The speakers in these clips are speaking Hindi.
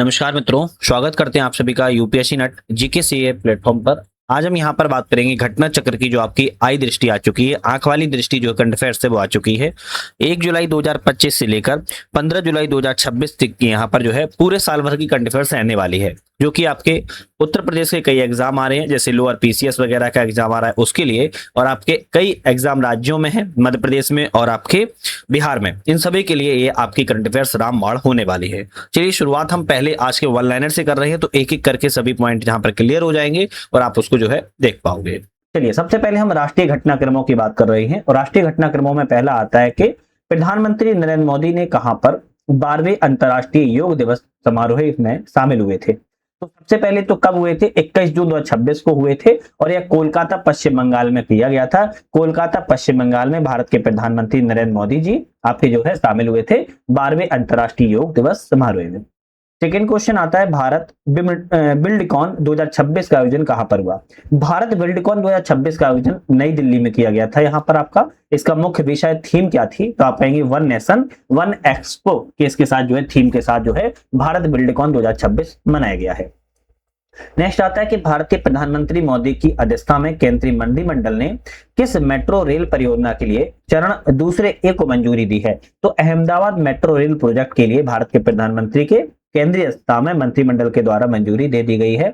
नमस्कार मित्रों, स्वागत करते हैं आप सभी का UPSC net GK CA platform पर। आज हम यहाँ पर बात करेंगे घटना चक्र की, जो आपकी आई दृष्टि आ चुकी है, आंख वाली दृष्टि जो करंट अफेयर्स से वो आ चुकी है 1 जुलाई 2025 से लेकर 15 जुलाई 2026 तक की यहाँ पर जो है पूरे साल भर की करंट अफेयर्स रहने वाली है, जो कि आपके उत्तर प्रदेश के कई एग्जाम आ रहे हैं, जैसे लोअर पीसीएस वगैरह का एग्जाम आ रहा है उसके लिए, और आपके कई एग्जाम राज्यों में है, मध्य प्रदेश में और आपके बिहार में। इन सभी के लिए ये आपकी करंट अफेयर्स रामबाण होने वाली है। चलिए शुरुआत हम पहले आज के वन लाइनर से कर रहे हैं, तो एक एक करके सभी पॉइंट यहाँ पर क्लियर हो जाएंगे और आप उसको जो है देख पाओगे। चलिए सबसे पहले हम राष्ट्रीय घटनाक्रमों की बात कर रहे हैं, और राष्ट्रीय घटनाक्रमों में पहला आता है कि प्रधानमंत्री नरेंद्र मोदी ने कहां पर 12वें अंतर्राष्ट्रीय योग दिवस समारोह में शामिल हुए थे। तो सबसे पहले तो कब हुए थे? 21 जून 2026 को हुए थे, और यह कोलकाता पश्चिम बंगाल में किया गया था। कोलकाता पश्चिम बंगाल में भारत के प्रधानमंत्री नरेंद्र मोदी जी आपके जो है शामिल हुए थे 12वें अंतर्राष्ट्रीय योग दिवस समारोह में। सेकेंड क्वेश्चन आता है, भारत बिल्डकॉन 2026 का आयोजन कहां पर हुआ? भारत बिल्डकॉन 2026 का आयोजन नई दिल्ली में किया गया था। यहाँ पर आपका इसका मुख्य विषय थीम क्या थी? तो आप कहेंगे वन नेशन वन एक्सपो के इसके साथ जो है थीम के साथ जो है भारत बिल्डकॉन 2026 मनाया गया है। नेक्स्ट आता है कि भारतीय प्रधानमंत्री मोदी की अध्यक्षता में केंद्रीय मंत्रिमंडल ने किस मेट्रो रेल परियोजना के लिए चरण दूसरे ए को मंजूरी दी है? तो अहमदाबाद मेट्रो रेल प्रोजेक्ट के लिए भारत के प्रधानमंत्री के केंद्रीय अध्यक्षता में मंत्रिमंडल के द्वारा मंजूरी दे दी गई है।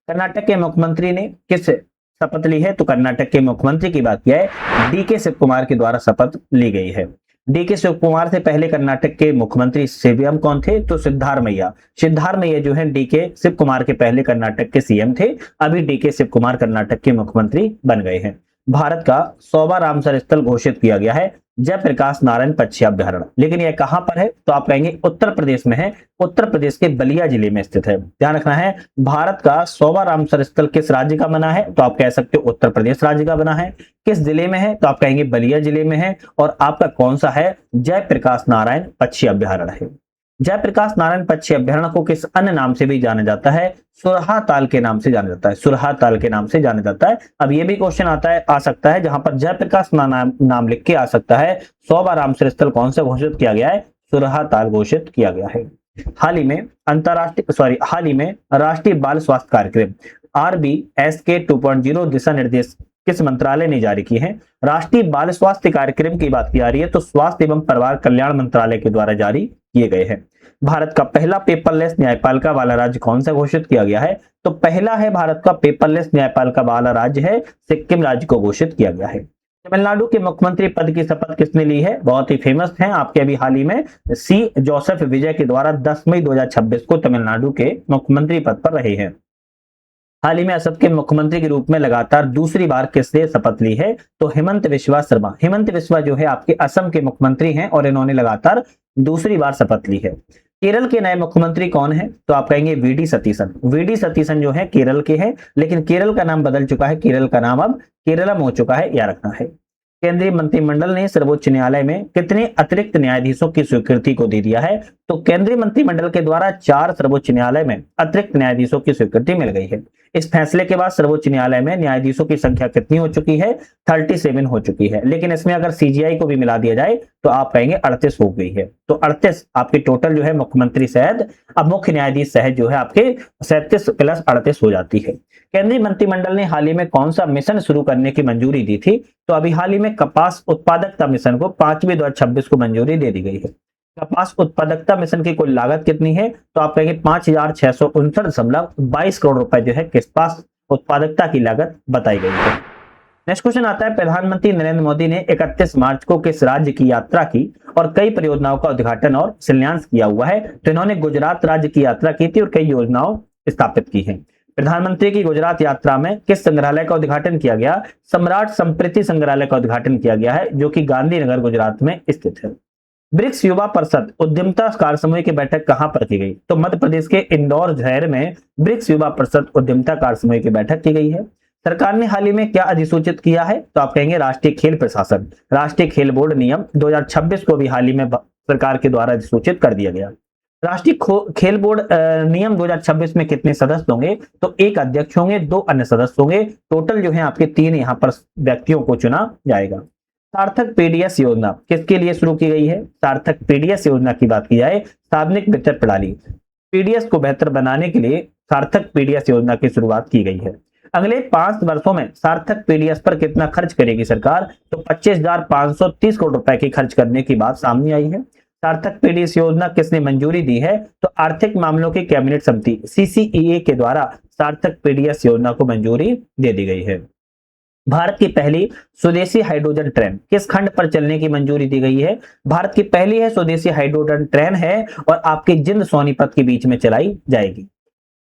कर्नाटक के मुख्यमंत्री ने किस शपथ ली है? तो कर्नाटक के मुख्यमंत्री की बात किया है, डीके शिव कुमार के द्वारा शपथ ली गई है। डीके शिव कुमार से पहले कर्नाटक के मुख्यमंत्री सीएम कौन थे? तो सिद्धारमैया। सिद्धारमैया जो है डीके शिव कुमार के पहले कर्नाटक के सीएम थे, अभी डीके शिव कुमार कर्नाटक के मुख्यमंत्री बन गए हैं। भारत का 100वां रामसर स्थल घोषित किया गया है जयप्रकाश नारायण पक्षी अभ्यारण्य, लेकिन यह कहां पर है? तो आप कहेंगे उत्तर प्रदेश में है, उत्तर प्रदेश के बलिया जिले में स्थित है। ध्यान रखना है, भारत का 100वां रामसर स्थल किस राज्य का बना है? तो आप कह सकते हो उत्तर प्रदेश राज्य का बना है। किस जिले में है? तो आप कहेंगे बलिया जिले में है। और आपका कौन सा है? जयप्रकाश नारायण पक्षी अभ्यारण्य है। जयप्रकाश नारायण पक्षी अभ्यारण्य को किस अन्य नाम से भी जाना जाता है? सुरहा ताल के नाम से जाना जाता है। सुरहा ताल के नाम से जाना जाता है। अब ये भी क्वेश्चन आ सकता है जहां पर जयप्रकाश नाम लिख के आ सकता है। 100वां रामसर स्थल कौन सा घोषित किया गया है? सुरहा ताल घोषित किया गया है। हाल ही में राष्ट्रीय बाल स्वास्थ्य कार्यक्रम RBSK 2.0 दिशा निर्देश किस मंत्रालय ने जारी की है? राष्ट्रीय बाल स्वास्थ्य कार्यक्रम की बात की जा रही है, तो स्वास्थ्य एवं परिवार कल्याण मंत्रालय के द्वारा जारी किए गए हैं। भारत का पहला पेपरलेस न्यायपालिका वाला राज्य कौन सा घोषित किया गया है? तो पहला है भारत का पेपरलेस न्यायपालिका वाला राज्य है सिक्किम राज्य को घोषित किया गया है। तमिलनाडु के मुख्यमंत्री पद की शपथ किसने ली है? बहुत ही फेमस हैं आपके अभी हाल ही में सी जोसेफ विजय के द्वारा 10 मई 2026 को तमिलनाडु के मुख्यमंत्री पद पर रहे हैं। हाल ही में असम के मुख्यमंत्री के रूप में लगातार दूसरी बार किसने शपथ ली है? तो हेमंत बिस्वा शर्मा। हेमंत बिस्वा जो है आपके असम के मुख्यमंत्री हैं और इन्होंने लगातार दूसरी बार शपथ ली है। केरल के नए मुख्यमंत्री कौन है? तो आप कहेंगे वीडी सतीशन। वीडी सतीशन जो है केरल के हैं, लेकिन केरल का नाम बदल चुका है, केरल का नाम अब केरलम हो चुका है, याद रखना है। केंद्रीय मंत्रिमंडल ने सर्वोच्च न्यायालय में कितने अतिरिक्त न्यायाधीशों की स्वीकृति को दे दिया है? तो केंद्रीय मंत्रिमंडल के द्वारा 4 सर्वोच्च न्यायालय में अतिरिक्त न्यायाधीशों की स्वीकृति मिल गई है। इस फैसले के बाद सर्वोच्च न्यायालय में न्यायाधीशों की संख्या कितनी हो चुकी है? 37 हो चुकी है, लेकिन इसमें अगर सीजीआई को भी मिला दिया जाए तो आप कहेंगे 38 हो गई है। तो 38 आपके टोटल जो है मुख्यमंत्री सहित, अब मुख्य न्यायाधीश सहित जो है आपके 37 प्लस 38 हो जाती है। केंद्रीय मंत्रिमंडल ने हाल ही में कौन सा मिशन शुरू करने की मंजूरी दी थी? तो अभी हाल ही में कपास उत्पादकता मिशन को 5वीं 2026 को मंजूरी दे दी गई है। कपास उत्पादकता मिशन की कुल लागत कितनी है? तो आप कहेंगे 5669.22 करोड़ रुपए जो है कपास उत्पादकता की लागत बताई गई है। नेक्स्ट क्वेश्चन आता है, प्रधानमंत्री नरेंद्र मोदी ने 31 मार्च को किस राज्य की यात्रा की और कई परियोजनाओं का उद्घाटन और शिलान्यास किया हुआ है? तो इन्होंने गुजरात राज्य की यात्रा की थी और कई योजनाओं स्थापित की है। प्रधानमंत्री की गुजरात यात्रा में किस संग्रहालय का उद्घाटन किया गया? सम्राट संस्कृति संग्रहालय का उद्घाटन किया गया है, जो कि गांधीनगर गुजरात में स्थित है। ब्रिक्स युवा परिषद उद्यमिता कार्य समूह की बैठक कहां पर की गई? तो मध्य प्रदेश के इंदौर शहर में ब्रिक्स युवा परिषद उद्यमिता कार्य समूह की बैठक की गई है। सरकार ने हाल ही में क्या अधिसूचित किया है? तो आप कहेंगे राष्ट्रीय खेल प्रशासन, राष्ट्रीय खेल बोर्ड नियम 2026 को भी हाल ही में सरकार के द्वारा अधिसूचित कर दिया गया। राष्ट्रीय खेल बोर्ड नियम 2026 में कितने सदस्य होंगे? तो 1 अध्यक्ष होंगे, 2 अन्य सदस्य होंगे। टोटल जो है आपके 3 यहाँ पर व्यक्तियों को चुना जाएगा। सार्थक पीडीएस योजना किसके लिए शुरू की गई है? सार्थक पीडीएस योजना की बात की जाए, सार्वजनिक वितरण प्रणाली। पीडीएस को बेहतर बनाने के लिए सार्थक पीडीएस योजना की शुरुआत की गई है। अगले 5 वर्षों में सार्थक पीडीएस पर कितना खर्च करेगी सरकार, तो 25,530 करोड़ रुपए की खर्च करने की बात सामने आई है। सार्थक पीडीएस योजना किसने मंजूरी दी है, तो आर्थिक मामलों की कैबिनेट समिति सीसीईए के द्वारा सार्थक पीडीएस योजना को मंजूरी दे दी गई है। भारत की पहली स्वदेशी हाइड्रोजन ट्रेन किस खंड पर चलने की मंजूरी दी गई है, भारत की पहली है स्वदेशी हाइड्रोजन ट्रेन है और आपके जिंद सोनीपत के बीच में चलाई जाएगी।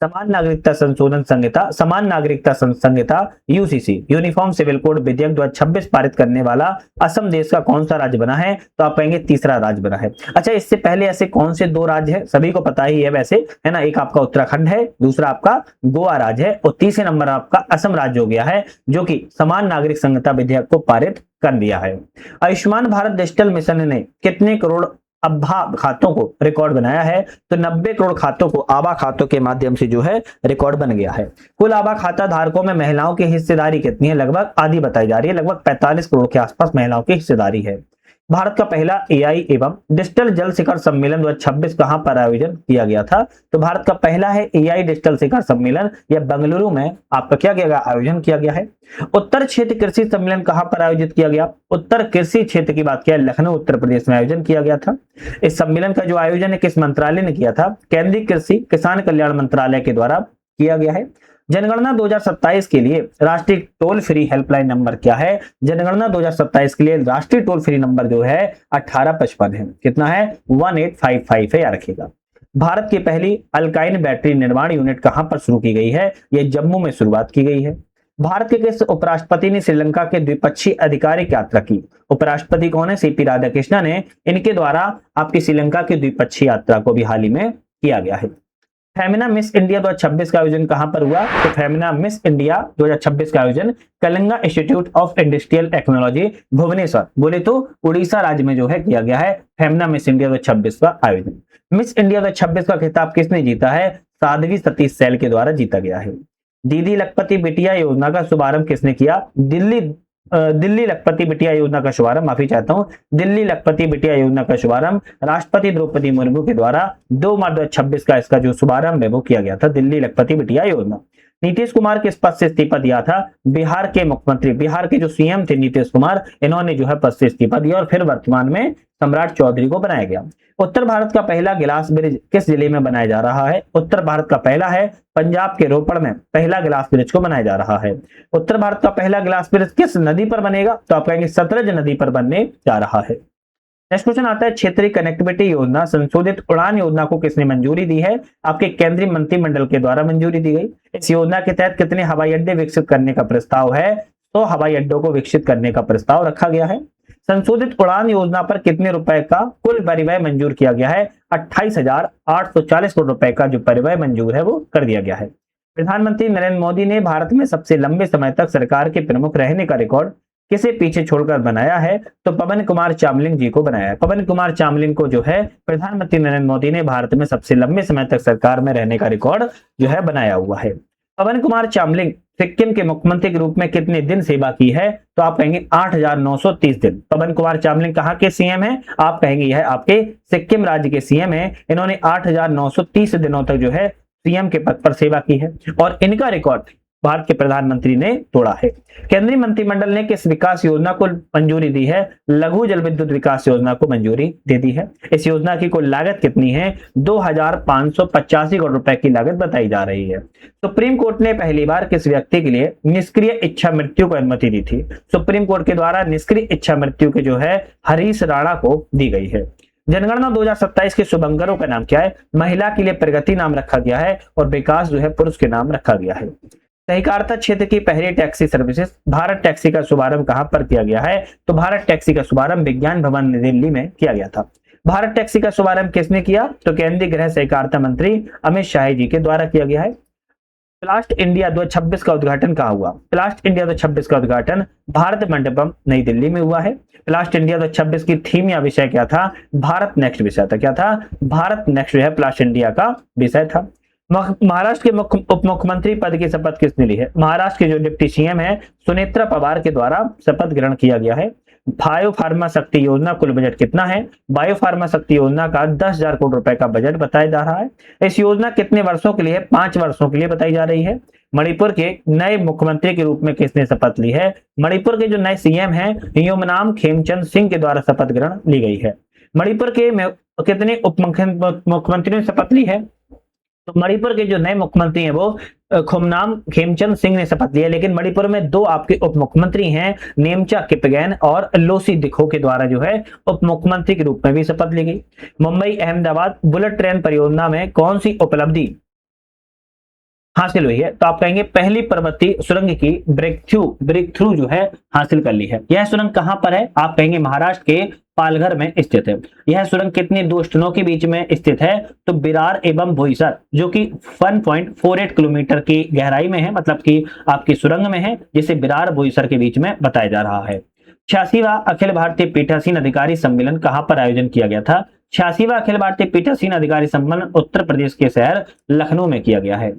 समान नागरिकता संशोधन संहिता, समान नागरिकता संहिता यूसीसी यूनिफॉर्म सिविल कोड विधेयक 2026 पारित करने वाला असम देश का कौन सा राज्य बना है, तो आप कहेंगे तीसरा राज्य बना है। अच्छा, इससे पहले ऐसे कौन से 2 राज्य हैं, सभी को पता ही है वैसे, है ना। एक आपका उत्तराखंड है, दूसरा आपका गोवा राज्य है और तीसरे नंबर आपका असम राज्य हो गया है, जो कि समान नागरिक संहिता विधेयक को पारित कर दिया है। आयुष्मान भारत डिजिटल मिशन ने कितने करोड़ आभा खातों को रिकॉर्ड बनाया है, तो 90 करोड़ खातों को आभा खातों के माध्यम से जो है रिकॉर्ड बन गया है। कुल आभा खाता धारकों में महिलाओं की हिस्सेदारी कितनी है, लगभग आधी बताई जा रही है, लगभग 45 करोड़ के आसपास महिलाओं की हिस्सेदारी है। भारत का पहला एआई एवं डिजिटल जल शिखर सम्मेलन 2026 कहां पर आयोजन किया गया था, तो भारत का पहला है एआई डिजिटल शिखर सम्मेलन, यह बेंगलुरु में आपका क्या किया गया, आयोजन किया गया है। उत्तर क्षेत्र कृषि सम्मेलन कहां पर आयोजित किया गया, उत्तर कृषि क्षेत्र की बात किया, लखनऊ उत्तर प्रदेश में आयोजन किया गया था। इस सम्मेलन का जो आयोजन है किस मंत्रालय ने किया था, केंद्रीय कृषि किसान कल्याण मंत्रालय के द्वारा किया गया है। जनगणना 2027 के लिए राष्ट्रीय टोल फ्री हेल्पलाइन नंबर क्या है, जनगणना 2027 के लिए राष्ट्रीय टोल फ्री नंबर जो है 1855 है। कितना है, 1855 है, याद रखिएगा। भारत की पहली अल्काइन बैटरी निर्माण यूनिट कहां पर शुरू की गई है, यह जम्मू में शुरुआत की गई है। भारत के किस उपराष्ट्रपति ने श्रीलंका के द्विपक्षीय आधिकारिक यात्रा की, उपराष्ट्रपति कौन है, सीपी राधाकृष्णन ने, इनके द्वारा आपकी श्रीलंका की द्विपक्षीय यात्रा को भी हाल ही में किया गया है। फेमिना मिस इंडिया 2026 का आयोजन कहां पर हुआ, तो फेमिना मिस इंडिया 2026 का आयोजन Kalinga institute of industrial technology Bhubaneswar, बोले तो उड़ीसा राज्य में जो है किया गया है फेमिना मिस इंडिया 2026 का आयोजन। मिस इंडिया 2026 का खिताब किसने जीता है, साध्वी सतीश सैल के द्वारा जीता गया है। दीदी लखपति बिटिया योजना का शुभारंभ किसने किया, दिल्ली लखपति बिटिया योजना का शुभारंभ, माफी चाहता हूं, दिल्ली लखपति बिटिया योजना का शुभारंभ राष्ट्रपति द्रौपदी मुर्मू के द्वारा 2 मार्च 2026 का इसका जो शुभारंभ है वो किया गया था, दिल्ली लखपति बिटिया योजना। नीतीश कुमार किस पद से इस्तीफा दिया था, बिहार के मुख्यमंत्री, बिहार के जो सीएम थे नीतीश कुमार, इन्होंने जो है पद से इस्तीफा दिया और फिर वर्तमान में सम्राट चौधरी को बनाया गया। उत्तर भारत का पहला गिलास ब्रिज किस जिले में बनाया जा रहा है, उत्तर भारत का पहला है पंजाब के रोपड़ में पहला गिलास ब्रिज को बनाया जा रहा है। उत्तर भारत का पहला गिलास ब्रिज किस नदी पर बनेगा, तो आप कहेंगे सतलज नदी पर बनने जा रहा है। नेक्स्ट क्वेश्चन आता है, क्षेत्रीय कनेक्टिविटी योजना संशोधित उड़ान योजना को किसने मंजूरी दी है, आपके केंद्रीय मंत्रिमंडल के द्वारा मंजूरी दी गई। इस योजना के तहत कितने हवाई अड्डे विकसित करने का प्रस्ताव है, तो हवाई अड्डों को विकसित करने का प्रस्ताव रखा गया है। संशोधित उड़ान योजना पर कितने रुपए का कुल परिव्यय मंजूर किया गया है, 28,840 करोड़ रुपए का जो परिव्यय मंजूर है वो कर दिया गया है। प्रधानमंत्री नरेंद्र मोदी ने भारत में सबसे लंबे समय तक सरकार के प्रमुख रहने का रिकॉर्ड किसे पीछे छोड़कर बनाया है, तो पवन कुमार चामलिंग जी को बनाया है। पवन कुमार चामलिंग को जो है प्रधानमंत्री नरेंद्र मोदी ने भारत में सबसे लंबे समय तक सरकार में रहने का रिकॉर्ड जो है बनाया हुआ है। पवन कुमार चामलिंग सिक्किम के मुख्यमंत्री के रूप में कितने दिन सेवा की है, तो आप कहेंगे 8,930 दिन। पवन कुमार चामलिंग कहां के सीएम है, आप कहेंगे यह आपके सिक्किम राज्य के सीएम है। इन्होंने 8,930 दिनों तक जो है सीएम के पद पर सेवा की है और इनका रिकॉर्ड भारत के प्रधानमंत्री ने तोड़ा है। केंद्रीय मंत्रिमंडल ने किस विकास योजना को मंजूरी दी है, लघु जल विद्युत विकास योजना को मंजूरी दे दी है। इस योजना की कुल लागत कितनी है, 2,585 करोड़ रुपए की लागत बताई जा रही है। सुप्रीम कोर्ट ने पहली बार किस व्यक्ति के लिए निष्क्रिय इच्छा मृत्यु को अनुमति दी थी, सुप्रीम कोर्ट के द्वारा निष्क्रिय इच्छा मृत्यु के जो है हरीश राणा को दी गई है। जनगणना 2027 के शुभंकरों का नाम क्या है, महिला के लिए प्रगति नाम रखा गया है और विकास जो है पुरुष के नाम रखा गया है। सहकारिता क्षेत्र की पहली टैक्सी सर्विसेज भारत टैक्सी का शुभारंभ कहां पर किया गया है, तो भारत टैक्सी का शुभारंभ विज्ञान भवन नई दिल्ली में किया गया था। भारत टैक्सी का शुभारंभ किसने किया, तो केंद्रीय गृह सहकारिता मंत्री अमित शाह जी के द्वारा किया गया है। प्लास्ट इंडिया 2026 का उद्घाटन कहां हुआ, प्लास्ट इंडिया 2026 का उद्घाटन भारत मंडपम नई दिल्ली में हुआ है। प्लास्ट इंडिया 2026 की थीम या विषय क्या था, भारत नेक्स्ट विषय था, क्या था, भारत नेक्स्ट जो है प्लास्ट इंडिया का विषय था। महाराष्ट्र के उप मुख्यमंत्री पद की शपथ किसने ली है, महाराष्ट्र के जो डिप्टी सीएम है सुनेत्रा पवार के द्वारा शपथ ग्रहण किया गया है। बायो फार्मा शक्ति योजना कुल बजट कितना है? बायो फार्मा शक्ति योजना का 10,000 करोड़ रुपए का बजट बताया जा रहा है। इस योजना कितने वर्षों के लिए है? 5 वर्षों के लिए बताई जा रही है। मणिपुर के नए मुख्यमंत्री के रूप में किसने शपथ ली है? मणिपुर के जो नए सीएम हैं योमनाम खेमचंद सिंह के द्वारा शपथ ग्रहण ली गई है। मणिपुर के कितने उप मुख्यमंत्रियों ने शपथ ली है? तो मणिपुर के जो नए मुख्यमंत्री हैं वो खोमनाम खेमचंद सिंह ने शपथ लिया, लेकिन मणिपुर में 2 आपके उप मुख्यमंत्री हैं, नेमचा किपगैन और लोसी दिखो के द्वारा जो है उप मुख्यमंत्री के रूप में भी शपथ ली गई। मुंबई अहमदाबाद बुलेट ट्रेन परियोजना में कौन सी उपलब्धि हासिल हुई है? तो आप कहेंगे पहली पर्वतीय सुरंग की ब्रेक थ्रू जो है हासिल कर ली है। यह सुरंग कहां पर है? आप कहेंगे महाराष्ट्र के पालघर में स्थित है। यह सुरंग कितने 2 स्टेशनों के बीच में स्थित है? तो बिरार एवं बोईसर, जो कि 1.48 किलोमीटर की गहराई में है, मतलब कि आपकी सुरंग में है, जिसे बिरार बोईसर के बीच में बताया जा रहा है। 86वां अखिल भारतीय पीठासीन अधिकारी सम्मेलन कहां पर आयोजन किया गया था? 86वां अखिल भारतीय पीठासीन अधिकारी सम्मेलन उत्तर प्रदेश के शहर लखनऊ में किया गया है।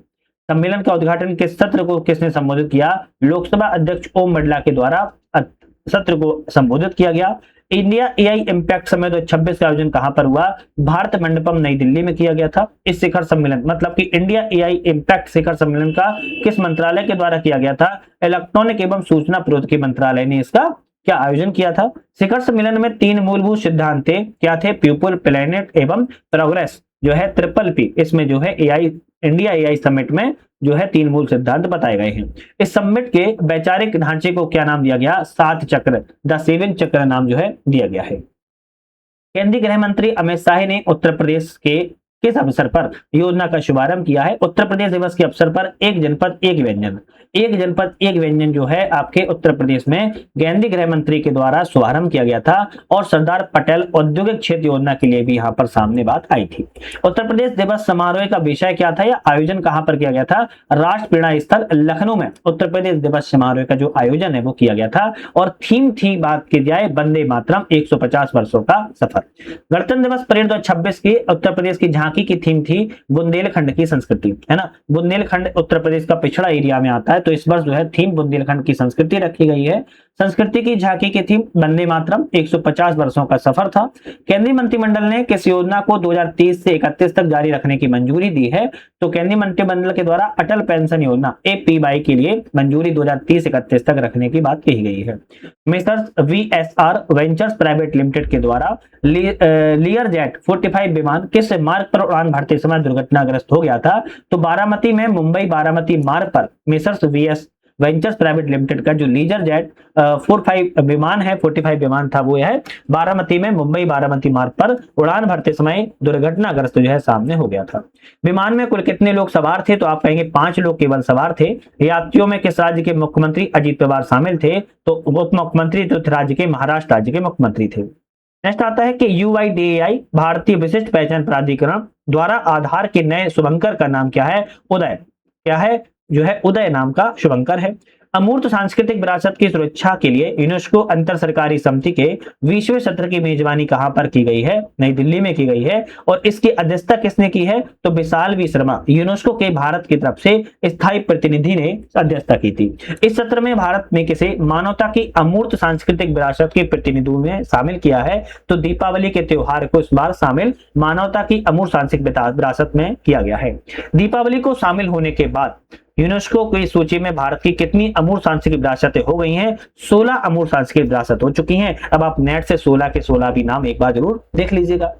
सम्मेलन का उद्घाटन किस सत्र को किसने संबोधित किया? लोकसभा अध्यक्ष ओम बिरला के द्वारा सत्र को संबोधित किया गया। इंडिया एआई इम्पैक्ट समिट 2026 का आयोजन कहां पर हुआ? भारत मंडपम नई दिल्ली में किया गया था। इस शिखर सम्मेलन मतलब कि इंडिया एआई इम्पैक्ट शिखर सम्मेलन का किस मंत्रालय के द्वारा किया गया था? इलेक्ट्रॉनिक एवं सूचना प्रौद्योगिकी मंत्रालय ने इसका क्या आयोजन किया था। शिखर सम्मेलन में 3 मूलभूत सिद्धांत थे, क्या थे? पीपल, प्लेनेट एवं प्रोग्रेस जो है ट्रिपल P, इसमें जो है एआई इंडिया एआई समिट में जो है 3 मूल सिद्धांत बताए गए हैं। इस समिट के वैचारिक ढांचे को क्या नाम दिया गया? 7 चक्र, द 7 चक्र नाम जो है दिया गया है। केंद्रीय गृह मंत्री अमित शाह ने उत्तर प्रदेश के किस अवसर पर योजना का शुभारंभ किया है? उत्तर प्रदेश दिवस के अवसर पर एक जनपद एक व्यंजन, एक जनपद एक व्यंजन जो है आपके उत्तर प्रदेश में केंद्रीय गृह मंत्री के द्वारा शुभारंभ किया गया था। और सरदार पटेल औद्योगिक क्षेत्र योजना के लिए भी यहाँ पर सामने बात आई थी। उत्तर प्रदेश दिवस समारोह का विषय क्या था या आयोजन कहां पर किया गया था? राष्ट्रप्रेरणा स्थल लखनऊ में उत्तर प्रदेश दिवस समारोह का जो आयोजन है वो किया गया था। और थीम थी बात की जाए वंदे मातरम 150 वर्षों का सफर। गणतंत्र दिवस परेड 2026 की उत्तर प्रदेश की झांकी की थीम थी बुंदेलखंड की संस्कृति, है ना। बुंदेलखंड उत्तर प्रदेश का पिछड़ा एरिया में आता है, तो इस वर्ष जो है थीम बुंदेलखंड की संस्कृति रखी गई है। संस्कृति की झांकी की थीम वंदे मातरम 150 वर्षों का सफर था। केंद्रीय मंत्रिमंडल ने किस योजना को 2030 से 31 तक जारी रखने की मंजूरी दी है? तो केंद्रीय मंत्रिमंडल के द्वारा अटल पेंशन योजना APY के लिए मंजूरी 2030-31 तक रखने की बात कही गई है। Messrs VSR ventures private limited के द्वारा लियरजेट 45 विमान किस मार्ग पर उड़ान भरते समय दुर्घटनाग्रस्त हो गया था? तो बारामती में मुंबई बारामती मार्ग पर messrs VS ventures private limited का जो लीजर जेट 45 विमान है, 45 विमान था, वो है बारामती में मुंबई बारामती मार्ग पर उड़ान भरते समय दुर्घटनाग्रस्त जो है सामने हो गया था। विमान में कुल कितने लोग सवार थे? तो आप कहेंगे 5 लोग केवल सवार थे। यात्रियों में किस राज्य के मुख्यमंत्री अजीत पवार शामिल थे? तो उप मुख्यमंत्री तो राज्य के महाराष्ट्र राज्य के मुख्यमंत्री थे। नेक्स्ट आता है कि UIDAI भारतीय विशिष्ट पहचान प्राधिकरण द्वारा आधार के नए शुभंकर का नाम क्या है? उदय, क्या है? जो है उदय नाम का शुभंकर है। अमूर्त सांस्कृतिक विरासत की सुरक्षा के लिए यूनेस्को अंतर सरकारी समिति के 20वें सत्र की मेजबानी कहां पर की गई है? नई दिल्ली में की गई है। और इसकी अध्यक्षता किसने की है? तो विशाल V शर्मा, यूनेस्को के भारत की तरफ से स्थायी प्रतिनिधि ने अध्यक्षता की थी। इस सत्र में भारत में किसे मानवता की अमूर्त सांस्कृतिक विरासत के प्रतिनिधियों में शामिल किया है? तो दीपावली के त्योहार को इस बार शामिल मानवता की अमूर्त सांस्कृतिक विरासत में किया गया है। दीपावली को शामिल होने के बाद यूनेस्को की सूची में भारत की कितनी अमूर्त सांस्कृतिक विरासतें हो गई हैं? 16 अमूर्त सांस्कृतिक विरासत हो चुकी हैं। अब आप नेट से 16 के 16 भी नाम एक बार जरूर देख लीजिएगा।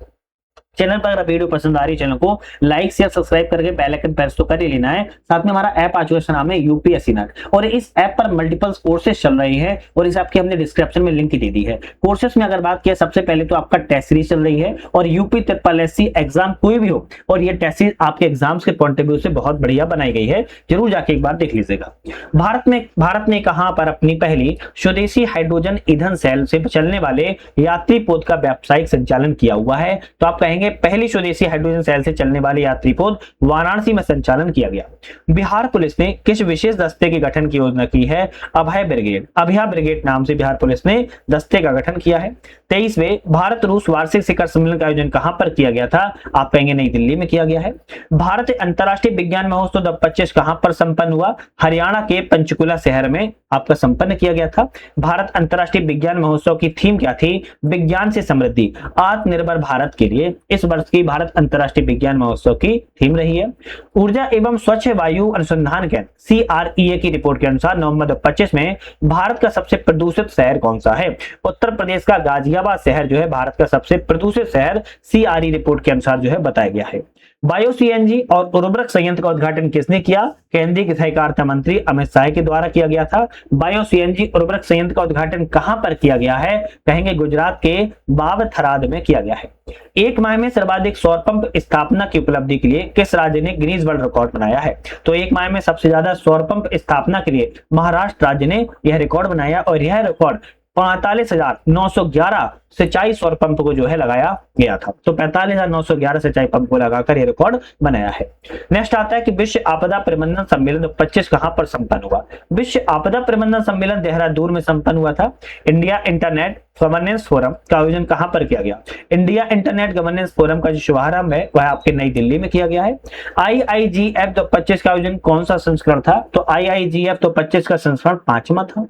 चैनल पर अगर वीडियो पसंद आ रही है, चैनल को लाइक शेयर सब्सक्राइब करके बेल आइकन प्रेस तो कर ही लेना है। साथ में हमारा ऐप आ चुका है, इसका नाम है UPSC नेट, और इस ऐप पर मल्टीपल कोर्सेज चल रहे हैं और इस ऐप की हमने डिस्क्रिप्शन में लिंक दे दी है। कोर्सेज में अगर बात किया, सबसे पहले तो आपका टेस्ट सीरीज चल रही है और UPSSC एग्जाम कोई भी हो, और ये टेस्ट सीरीज आपके एग्जाम्स के पॉइंट ऑफ व्यू से बहुत बढ़िया बनाई गई है, जरूर जाके एक बार देख लीजिएगा। भारत ने कहां पर अपनी पहली स्वदेशी हाइड्रोजन ईंधन सेल से चलने वाले यात्री पोत का व्यावसायिक संचालन किया हुआ है? तो आप कहेंगे कहेंगे पहली स्वदेशी हाइड्रोजन सेल से चलने वाली यात्री पोत वाराणसी में संचालन किया गया। बिहार पुलिस ने किस विशेष दस्ते के गठन की योजना की है? अभय ब्रिगेड। अभय ब्रिगेड नाम से बिहार पुलिस ने दस्ते का गठन किया है। 23वें भारत रूस वार्षिक शिखर सम्मेलन का आयोजन कहां पर किया गया था? आप कहेंगे नई दिल्ली में किया गया है। भारत अंतर्राष्ट्रीय विज्ञान महोत्सव 2025 कहां पर संपन्न हुआ? हरियाणा के पंचकुला शहर में आपका संपन्न किया गया था। भारत अंतर्राष्ट्रीय विज्ञान महोत्सव की थीम क्या थी? विज्ञान से समृद्धि, आत्मनिर्भर भारत के लिए इस वर्ष की भारत अंतर्राष्ट्रीय विज्ञान महोत्सव की थीम रही है। ऊर्जा एवं स्वच्छ वायु अनुसंधान केंद्र CREA की रिपोर्ट के अनुसार नवंबर 2025 में भारत का सबसे प्रदूषित शहर कौन सा है? उत्तर प्रदेश का गाजियाबाद शहर जो है भारत का सबसे प्रदूषित शहर CRE रिपोर्ट के अनुसार जो है बताया गया है। बायो CNG और उर्वरक संयंत्र का उद्घाटन किसने किया? केंद्रीय सहकारिता मंत्री अमित शाह के द्वारा किया गया था। बायो CNG उर्वरक संयंत्र का उद्घाटन कहां पर किया गया है? कहेंगे गुजरात के बावथराद में किया गया है। एक माह में सर्वाधिक सौर पंप स्थापना की उपलब्धि के लिए किस राज्य ने गिनीज वर्ल्ड रिकॉर्ड बनाया है? तो एक माह में सबसे ज्यादा सौर पंप स्थापना के लिए महाराष्ट्र राज्य ने यह रिकॉर्ड बनाया और यह रिकॉर्ड 45,911 सिंचाई सौर पंप को जो है लगाया गया था। तो 45,911 सिंचाई पंप को लगाकर यह रिकॉर्ड बनाया है। नेक्स्ट आता है कि विश्व आपदा प्रबंधन सम्मेलन 25 कहां पर संपन्न हुआ? विश्व आपदा प्रबंधन सम्मेलन देहरादून में संपन्न हुआ था। इंडिया इंटरनेट गवर्नेंस फोरम का आयोजन कहां पर किया गया? इंडिया इंटरनेट गवर्नेंस फोरम का जो शुभारंभ है वह आपके नई दिल्ली में किया गया है। IIGF 2025 का आयोजन कौन सा संस्करण था? तो IIGF 2025 का संस्करण 5वां था।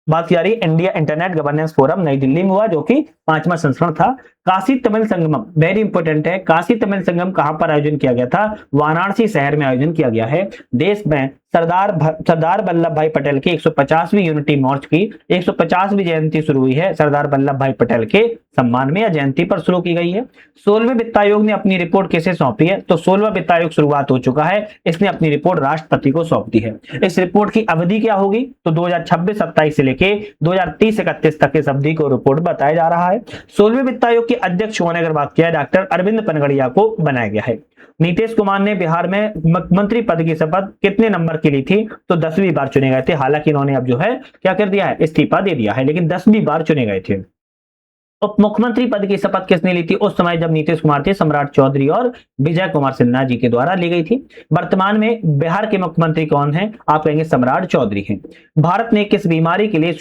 बात की इंडिया इंटरनेट गवर्नेंस फोरम नई दिल्ली में हुआ जो कि 5वां संस्करण था। काशी तमिल संगमम वेरी इंपॉर्टेंट है। काशी तमिल संगम कहां पर आयोजन किया गया था? वाराणसी शहर में आयोजन किया गया है। देश में सरदार वल्लभ भाई पटेल की 150वीं यूनिटी मार्च की 150वीं जयंती शुरू हुई है। सरदार वल्लभ भाई पटेल के सम्मान में या जयंती पर शुरू की गई है। 16वें वित्त आयोग ने अपनी रिपोर्ट किसे सौंपी है? तो 16वां वित्त आयोग शुरुआत हो चुका है। इसने अपनी रिपोर्ट राष्ट्रपति को सौंप दी है। इस रिपोर्ट की अवधि क्या होगी? तो 2026-27 से लेके 2030-31 तक इस अवधि को रिपोर्ट बताया जा रहा है। 16वें वित्त आयोग के अध्यक्ष होने अगर बात किया डॉक्टर अरविंद पनगड़िया को बनाया गया है। नीतीश कुमार ने बिहार में मुख्यमंत्री पद की शपथ कितने नंबर की ली थी? तो 10वीं बार चुने गए थे। हालांकि इन्होंने अब जो है क्या कर दिया है? इस्तीफा दे दिया है, लेकिन 10वीं बार चुने गए थे। उप मुख्यमंत्री पद की शपथ किसने ली थी? उस समय जब नीतीश कुमार थे, सम्राट चौधरी और विजय कुमार सिन्हा जी के द्वारा ली गई थी। वर्तमान में बिहार के मुख्यमंत्री कौन हैं? आप कहेंगे सम्राट चौधरी हैं। भारत ने किस बीमारी के लिए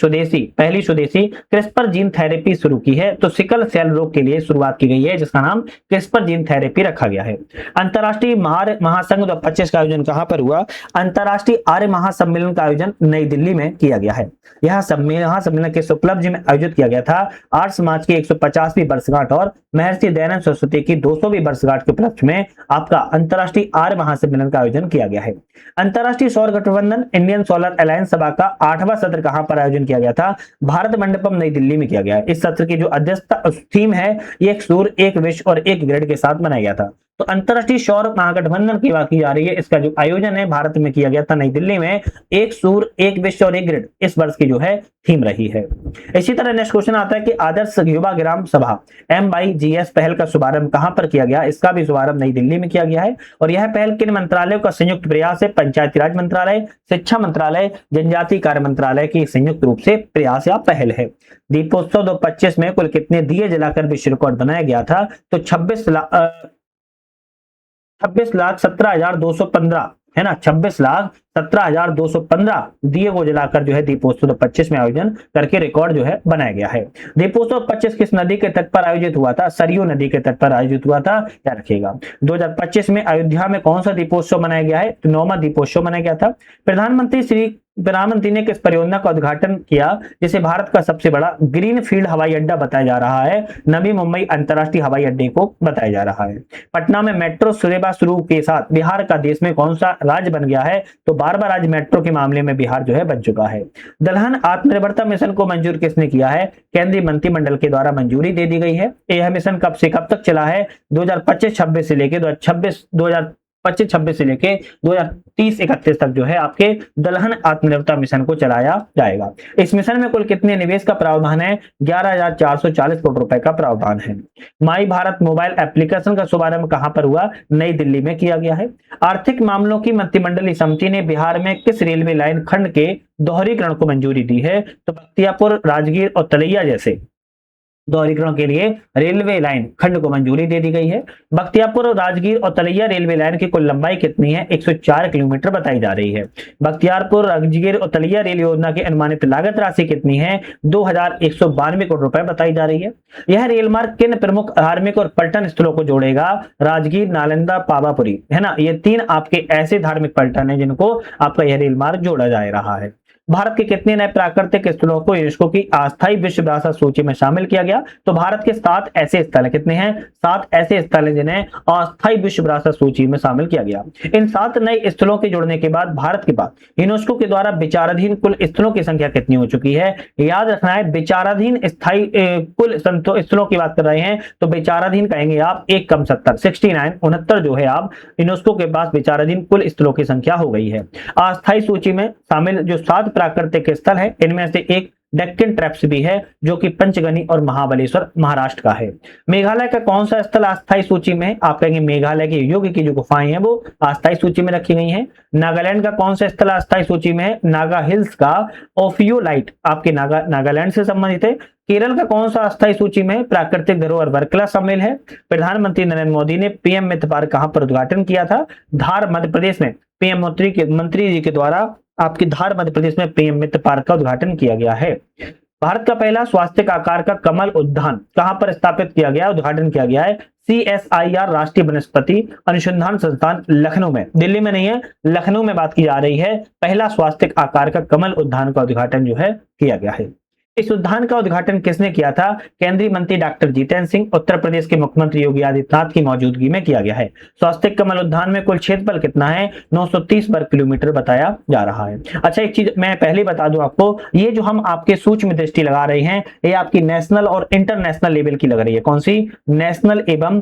पहली स्वदेशी क्रिस्पर जीन थेरेपी शुरू की है? तो सिकल सेल रोग के लिए शुरुआत की गई है, जिसका नाम क्रिस्पर जीन थेरेपी रखा गया है। अंतर्राष्ट्रीय महासंघ 2025 का आयोजन कहां पर हुआ? अंतर्राष्ट्रीय आर्य महासम्मेलन का आयोजन नई दिल्ली में किया गया है। यह सम्मेलन किस उपलब्धि में आयोजित किया गया था? आर्य समाज की 150वीं वर्षगांठ और महर्षि दयानंद सरस्वती की 200वीं वर्षगांठ के उपलक्ष्य में आपका अंतर्राष्ट्रीय आर्य महासम्मेलन का आयोजन किया गया है। अंतर्राष्ट्रीय सौर गठबंधन इंडियन सोलर अलायंस सभा का 8वां सत्र कहां पर आयोजन किया गया था? भारत मंडपम नई दिल्ली में किया गया है। इस सत्र की जो अध्यक्षता थीम है, एक सूर्य एक विश्व और एक ग्रिड के साथ बनाया गया था। तो अंतर्राष्ट्रीय सौर महागठबंधन की बात की जा रही है। इसका जो आयोजन है भारत में किया गया था नई दिल्ली में। एक सूर्य एक विश्व और एक ग्रिड इस वर्ष की जो है थीम रही है। इसी तरह नेक्स्ट क्वेश्चन आता है कि आदर्श युवा ग्राम सभा MYGS पहल का शुभारंभ कहां पर किया गया? इसका भी शुभारंभ नई दिल्ली में किया गया है। और यह पहल किन मंत्रालयों का संयुक्त प्रयास है? पंचायती राज मंत्रालय, शिक्षा मंत्रालय, जनजातीय कार्य मंत्रालय की संयुक्त रूप से प्रयास या पहल है। दीपोत्सव 2025 में कुल कितने दिए जलाकर विश्व रिकॉर्ड बनाया गया था? तो 26,17,215 है ना। 26,17,215 दिए को जलाकर जो है दीपोत्सव 2025 में आयोजन करके रिकॉर्ड जो है बनाया गया है। दीपोत्सव 25 किस नदी के तट पर आयोजित हुआ था? सरयू नदी के तट पर आयोजित हुआ था। याद रखिएगा। 2025 में अयोध्या में कौन सा दीपोत्सव मनाया गया है? तो 9वां दीपोत्सव मनाया गया था। प्रधानमंत्री ने किस परियोजना का उद्घाटन किया जिसे भारत का सबसे बड़ा ग्रीन फील्ड हवाई अड्डा बताया जा रहा है? नवी मुंबई अंतर्राष्ट्रीय हवाई अड्डे को बताया जा रहा है। पटना में मेट्रो सेवा शुरू के साथ बिहार का देश में कौन सा राज्य बन गया है? तो 12वां राज्य मेट्रो के मामले में बिहार जो है बन चुका है। दलहन आत्मनिर्भरता मिशन को मंजूर किसने किया है? केंद्रीय मंत्रिमंडल के द्वारा मंजूरी दे दी गई है। यह मिशन कब से कब तक चला है? 2025-26 से लेके 2025-26 से लेके 2030-31 तक जो है आपके दलहन आत्मनिर्भरता मिशन को चलाया जाएगा। इस मिशन में कुल कितने निवेश का प्रावधान है? 11,440 करोड़ रुपए का प्रावधान है। माई भारत मोबाइल एप्लीकेशन का शुभारंभ कहां पर हुआ? नई दिल्ली में किया गया है। आर्थिक मामलों की मंत्रिमंडलीय समिति ने बिहार में किस रेलवे लाइन खंड के दोहरीकरण को मंजूरी दी है? तो बख्तियारपुर, राजगीर और तलैया जैसे दोहरीकरण के लिए रेलवे लाइन खंड को मंजूरी दे दी गई है। बख्तियारपुर, राजगीर और तलैया रेलवे लाइन की कुल लंबाई कितनी है? 104 किलोमीटर बताई जा रही है। बख्तियारपुर, राजगीर और तलैया रेल योजना की अनुमानित लागत राशि कितनी है? 2192 करोड़ रुपए बताई जा रही है। यह रेल मार्ग किन प्रमुख धार्मिक और पर्यटन स्थलों को जोड़ेगा? राजगीर, नालंदा, पावापुरी, है ना, ये 3 आपके ऐसे धार्मिक पर्यटन है जिनको आपका यह रेल मार्ग जोड़ा जा रहा है। भारत के कितने नए प्राकृतिक स्थलों को यूनेस्को की अस्थायी विश्व विरासत सूची में शामिल किया गया? तो भारत के 7 ऐसे स्थल हैं। कितने हैं? 7 ऐसे स्थल हैं जिन्हें अस्थायी विश्व विरासत सूची में शामिल किया गया। इन 7 नए स्थलों के जुड़ने के बाद भारत के पास यूनेस्को के द्वारा विचाराधीन कुल स्थलों की संख्या कितनी हो चुकी है? याद रखना है, विचाराधीन स्थायी कुल स्थलों की बात कर रहे हैं तो विचाराधीन कहेंगे आप 1 कम 70, 69 जो है आप यूनेस्को के पास विचाराधीन कुल स्थलों की संख्या हो गई है। अस्थायी सूची में शामिल जो 7 प्राकृतिक स्थल है इनमें से एक डेक्कन ट्रैप्स भी है जो कि पंचगनी और महाबलेश्वर महाराष्ट्र का है। मेघालय का कौन सा स्थल अस्थायी सूची में? आप कहेंगे मेघालय के योगी की जो गुफाएं हैं वो अस्थायी सूची में रखी गई हैं। नागालैंड का कौन सा स्थल अस्थायी सूची में है? नागा हिल्स का ओफियोलाइट आपके नागालैंड से संबंधित है। केरल का कौन सा अस्थायी सूची में? प्राकृतिक धरोहर वर्कला शामिल है। प्रधानमंत्री नरेंद्र मोदी ने पीएम मित्र पार्क कहां पर उद्घाटन किया था? धार, मध्य प्रदेश में पीएम मंत्री जी के द्वारा आपकी धार, मध्य प्रदेश में पीएम मित्र पार्क का उद्घाटन किया गया है। भारत का पहला स्वास्थ्य आकार का कमल उद्यान कहां पर स्थापित किया गया, उद्घाटन किया गया है? CSIR राष्ट्रीय वनस्पति अनुसंधान संस्थान लखनऊ में, दिल्ली में नहीं है, लखनऊ में बात की जा रही है। पहला स्वास्थ्य आकार का कमल उद्यान का उद्घाटन जो है किया गया है। इस उद्यान का उद्घाटन किसने किया था? केंद्रीय मंत्री डॉक्टर जितेंद्र सिंह, उत्तर प्रदेश के मुख्यमंत्री योगी आदित्यनाथ की मौजूदगी में किया गया है। स्वास्थ्य कमल उद्यान में कुल क्षेत्रफल कितना है? 930 वर्ग किलोमीटर बताया जा रहा है। अच्छा, एक चीज मैं पहले बता दूं आपको, ये जो हम आपके सूक्ष्म दृष्टि लगा रहे हैं ये आपकी नेशनल और इंटरनेशनल लेवल की लग रही है। कौन सी? नेशनल एवं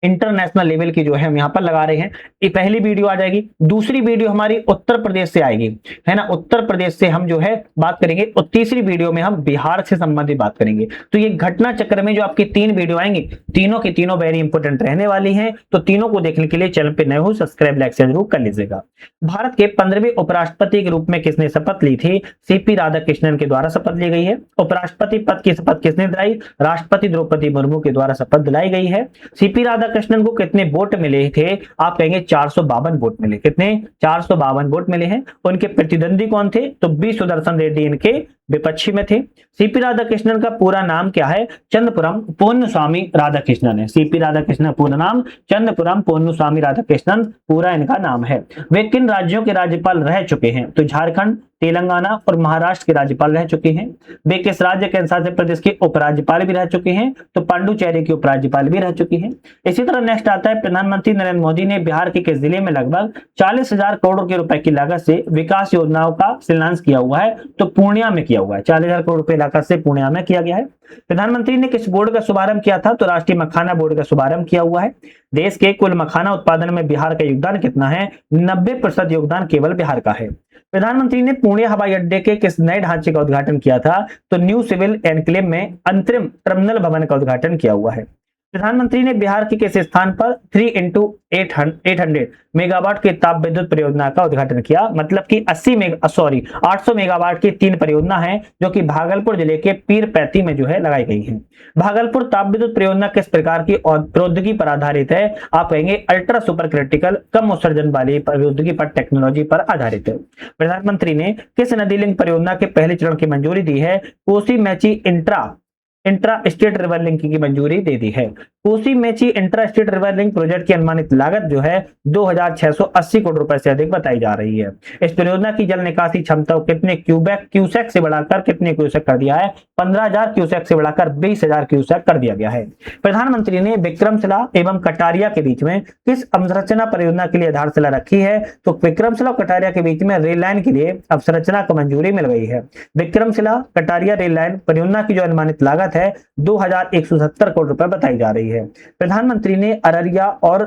इंटरनेशनल लेवल की जो है हम यहाँ पर लगा रहे हैं। ये पहली वीडियो आ जाएगी। दूसरी वीडियो हमारी उत्तर प्रदेश से आएगी, है ना, उत्तर प्रदेश से हम जो है बात करेंगे। और तीसरी वीडियो में हम बिहार से संबंधित बात करेंगे। तो ये घटना चक्र में जो आपकी 3 वीडियो आएंगी तीनों की तीनों वेरी इंपॉर्टेंट रहने वाली हैं। तो तीनों को देखने के लिए चैनल पे नए हो सब्सक्राइब लाइक शेयर जरूर कर लीजिएगा। भारत के 15वें उपराष्ट्रपति के रूप में किसने शपथ ली थी? CP राधाकृष्णन के द्वारा शपथ ली गई है। उपराष्ट्रपति पद की शपथ किसने दिलाई? राष्ट्रपति द्रौपदी मुर्मू के द्वारा शपथ दिलाई गई है। CP राधाकृष्णन को कितने वोट मिले थे? आप कहेंगे 452 वोट मिले। कितने? 452 वोट मिले हैं। उनके प्रतिद्वंदी कौन थे? तो बी सुदर्शन रेड्डी इनके विपक्षी में थे। CP राधाकृष्णन का पूरा नाम क्या है? चंद्रपुरम पोन्नुस्वामी राधाकृष्णन है। CP राधाकृष्णन पूरा नाम चंद्रपुरम पोन्नुस्वामी राधाकृष्णन पूरा इनका नाम है। वे किन राज्यों के राज्यपाल रह चुके हैं? तो झारखंड, तेलंगाना और महाराष्ट्र के राज्यपाल रह चुके हैं। वे किस राज्य के शासित प्रदेश के उपराज्यपाल भी रह चुके हैं? तो पांडुचेरी के उपराज्यपाल भी रह चुके हैं। इसी तरह नेक्स्ट आता है, प्रधानमंत्री नरेंद्र मोदी ने बिहार के किस जिले में लगभग 40,000 करोड़ के रुपए की लागत से विकास योजनाओं का शिलान्यास किया हुआ है? तो पूर्णिया में किया हुआ है। 40,000 करोड़ रुपए लागत से पूर्णिया में किया गया है। प्रधानमंत्री ने किस बोर्ड का शुभारंभ किया था? तो राष्ट्रीय मखाना बोर्ड का शुभारंभ किया हुआ है। देश के कुल मखाना उत्पादन में बिहार का योगदान कितना है? 90% योगदान केवल बिहार का है। प्रधानमंत्री ने पुणे हवाई अड्डे के किस नए ढांचे का उद्घाटन किया था? तो न्यू सिविल एनक्लेव में अंतरिम टर्मिनल भवन का उद्घाटन किया हुआ है। प्रधानमंत्री ने बिहार के किस स्थान पर 3x800 मेगावाट की ताप विद्युत परियोजना का उद्घाटन किया? मतलब कि 800 मेगावाट की 3 परियोजना है जो कि भागलपुर जिले के पीरपैंती में जो है लगाई गई है। भागलपुर ताप विद्युत परियोजना किस प्रकार की प्रौद्योगिकी पर आधारित है? आप कहेंगे अल्ट्रा सुपर क्रिटिकल कम उत्सर्जन वाली प्रौद्योगिकी पर टेक्नोलॉजी पर आधारित है। प्रधानमंत्री ने किस नदी लिंक परियोजना के पहले चरण की मंजूरी दी है? Kosi Mechi intra state river link की मंजूरी दे दी है। Kosi Mechi intra state river link project की अनुमानित लागत जो है 2,680 करोड़ रुपए से अधिक बताई जा रही है। इस परियोजना की जल निकासी क्षमता को कितने क्यूसेक से बढ़ाकर कितने क्यूसेक कर दिया है? 15,000 क्यूसेक से बढ़ाकर 20,000 क्यूसेक कर दिया गया है। प्रधानमंत्री ने विक्रमशिला एवं कटारिया के बीच में किस अवसंरचना परियोजना के लिए आधारशिला रखी है? तो विक्रमशिला और कटारिया के बीच में रेल लाइन के लिए अवसंरचना को मंजूरी मिल गई है। विक्रमशिला कटारिया रेल लाइन परियोजना की जो अनुमानित लागत है 2,170 करोड़ रुपए बताई जा रही है। प्रधानमंत्री ने अररिया और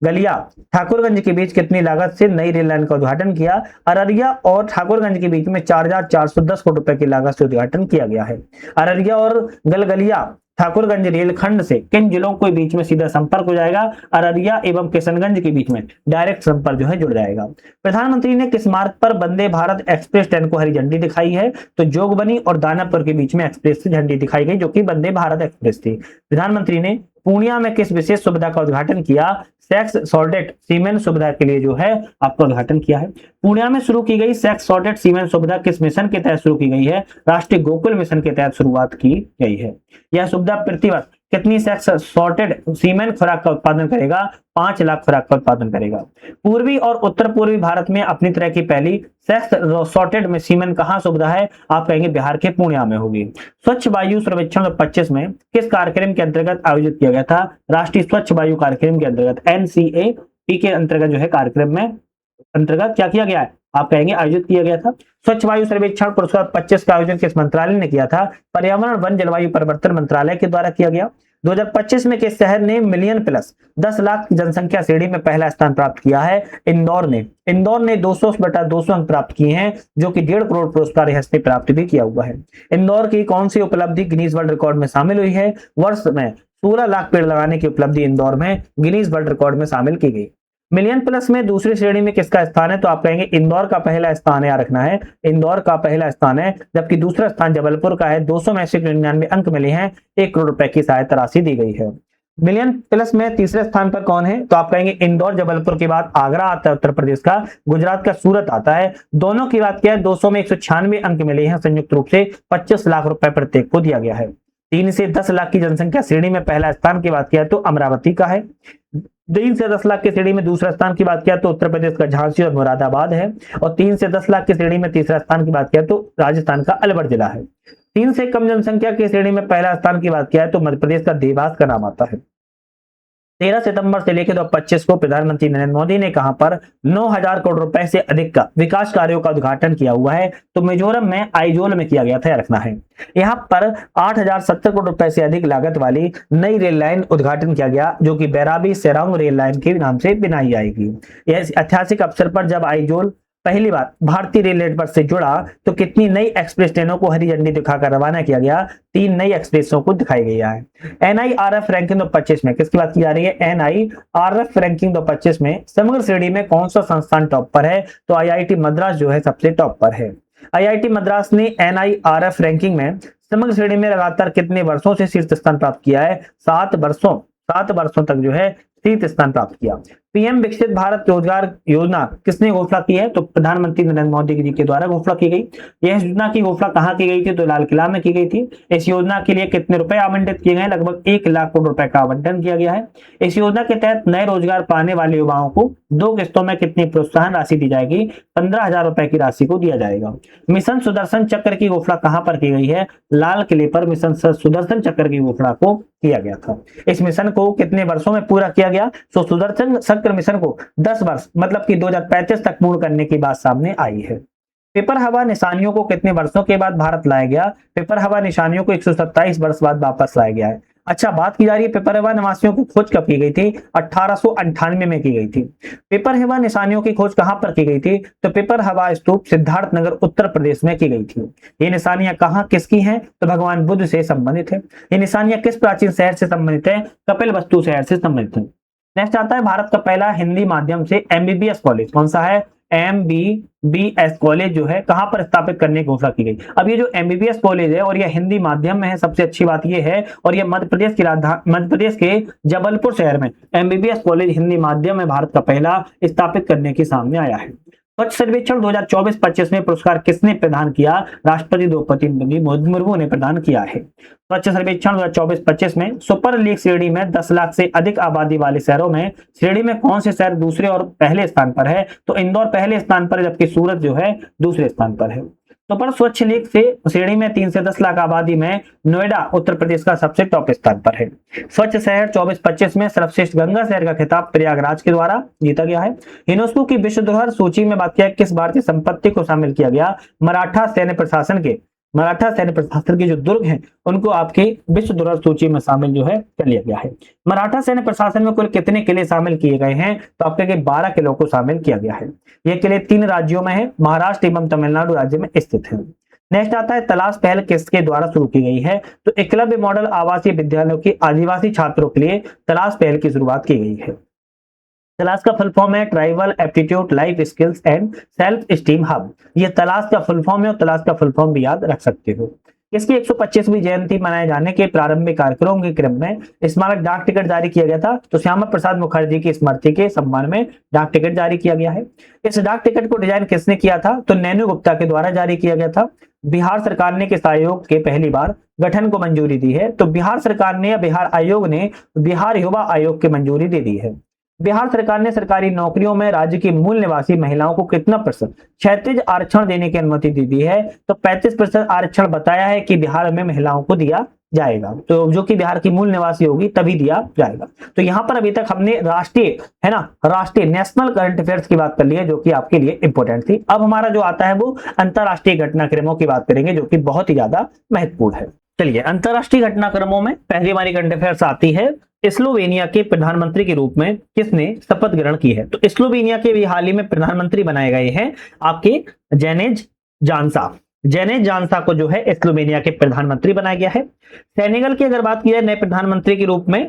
गलिया ठाकुरगंज के बीच कितनी लागत से नई रेल लाइन का उद्घाटन किया? अररिया और ठाकुरगंज के बीच में 4,410 करोड़ रुपए की लागत से उद्घाटन किया गया है। अररिया और गलगलिया ठाकुरगंज रेलखंड से किन जिलों के बीच में सीधा संपर्क हो जाएगा? अररिया एवं किशनगंज के बीच में डायरेक्ट संपर्क जो है जुड़ जाएगा। प्रधानमंत्री ने किस मार्ग पर वंदे भारत एक्सप्रेस ट्रेन को हरी झंडी दिखाई है? तो जोगबनी और दानापुर के बीच में एक्सप्रेस से झंडी दिखाई गई, जो कि वंदे भारत एक्सप्रेस थी। प्रधानमंत्री ने पूर्णिया में किस विशेष सुविधा का उद्घाटन किया? सेक्स सॉर्टेड सीमेंट सुविधा के लिए जो है आपका उद्घाटन किया है। पूर्णिया में शुरू की गई सेक्स सॉर्टेड सीमेंट सुविधा किस मिशन के तहत शुरू की गई है? राष्ट्रीय गोकुल मिशन के तहत शुरुआत की गई है। यह सुविधा प्रतिवर्ष कितनी सेक्स सॉर्टेड सीमेंट खुराक का उत्पादन करेगा? 5 लाख खुराक का उत्पादन करेगा। पूर्वी और उत्तर पूर्वी भारत में अपनी तरह की पहली सेक्स सॉर्टेड में सीमेंट कहां सुविधा है? आप कहेंगे बिहार के पूर्णिया में होगी। स्वच्छ वायु सर्वेक्षण 25 में किस कार्यक्रम के अंतर्गत आयोजित किया गया था? राष्ट्रीय स्वच्छ वायु कार्यक्रम के अंतर्गत NCAP के अंतर्गत जो है कार्यक्रम में अंतर्गत क्या किया गया है? आप कहेंगे आयोजित किया गया था। स्वच्छ वायु सर्वेक्षण पुरस्कार 25 का आयोजन किस मंत्रालय ने किया था? पर्यावरण वन जलवायु परिवर्तन मंत्रालय के द्वारा किया गया। 2025 में किस शहर ने मिलियन प्लस 10 लाख की जनसंख्या श्रेणी में पहला स्थान प्राप्त किया है? इंदौर ने 200/200 अंक प्राप्त किए हैं, जो कि 1.5 करोड़ पुरस्कार इसने प्राप्त भी किया हुआ है। इंदौर की कौन सी उपलब्धि गिनीज वर्ल्ड रिकॉर्ड में शामिल हुई है? वर्ष में 16 लाख पेड़ लगाने की उपलब्धि इंदौर में गिनीज वर्ल्ड रिकॉर्ड में शामिल की गई। मिलियन प्लस में दूसरी श्रेणी में किसका स्थान है? तो आप कहेंगे इंदौर का पहला स्थान है, रखना है इंदौर का पहला स्थान है, जबकि दूसरा स्थान जबलपुर का है। 200 में से 99 अंक मिले हैं, 1 करोड़ रुपए की सहायता राशि दी गई है। मिलियन प्लस में तीसरे स्थान पर कौन है? तो आप कहेंगे इंदौर जबलपुर के बाद आगरा आता है उत्तर प्रदेश का, गुजरात का सूरत आता है। दोनों की बात किया है, 200 में 196 अंक मिले हैं, संयुक्त रूप से 25 लाख रुपए प्रत्येक को दिया गया है। 3 से 10 लाख की जनसंख्या श्रेणी में पहला स्थान की बात किया तो अमरावती का है। 3 से 10 लाख की श्रेणी में दूसरा स्थान की बात किया तो उत्तर प्रदेश का झांसी और मुरादाबाद है। और 3 से 10 लाख की श्रेणी में तीसरा स्थान की बात किया तो राजस्थान का अलवर जिला है। 3 से कम जनसंख्या की श्रेणी में पहला स्थान की बात किया है तो मध्य प्रदेश का देवास का नाम आता है। 13 सितंबर से लेकर 2025 को प्रधानमंत्री नरेंद्र मोदी ने कहां पर 9,000 करोड़ रुपए से अधिक का विकास कार्यों का उद्घाटन किया हुआ है? तो मिजोरम में आइजोल में किया गया था, रखना है। यहां पर 8,070 करोड़ रुपए से अधिक लागत वाली नई रेल लाइन उद्घाटन किया गया, जो कि बैराबी सेरांग रेल लाइन के नाम से बनाई जाएगी। यह ऐतिहासिक अवसर पर जब आइजोल पहली बार भारतीय रेल नेटवर्क से जुड़ा तो कितनी नई एक्सप्रेस ट्रेनों को हरी झंडी दिखाकर रवाना किया गया? 3 नई एक्सप्रेसों को दिखाई गई है। NIRF रैंकिंग 2025 में किसकी बात की जा रही है? NIRF रैंकिंग 2025 में समग्र श्रेणी में कौन सा संस्थान टॉप पर है? तो IIT मद्रास जो है सबसे टॉप पर है। IIT मद्रास ने NIRF रैंकिंग में समग्र श्रेणी में लगातार कितने वर्षों से शीर्ष स्थान प्राप्त किया है? 7 वर्षों तक जो है शीर्ष स्थान प्राप्त किया। पीएम विकसित भारत रोजगार योजना किसने घोषणा की है? तो प्रधानमंत्री नरेंद्र मोदी जी के द्वारा घोषणा की गई। यह योजना की घोषणा कहां की गई थी? तो लाल किला में की गई थी। इस योजना के लिए कितने रुपए आवंटित किए गए? लगभग 1 लाख करोड़ रुपए का आवंटन किया गया है। इस योजना के तहत नए रोजगार पाने वाले युवाओं को 2 किस्तों में कितनी प्रोत्साहन राशि दी जाएगी? 15,000 रुपए की राशि को दिया जाएगा। मिशन सुदर्शन चक्र की घोषणा कहां पर की गई है? लाल किले पर मिशन सुदर्शन चक्र की घोषणा को किया गया था। इस मिशन को कितने वर्षों में पूरा किया गया? तो सुदर्शन चक्र मिशन को 10 वर्ष मतलब कि 2035 तक पूर्ण करने की बात सामने आई है। पेपर हवा निशानियों को कितने वर्षों के बाद भारत लाया गया? पेपर हवा निशानियों को 127 वर्ष बाद वापस लाया गया है। अच्छा, बात की जा रही है पेपर हवा निवासियों की खोज कब की गई थी? 1898 में की गई थी। पेपर हवा निशानियों की खोज कहां पर की गई थी? तो पेपर हवा स्तूप सिद्धार्थनगर उत्तर प्रदेश में की गई थी। ये निशानियां कहां किसकी हैं? तो भगवान बुद्ध से संबंधित है। ये निशानियां किस प्राचीन शहर से संबंधित है? कपिलवस्तु शहर से संबंधित है। नेक्स्ट आता है भारत का पहला हिंदी माध्यम से MBBS कॉलेज कौन सा है? MBBS कॉलेज जो है कहां पर स्थापित करने की घोषणा की गई? अब ये जो MBBS कॉलेज है और यह हिंदी माध्यम में है, सबसे अच्छी बात ये है, और ये मध्य प्रदेश के जबलपुर शहर में MBBS कॉलेज हिंदी माध्यम में भारत का पहला स्थापित करने के सामने आया है। स्वच्छ सर्वेक्षण 2024-25 में पुरस्कार किसने प्रदान किया? राष्ट्रपति द्रौपदी मुर्मू ने प्रदान किया है। स्वच्छ सर्वेक्षण 2024-25 में सुपर लीग श्रेणी में 10 लाख से अधिक आबादी वाले शहरों में श्रेणी में कौन से शहर दूसरे और पहले स्थान पर है? तो इंदौर पहले स्थान पर है, जबकि सूरत जो है दूसरे स्थान पर है। तो पर स्वच्छ लीग से श्रेणी में 3 से 10 लाख आबादी में नोएडा उत्तर प्रदेश का सबसे टॉप स्थान पर है। स्वच्छ शहर 24-25 में सर्वश्रेष्ठ गंगा शहर का खिताब प्रयागराज के द्वारा जीता गया है। यूनेस्को की विश्व धरोहर सूची में बात किया किस भारतीय संपत्ति को शामिल किया गया? मराठा सैन्य प्रशासन के मराठा सैन्य प्रशासन के जो दुर्ग हैं उनको आपकी विश्व धरोहर सूची में शामिल जो है कर लिया गया है। मराठा सैन्य प्रशासन में कुल कितने किले शामिल किए गए हैं, तो आप कहेंगे 12 किलों को शामिल किया गया है। ये किले 3 राज्यों में है, महाराष्ट्र एवं तमिलनाडु राज्य में स्थित है। नेक्स्ट आता है तलाश पहल किसके द्वारा शुरू की गई है, तो एकलव्य मॉडल आवासीय विद्यालयों की आदिवासी छात्रों के लिए तलाश पहल की शुरुआत की गई है। तलाश का फुल फॉर्म है tribal aptitude life skills and self esteem hub. ये तलाश का फुल फॉर्म है और तलाश का फुल फॉर्म भी याद रख सकते हो। इसकी 125वीं जयंती मनाए जाने के प्रारंभिक कार्यक्रमों के क्रम में स्मारक डाक टिकट जारी किया गया था। तो श्यामा प्रसाद मुखर्जी की स्मृति के सम्मान में डाक टिकट जारी किया गया है। इस डाक टिकट को डिजाइन किसने किया था, तो नैनू गुप्ता के द्वारा जारी किया गया था। बिहार सरकार ने किस आयोग के पहली बार गठन को मंजूरी दी है, तो बिहार सरकार ने या बिहार आयोग ने बिहार युवा आयोग की मंजूरी दे दी है। बिहार सरकार ने सरकारी नौकरियों में राज्य की मूल निवासी महिलाओं को कितना प्रतिशत क्षैतिज आरक्षण देने की अनुमति दी दी है, तो 35% आरक्षण बताया है कि बिहार में महिलाओं को दिया जाएगा। तो जो कि बिहार की मूल निवासी होगी तभी दिया जाएगा। तो यहाँ पर अभी तक हमने राष्ट्रीय है ना, राष्ट्रीय नेशनल करंट अफेयर्स की बात कर ली है जो कि आपके लिए इंपॉर्टेंट थी। अब हमारा जो आता है वो अंतरराष्ट्रीय घटनाक्रमों की बात करेंगे जो कि बहुत ही ज्यादा महत्वपूर्ण है। चलिए, अंतरराष्ट्रीय घटनाक्रमों में पहली हमारी करंट अफेयर्स आती है, स्लोवेनिया के प्रधानमंत्री के रूप में किसने शपथ ग्रहण की है। तो स्लोवेनिया के भी हाल ही में प्रधानमंत्री बनाए गए हैं आपके जेनेज जानसा। जेनेज जानसा को जो है स्लोवेनिया के प्रधानमंत्री बनाया गया है। सेनेगल की अगर बात की जाए नए प्रधानमंत्री के रूप में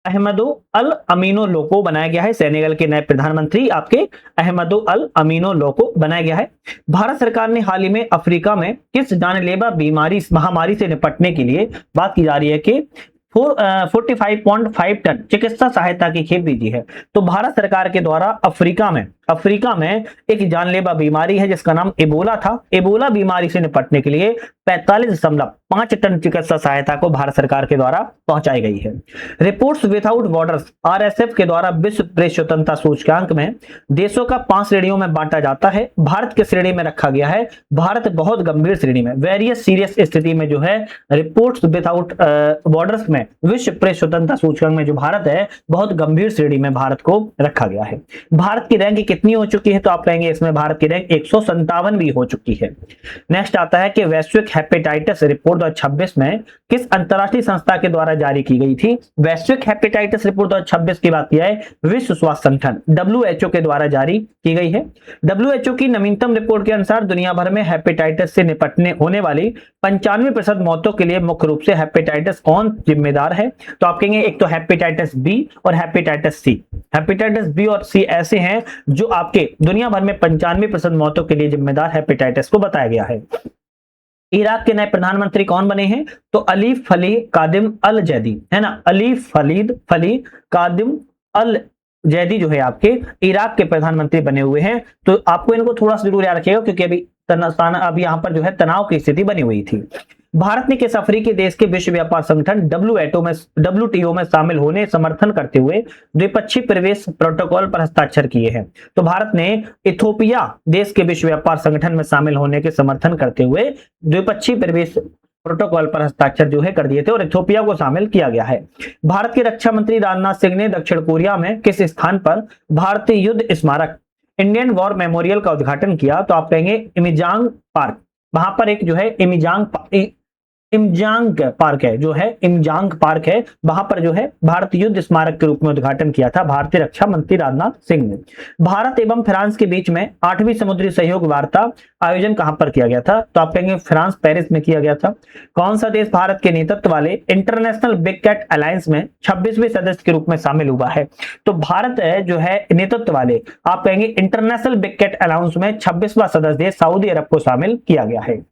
अहमदो अल अमीनो लोको बनाया गया है। सेनेगल के नए प्रधानमंत्री आपके अहमदो अल अमीनो लोको बनाया गया है। भारत सरकार ने हाल ही में अफ्रीका में किस जानलेवा बीमारी महामारी से निपटने के लिए बात की जा रही है कि 45.5 टन चिकित्सा सहायता की खेप दी है। तो भारत सरकार के द्वारा अफ्रीका में एक जानलेवा बीमारी है जिसका नाम एबोला था। एबोला बीमारी से निपटने के लिए 45.5 टन चिकित्सा सहायता को भारत सरकार के द्वारा पहुंचाई गई है। रिपोर्ट्स विदाउट बॉर्डर्स आरएसएफ के द्वारा विश्व प्रेस स्वतंत्रता सूचकांक में देशों का 5 श्रेणियों में बांटा जाता है। भारत किस श्रेणी में रखा गया है, भारत बहुत गंभीर श्रेणी में, वेरियस सीरियस स्थिति में जो है रिपोर्ट्स विदाउट बॉर्डर्स में विश्व प्रेस स्वतंत्रता सूचकांक में जो भारत है बहुत गंभीर श्रेणी में भारत को रखा गया है। भारत की रैंक कितनी हो चुकी है, तो आप कहेंगे इसमें भारत की रैंक 157 हो चुकी है। नेक्स्ट आता है कि वैश्विक हेपेटाइटिस रिपोर्ट 2026 में किस अंतरराष्ट्रीय संस्था के द्वारा जारी की गई थी। वैश्विक हेपेटाइटिस रिपोर्ट 2026 की बात की जाए विश्व स्वास्थ्य संगठन WHO के द्वारा जारी की गई है। WHO की नवीनतम रिपोर्ट के अनुसार दुनिया भर में हेपेटाइटिस से निपटने होने वाली 95% मौतों के लिए मुख्य रूप से हेपेटाइटिस कौन जिम्मेदार है, तो आप कहेंगे एक तो हेपेटाइटिस बी और हेपेटाइटिस सी। हेपेटाइटिस बी और सी ऐसे हैं जो आपके दुनिया भर में 95% मौतों के लिए जिम्मेदार हेपेटाइटिस को बताया गया है। इराक के नए प्रधानमंत्री कौन बने हैं, तो अली फली कादिम अल जैदी है ना, अली फली कादिम अल जैदी जो है आपके इराक के प्रधानमंत्री बने हुए हैं। तो आपको इनको थोड़ा सा जरूर याद रखिएगा क्योंकि अभी यहाँ पर जो है तनाव की स्थिति बनी हुई थी। भारत ने किस अफ्रीकी देश के विश्व व्यापार संगठन WTO में शामिल होने समर्थन करते हुए द्विपक्षीय प्रवेश प्रोटोकॉल पर हस्ताक्षर किए हैं। तो भारत ने इथोपिया देश के विश्व व्यापार संगठन में शामिल होने के समर्थन करते हुए द्विपक्षीय प्रवेश प्रोटोकॉल पर हस्ताक्षर जो है कर दिए थे और इथोपिया को शामिल किया गया है। भारत के रक्षा मंत्री राजनाथ सिंह ने दक्षिण कोरिया में किस स्थान पर भारतीय युद्ध स्मारक इंडियन वॉर मेमोरियल का उद्घाटन किया, तो आप कहेंगे इमिजांग पार्क। वहां पर एक जो है इमजांग पार्क है जो है इमजांग पार्क है, वहां पर जो है भारतीय युद्ध स्मारक के रूप में उद्घाटन किया था भारतीय रक्षा मंत्री राजनाथ सिंह ने। भारत एवं फ्रांस के बीच में 8वीं समुद्री सहयोग वार्ता आयोजन कहां पर किया गया था, तो आप कहेंगे फ्रांस पेरिस में किया गया था। कौन सा देश भारत के नेतृत्व वाले इंटरनेशनल बिग कैट अलायंस में 26वें सदस्य के रूप में शामिल हुआ है, तो भारत है जो है नेतृत्व वाले आप कहेंगे इंटरनेशनल बिग कैट अलायंस में 26वां सदस्य देश सऊदी अरब को शामिल किया गया है।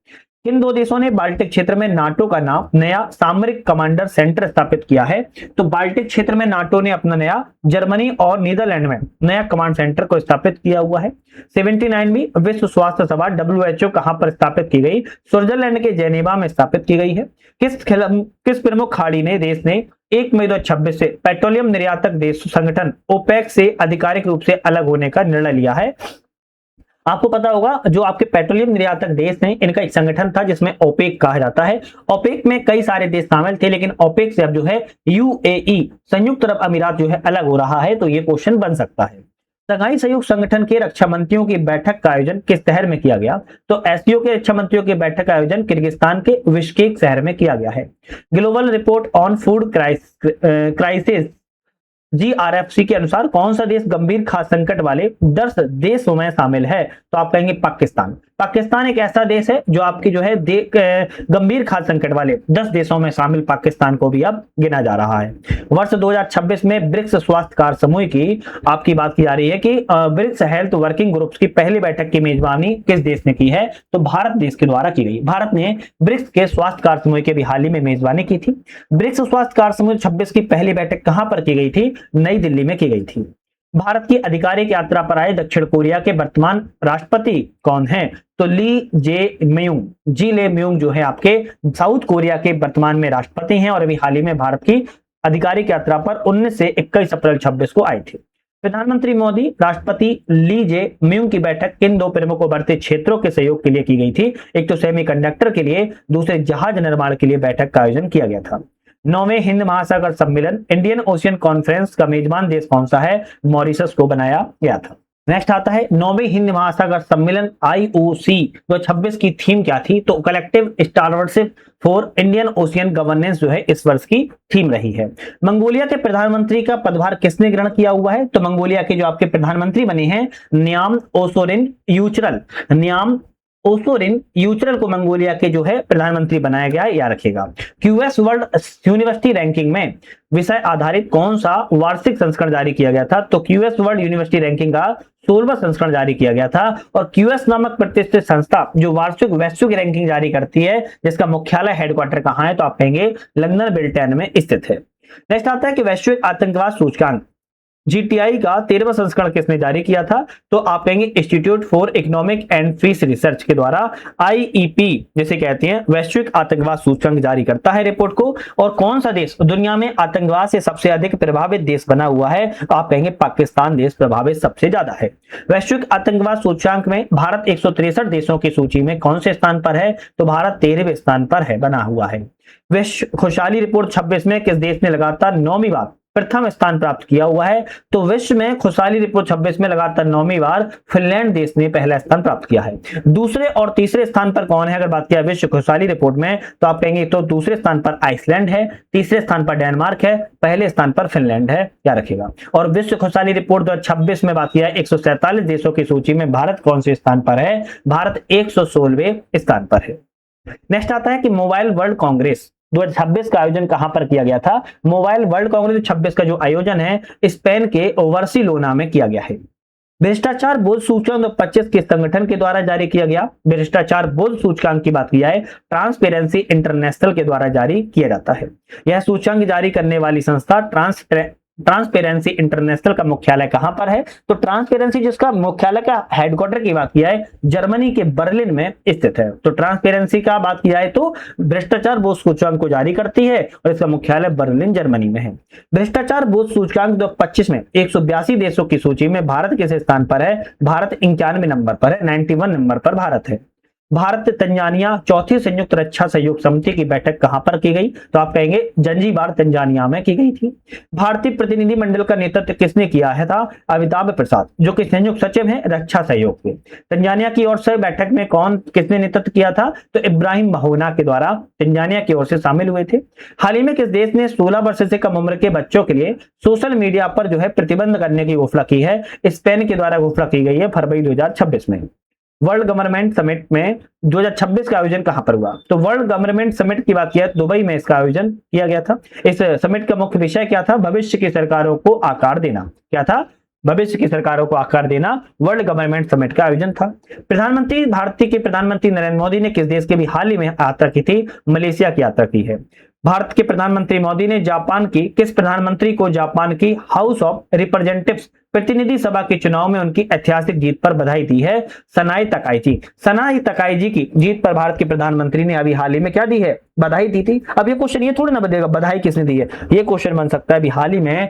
किन 2 देशों ने बाल्टिक क्षेत्र में नाटो का नाम नया सामरिक कमांडर सेंटर स्थापित किया है, तो बाल्टिक क्षेत्र में नाटो ने अपना नया जर्मनी और नीदरलैंड में नया कमांड सेंटर को स्थापित किया हुआ है। 79वीं विश्व स्वास्थ्य सभा WHO कहां पर स्थापित की गई, स्विट्जरलैंड के जेनेवा में स्थापित की गई है। किस प्रमुख खाड़ी ने देश ने 1 मई 2026 से पेट्रोलियम निर्यातक देश संगठन ओपेक से आधिकारिक रूप से अलग होने का निर्णय लिया है। आपको पता होगा जो आपके पेट्रोलियम निर्यातक देश हैं इनका एक संगठन था जिसमें ओपेक कहा जाता है। ओपेक में कई सारे देश शामिल थे लेकिन ओपेक से अब जो है UAE संयुक्त अरब अमीरात जो है अलग हो रहा है, तो ये क्वेश्चन बन सकता है। शंघाई सहयोग संगठन के रक्षा मंत्रियों की बैठक का आयोजन किस शहर में किया गया? तो एससीओ के रक्षा मंत्रियों की बैठक का आयोजन किर्गिस्तान के बिश्केक शहर में किया गया है। Global report on food crisis GRFC के अनुसार कौन सा देश गंभीर खाद्य संकट वाले 10 देशों में शामिल है? तो आप कहेंगे पाकिस्तान। पाकिस्तान एक ऐसा देश है जो आपकी जो है गंभीर खाद्य संकट वाले 10 देशों में शामिल पाकिस्तान को भी अब गिना जा रहा है। वर्ष 2026 में ब्रिक्स स्वास्थ्य कार्य समूह की आपकी बात की जा रही है कि ब्रिक्स हेल्थ वर्किंग ग्रुप्स की पहली बैठक की मेजबानी किस देश ने की है? तो भारत देश के द्वारा की गई। भारत ने ब्रिक्स के स्वास्थ्य कार्य समूह की भी हाल ही में मेजबानी की थी। ब्रिक्स स्वास्थ्य कार्य समूह 26 की पहली बैठक कहां पर की गई थी? नई दिल्ली में की गई थी। भारत की आधिकारिक यात्रा पर आए दक्षिण कोरिया के वर्तमान राष्ट्रपति कौन हैं? तो ली ले म्यूंग जो है आपके साउथ कोरिया के वर्तमान में राष्ट्रपति हैं और अभी हाल ही में भारत की आधिकारिक यात्रा पर 19 से 21 अप्रैल 26 को आए थे। प्रधानमंत्री मोदी राष्ट्रपति ली जे म्यूंग की बैठक किन दो प्रमुख उभरते क्षेत्रों के सहयोग के लिए की गई थी? एक तो सेमीकंडक्टर के लिए, दूसरे जहाज निर्माण के लिए बैठक का आयोजन किया गया था। 9वें हिंद महासागर सम्मेलन इंडियन ओशियन कॉन्फ्रेंस का मेजबान देश कौन सा है? मॉरिशस को बनाया गया था। नेक्स्ट आता है 9वें हिंद महासागर सम्मेलन IOC 2026 की थीम क्या थी? तो collective stewardship for Indian Ocean governance जो है इस वर्ष की थीम रही है। मंगोलिया के प्रधानमंत्री का पदभार किसने ग्रहण किया हुआ है? तो मंगोलिया के जो आपके प्रधानमंत्री बने हैं न्याम ओसोरिन यूचरल को मंगोलिया के जो है प्रधानमंत्री बनाया गया है, याद रखिएगा। क्यूएस वर्ल्ड यूनिवर्सिटी रैंकिंग में विषय आधारित कौन सा वार्षिक संस्करण जारी किया गया था? तो क्यूएस वर्ल्ड यूनिवर्सिटी रैंकिंग का 16वां संस्करण जारी किया गया था। और क्यूएस नामक प्रतिष्ठित संस्था जो वार्षिक वैश्विक रैंकिंग जारी करती है, जिसका मुख्यालय हेडक्वार्टर कहां है? तो आप कहेंगे लंदन ब्रिटेन में स्थित है। नेक्स्ट आता है कि वैश्विक आतंकवाद सूचकांक GTI का 13वां संस्करण किसने जारी किया था? तो आप कहेंगे institute for economic and peace research के द्वारा IEP जिसे कहते हैं वैश्विक आतंकवाद सूचकांक जारी करता है रिपोर्ट को। और कौन सा देश दुनिया में आतंकवाद से सबसे अधिक प्रभावित देश बना हुआ है? तो आप कहेंगे पाकिस्तान देश प्रभावित सबसे ज्यादा है। वैश्विक आतंकवाद सूचकांक में भारत 163 देशों की सूची में कौन से स्थान पर है? तो भारत 13वें स्थान पर है, बना हुआ है। विश्व खुशहाली रिपोर्ट 26 में किस देश ने लगातार 9वीं बार प्रथम स्थान प्राप्त किया हुआ है? तो विश्व में खुशहाली रिपोर्ट 26 में लगातार 9वीं बार फिनलैंड देश ने पहला स्थान प्राप्त किया है। दूसरे और तीसरे स्थान पर कौन है अगर बात किया विश्व खुशहाली रिपोर्ट में? तो आप कहेंगे तो दूसरे स्थान पर आइसलैंड है, तीसरे स्थान पर डेनमार्क है, पहले स्थान पर फिनलैंड है, क्या रखेगा। और विश्व खुशहाली रिपोर्ट 2026 में बात किया 147 देशों की सूची में भारत कौन से स्थान पर है? भारत 116वें स्थान पर है। नेक्स्ट आता है कि मोबाइल वर्ल्ड कांग्रेस 2026 का आयोजन कहां पर किया गया था? मोबाइल वर्ल्ड कांग्रेस 26 का जो आयोजन है स्पेन के बार्सिलोना में किया गया है। भ्रष्टाचार बोध सूचकांक 2025 के संगठन के द्वारा जारी किया गया। भ्रष्टाचार बोध सूचकांक की बात की जाए ट्रांसपेरेंसी इंटरनेशनल के द्वारा जारी किया जाता है। यह सूचकांक जारी करने वाली संस्था ट्रांसपेरेंसी इंटरनेशनल का मुख्यालय कहां पर है? तो ट्रांसपेरेंसी जिसका मुख्यालय का हेडक्वार्टर की बात किया है जर्मनी के बर्लिन में स्थित है। तो ट्रांसपेरेंसी का बात की जाए तो भ्रष्टाचार बोध सूचकांक को जारी करती है और इसका मुख्यालय बर्लिन जर्मनी में है। भ्रष्टाचार बोध सूचकांक 2025 में 182 देशों की सूची में भारत किस स्थान पर है? भारत 91 नंबर पर है, 91 नंबर पर भारत है। भारत तंजानिया चौथी संयुक्त रक्षा सहयोग समिति की बैठक कहां पर की गई? तो आप कहेंगे जंजीबार तंजानिया में की गई थी। भारतीय प्रतिनिधि मंडल का नेतृत्व किसने किया है था? अमिताभ प्रसाद जो कि संयुक्त सचिव हैं रक्षा सहयोग के। तंजानिया की ओर से बैठक में किसने नेतृत्व किया था? तो इब्राहिम महोना के द्वारा तंजानिया की ओर से शामिल हुए थे। हाल ही में किस देश ने 16 वर्ष से कम उम्र के बच्चों के लिए सोशल मीडिया पर जो है प्रतिबंध करने की घोषणा की है? स्पेन के द्वारा घोषणा की गई है फरवरी 2026 में। वर्ल्ड गवर्नमेंट समिट में 2026 का आयोजन कहां पर हुआ? तो वर्ल्ड गवर्नमेंट समिट की बात किया दुबई में इसका आयोजन किया गया था। इस समिट का मुख्य विषय क्या था? भविष्य की सरकारों को आकार देना। क्या था? भविष्य की सरकारों को आकार देना वर्ल्ड गवर्नमेंट समिट का आयोजन था। भारत के प्रधानमंत्री नरेंद्र मोदी ने किस देश के भी हाल ही में यात्रा की थी? मलेशिया की यात्रा की है। भारत के प्रधानमंत्री मोदी ने किस प्रधानमंत्री को जापान की हाउस ऑफ रिप्रेजेंटेटिव्स प्रतिनिधि सभा के चुनाव में उनकी ऐतिहासिक जीत पर बधाई दी है? सनाई तकाईची। सनाई तकाईची की जीत पर भारत के प्रधानमंत्री ने अभी हाल ही में क्या दी है? बधाई दी थी। अब ये क्वेश्चन ये थोड़ी ना बदलेगा बधाई किसने दी है, ये क्वेश्चन बन सकता है अभी हाल ही में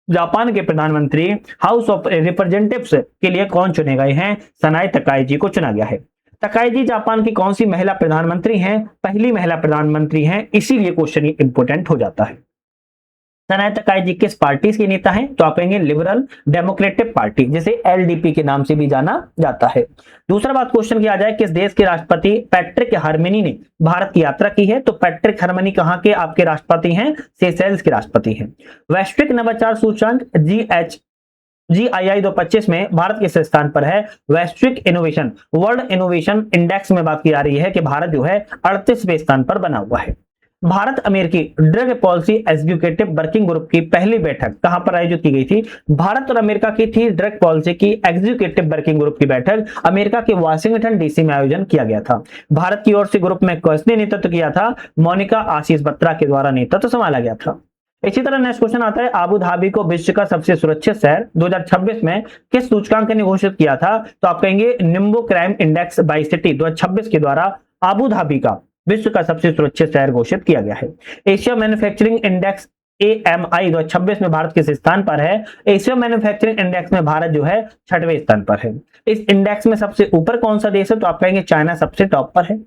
जापान के प्रधानमंत्री हाउस ऑफ रिप्रेजेंटेटिव्स के लिए कौन चुने गए हैं? सनाई तकाईची को चुना गया है। तकाईची जापान की कौन सी महिला प्रधानमंत्री हैं? पहली महिला प्रधानमंत्री हैं, इसीलिए क्वेश्चन ये इंपोर्टेंट हो जाता है। सनातकाई जी किस पार्टी के नेता हैं? तो आप कहेंगे लिबरल डेमोक्रेटिक पार्टी, जिसे एलडीपी के नाम से भी जाना जाता है। दूसरा बात क्वेश्चन किया जाए, किस देश के राष्ट्रपति पैट्रिक हार्मनी ने भारत की यात्रा की है? तो पैट्रिक हार्मनी कहां के आपके राष्ट्रपति हैं? सेशेल्स के राष्ट्रपति हैं। वैश्विक नवाचार सूचकांक GII 2025 में भारत किस स्थान पर है? वैश्विक इनोवेशन वर्ल्ड इनोवेशन इंडेक्स में बात की जा रही है कि भारत जो है 38वें स्थान पर बना हुआ है। भारत अमेरिकी drug policy executive working group की पहली बैठक कहां पर आयोजित की गई थी? भारत और अमेरिका की थी ड्रग पॉलिसी की एग्जीक्यूटिव वर्किंग ग्रुप की बैठक अमेरिका के वाशिंगटन डीसी में आयोजन किया गया था। भारत की ओर से ग्रुप में किसने नेतृत्व किया था? मोनिका आशीष बत्रा के द्वारा नेतृत्व संभाला गया था। इसी तरह नेक्स्ट क्वेश्चन आता है, आबू धाबी को विश्व का सबसे सुरक्षित शहर 2026 में किस सूचकांक ने घोषित किया था? तो आप कहेंगे Nimbo crime index by city 2026 के द्वारा आबू धाबी का विश्व का सबसे सुरक्षित शहर घोषित किया गया है। एशिया मैन्युफैक्चरिंग इंडेक्स AMI 2026 में भारत किस स्थान पर है? एशिया मैन्युफैक्चरिंग इंडेक्स में भारत जो है 6वें स्थान पर है। इस इंडेक्स में सबसे ऊपर कौन सा देश है? तो आप कहेंगे चाइना सबसे टॉप पर है।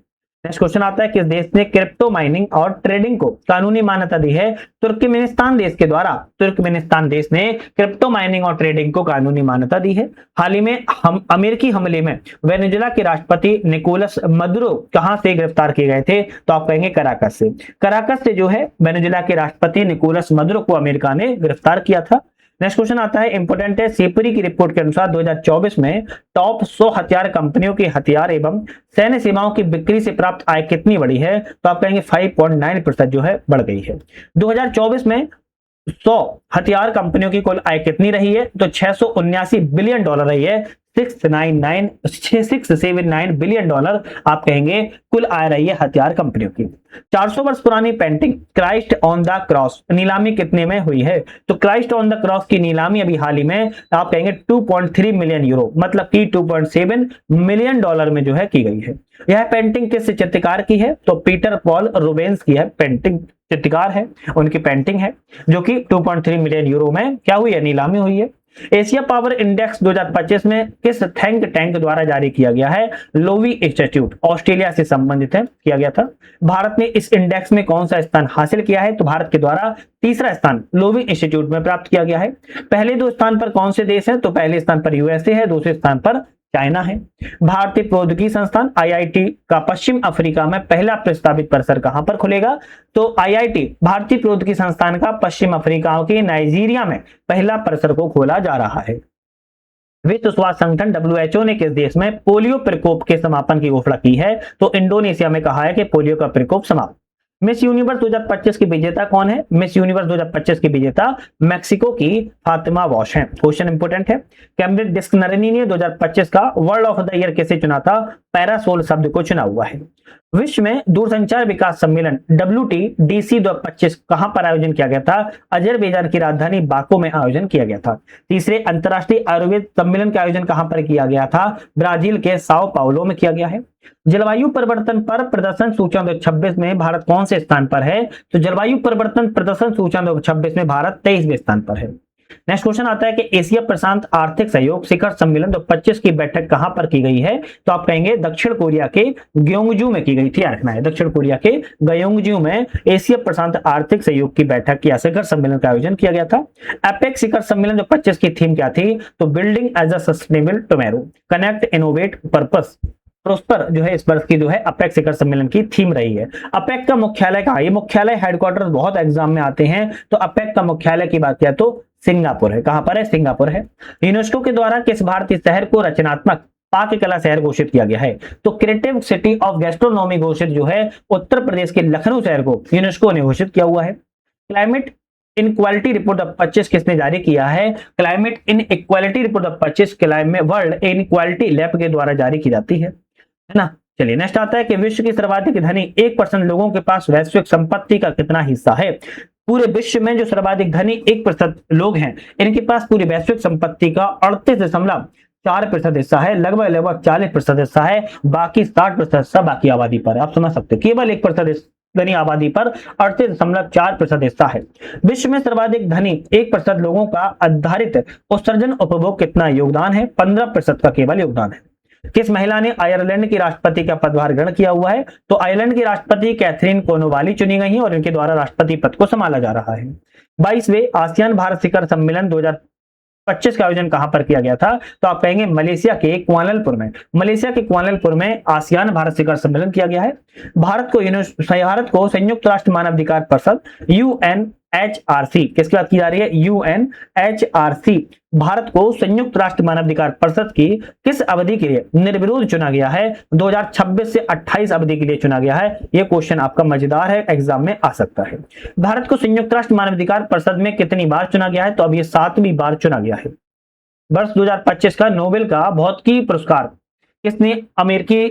नेक्स्ट क्वेश्चन आता है, किस देश ने क्रिप्टो माइनिंग और ट्रेडिंग को कानूनी मान्यता दी है? तुर्कमेनिस्तान देश के द्वारा तुर्कमेनिस्तान देश ने क्रिप्टो माइनिंग और ट्रेडिंग को कानूनी मान्यता दी है। हाल ही में अमेरिकी हमले में वेनेजुएला के राष्ट्रपति निकोलस मदुरो कहां से गिरफ्तार किए गए थे? तो आप कहेंगे कराकस से। कराकस से जो है वेनेजुएला के राष्ट्रपति निकोलस मदुरो को अमेरिका ने गिरफ्तार किया था। नेक्स्ट क्वेश्चन आता है, इंपोर्टेंट है, सीपरी की रिपोर्ट के अनुसार 2024 में टॉप 100 हथियार कंपनियों की हथियार एवं सैन्य सेवाओं की बिक्री से प्राप्त आय कितनी बढ़ी है? तो आप कहेंगे 5.9% जो है बढ़ गई है। 2024 में 100 हथियार कंपनियों की कुल आय कितनी रही है? तो $679 बिलियन रही है। 679 बिलियन डॉलर आप कहेंगे कुल आय रही है हथियार कंपनियों की। 400 वर्ष पुरानी painting Christ on the cross नीलामी कितने में हुई है? तो क्राइस्ट ऑन द क्रॉस की नीलामी अभी हाल ही में आप कहेंगे 2.3 मिलियन यूरो मतलब कि 2.7 मिलियन डॉलर में जो है की गई है। यह पेंटिंग किस चित्रकार की है? तो पीटर पॉल रूबेंस की है, पेंटिंग चित्रकार है, उनकी पेंटिंग है जो कि 2.3 मिलियन यूरो में क्या हुई है? नीलामी हुई है। एशिया पावर इंडेक्स 2025 में किस थिंक टैंक द्वारा जारी किया गया है? लोवी इंस्टीट्यूट ऑस्ट्रेलिया से संबंधित है, किया गया था। भारत ने इस इंडेक्स में कौन सा स्थान हासिल किया है? तो भारत के द्वारा तीसरा स्थान लोवी इंस्टीट्यूट में प्राप्त किया गया है। पहले 2 स्थान पर कौन से देश हैं? तो पहले स्थान पर यूएसए है, दूसरे स्थान पर चाइना है। भारतीय प्रौद्योगिकी संस्थान IIT का पश्चिम अफ्रीका में पहला प्रस्तावित परिसर कहां पर खुलेगा? तो IIT भारतीय प्रौद्योगिकी संस्थान का पश्चिम अफ्रीका के नाइजीरिया में पहला परिसर को खोला जा रहा है। विश्व स्वास्थ्य संगठन WHO ने किस देश में पोलियो प्रकोप के समापन की घोषणा की है? तो इंडोनेशिया में कहा है कि पोलियो का प्रकोप समाप्त। मिस यूनिवर्स 2025 की विजेता कौन है? मिस यूनिवर्स 2025 की विजेता मैक्सिको की फातिमा वॉश है। क्वेश्चन इंपोर्टेंट है। कैम्ब्रिज डिक्शनरी ने 2025 का वर्ड ऑफ द ईयर किसे चुना था? पैरासोल शब्द को चुना हुआ है। विश्व में दूरसंचार विकास सम्मेलन WTDC 2025 कहां पर आयोजन किया गया था? अजरबैजान की राजधानी बाकू में आयोजन किया गया था। तीसरे अंतरराष्ट्रीय आयुर्वेद सम्मेलन का आयोजन कहां पर किया गया था? ब्राजील के साओ पाउलो में किया गया है। जलवायु परिवर्तन पर प्रदर्शन सूचकांक 2026 में भारत कौन से स्थान पर है? तो जलवायु परिवर्तन प्रदर्शन सूचकांक 2026 में भारत 23वें स्थान पर है। नेक्स्ट क्वेश्चन आता है कि एशिया प्रशांत आर्थिक सहयोग शिखर सम्मेलन 2025 की बैठक कहां पर की गई है? तो आप कहेंगे दक्षिण कोरिया के ग्योंगजू में की गई थी। रखना है दक्षिण कोरिया के ग्योंगजू में एशिया प्रशांत आर्थिक सहयोग की बैठक या शिखर सम्मेलन का आयोजन किया गया था। एपेक्स शिखर सम्मेलन 2025 की थीम क्या थी? तो building as a sustainable tomorrow, connect, innovate, purpose, prosper जो है इस वर्ष की जो है अपेक्स शिखर सम्मेलन की थीम रही है। अपेक का मुख्यालय कहाँ? ये मुख्यालय हेडक्वार्टर बहुत एग्जाम में आते हैं, तो अपेक का मुख्यालय की बात किया तो सिंगापुर है। कहां पर है? सिंगापुर है। यूनेस्को के द्वारा किस भारतीय शहर को रचनात्मक पाक कला शहर घोषित किया गया है? तो क्रिएटिव सिटी ऑफ गैस्ट्रोनॉमी घोषित जो है उत्तर प्रदेश के लखनऊ शहर को यूनेस्को ने घोषित किया हुआ है। क्लाइमेट इनक्वालिटी रिपोर्ट 2025 किसने जारी किया है? Climate in equality report 2025 climate world inequality lab के द्वारा जारी की जाती है ना। चलिए नेक्स्ट आता है कि विश्व की सर्वाधिक धनी 1% लोगों के पास वैश्विक संपत्ति का कितना हिस्सा है? पूरे विश्व में जो सर्वाधिक धनी 1% लोग हैं इनके पास पूरी वैश्विक संपत्ति का 38.4% हिस्सा है। लगभग 40% हिस्सा है, बाकी 60% हिस्सा बाकी आबादी पर है। आप समझ सकते हैं केवल 1% धनी आबादी पर 38.4% हिस्सा है। विश्व में सर्वाधिक धनी 1% लोगों का आधारित उत्सर्जन उपभोग कितना योगदान है? 15% का केवल योगदान है। किस महिला ने आयरलैंड की राष्ट्रपति का पदभार ग्रहण किया हुआ है? तो आयरलैंड की राष्ट्रपति कैथरीन कोर्नवाली चुनी गई है और इनके द्वारा राष्ट्रपति पद को संभाला जा रहा है। 22वें आसियान भारत शिखर सम्मेलन 2025 का आयोजन कहां पर किया गया था? तो आप कहेंगे मलेशिया के कुआलालंपुर में। मलेशिया के कुआलालंपुर में आसियान भारत शिखर सम्मेलन किया गया है। भारत को संयुक्त राष्ट्र मानवाधिकार परिषद UNHRC, किसकी बात की जा रही है? UNHRC भारत को संयुक्त राष्ट्र मानवाधिकार परिषद की किस अवधि के लिए निर्विरोध चुना गया है? 2026 से 28 अवधि के लिए चुना गया है। यह क्वेश्चन आपका मजेदार है, एग्जाम में आ सकता है। भारत को संयुक्त राष्ट्र मानवाधिकार परिषद में कितनी बार चुना गया है? तो अब ये 7वीं बार चुना गया है। वर्ष 2025 का नोबेल का भौतिकी पुरस्कार किसने अमेरिकी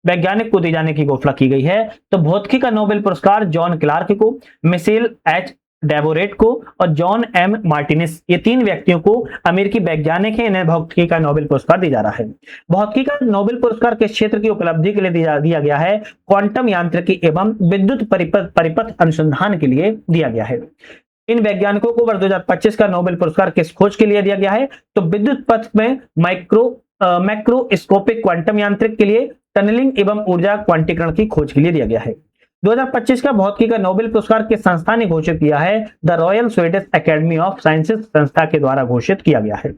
वैज्ञानिक को दिए जाने की घोषणा की गई है? तो भौतिकी का नोबेल पुरस्कार जॉन क्लार्क को, मिशेल एच डेबोरेट को और जॉन एम मार्टिनेस, ये 3 व्यक्तियों को अमेरिकी वैज्ञानिक हैं, इन्हें भौतिकी का नोबेल पुरस्कार दिया जा रहा है। भौतिकी का नोबेल पुरस्कार किस क्षेत्र की उपलब्धि के लिए दिया गया है? क्वांटम यांत्रिकी एवं विद्युत परिपथ अनुसंधान के लिए दिया गया है। इन वैज्ञानिकों को वर्ष 2025 का नोबेल पुरस्कार किस खोज के लिए दिया गया है? तो विद्युत पथ में मैक्रोस्कोपिक क्वांटम यांत्रिक के लिए, टनलिंग एवं ऊर्जा क्वांटीकरण की खोज के लिए दिया गया है। 2025 का भौतिकी का नोबेल पुरस्कार किस संस्था ने घोषित किया है? The royal Swedish academy of sciences संस्था के द्वारा घोषित किया गया है।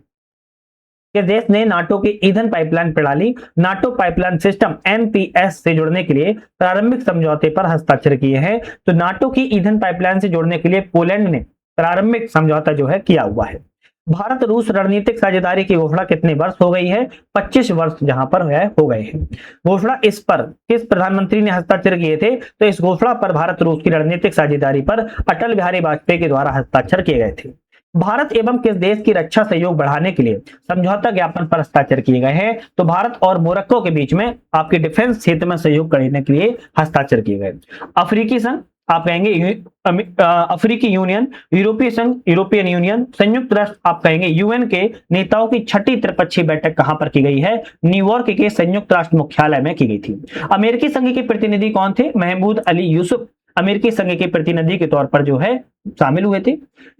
किस देश ने नाटो की ईंधन पाइपलाइन प्रणाली नाटो पाइपलाइन सिस्टम NPS से जुड़ने के लिए प्रारंभिक समझौते पर हस्ताक्षर किए हैं? तो नाटो की ईंधन पाइपलाइन से जुड़ने के लिए पोलैंड ने प्रारंभिक समझौता जो है किया हुआ है। भारत रूस रणनीतिक साझेदारी की घोषणा कितने वर्ष हो गई है? 25 वर्ष जहां पर हो गए हैं। घोषणा इस पर किस प्रधानमंत्री ने हस्ताक्षर किए थे? तो इस घोषणा पर भारत रूस की रणनीतिक साझेदारी पर अटल बिहारी वाजपेयी के द्वारा हस्ताक्षर किए गए थे। भारत एवं किस देश की रक्षा सहयोग बढ़ाने के लिए समझौता ज्ञापन पर हस्ताक्षर किए गए हैं? तो भारत और मोरक्को के बीच में आपके डिफेंस क्षेत्र में सहयोग करने के लिए हस्ताक्षर किए गए। अफ्रीकी संघ, आप कहेंगे अफ्रीकी यूनियन, यूरोपीय संघ, यूरोपियन यूनियन, संयुक्त राष्ट्र, आप कहेंगे UN के नेताओं की 6ठी त्रिपक्षीय बैठक कहां पर की गई है? न्यूयॉर्क के संयुक्त राष्ट्र मुख्यालय में की गई थी। अमेरिकी संघ के प्रतिनिधि कौन थे? महमूद अली यूसुफ अमेरिकी संघ के प्रतिनिधि के तौर पर जो है शामिल हुए थे।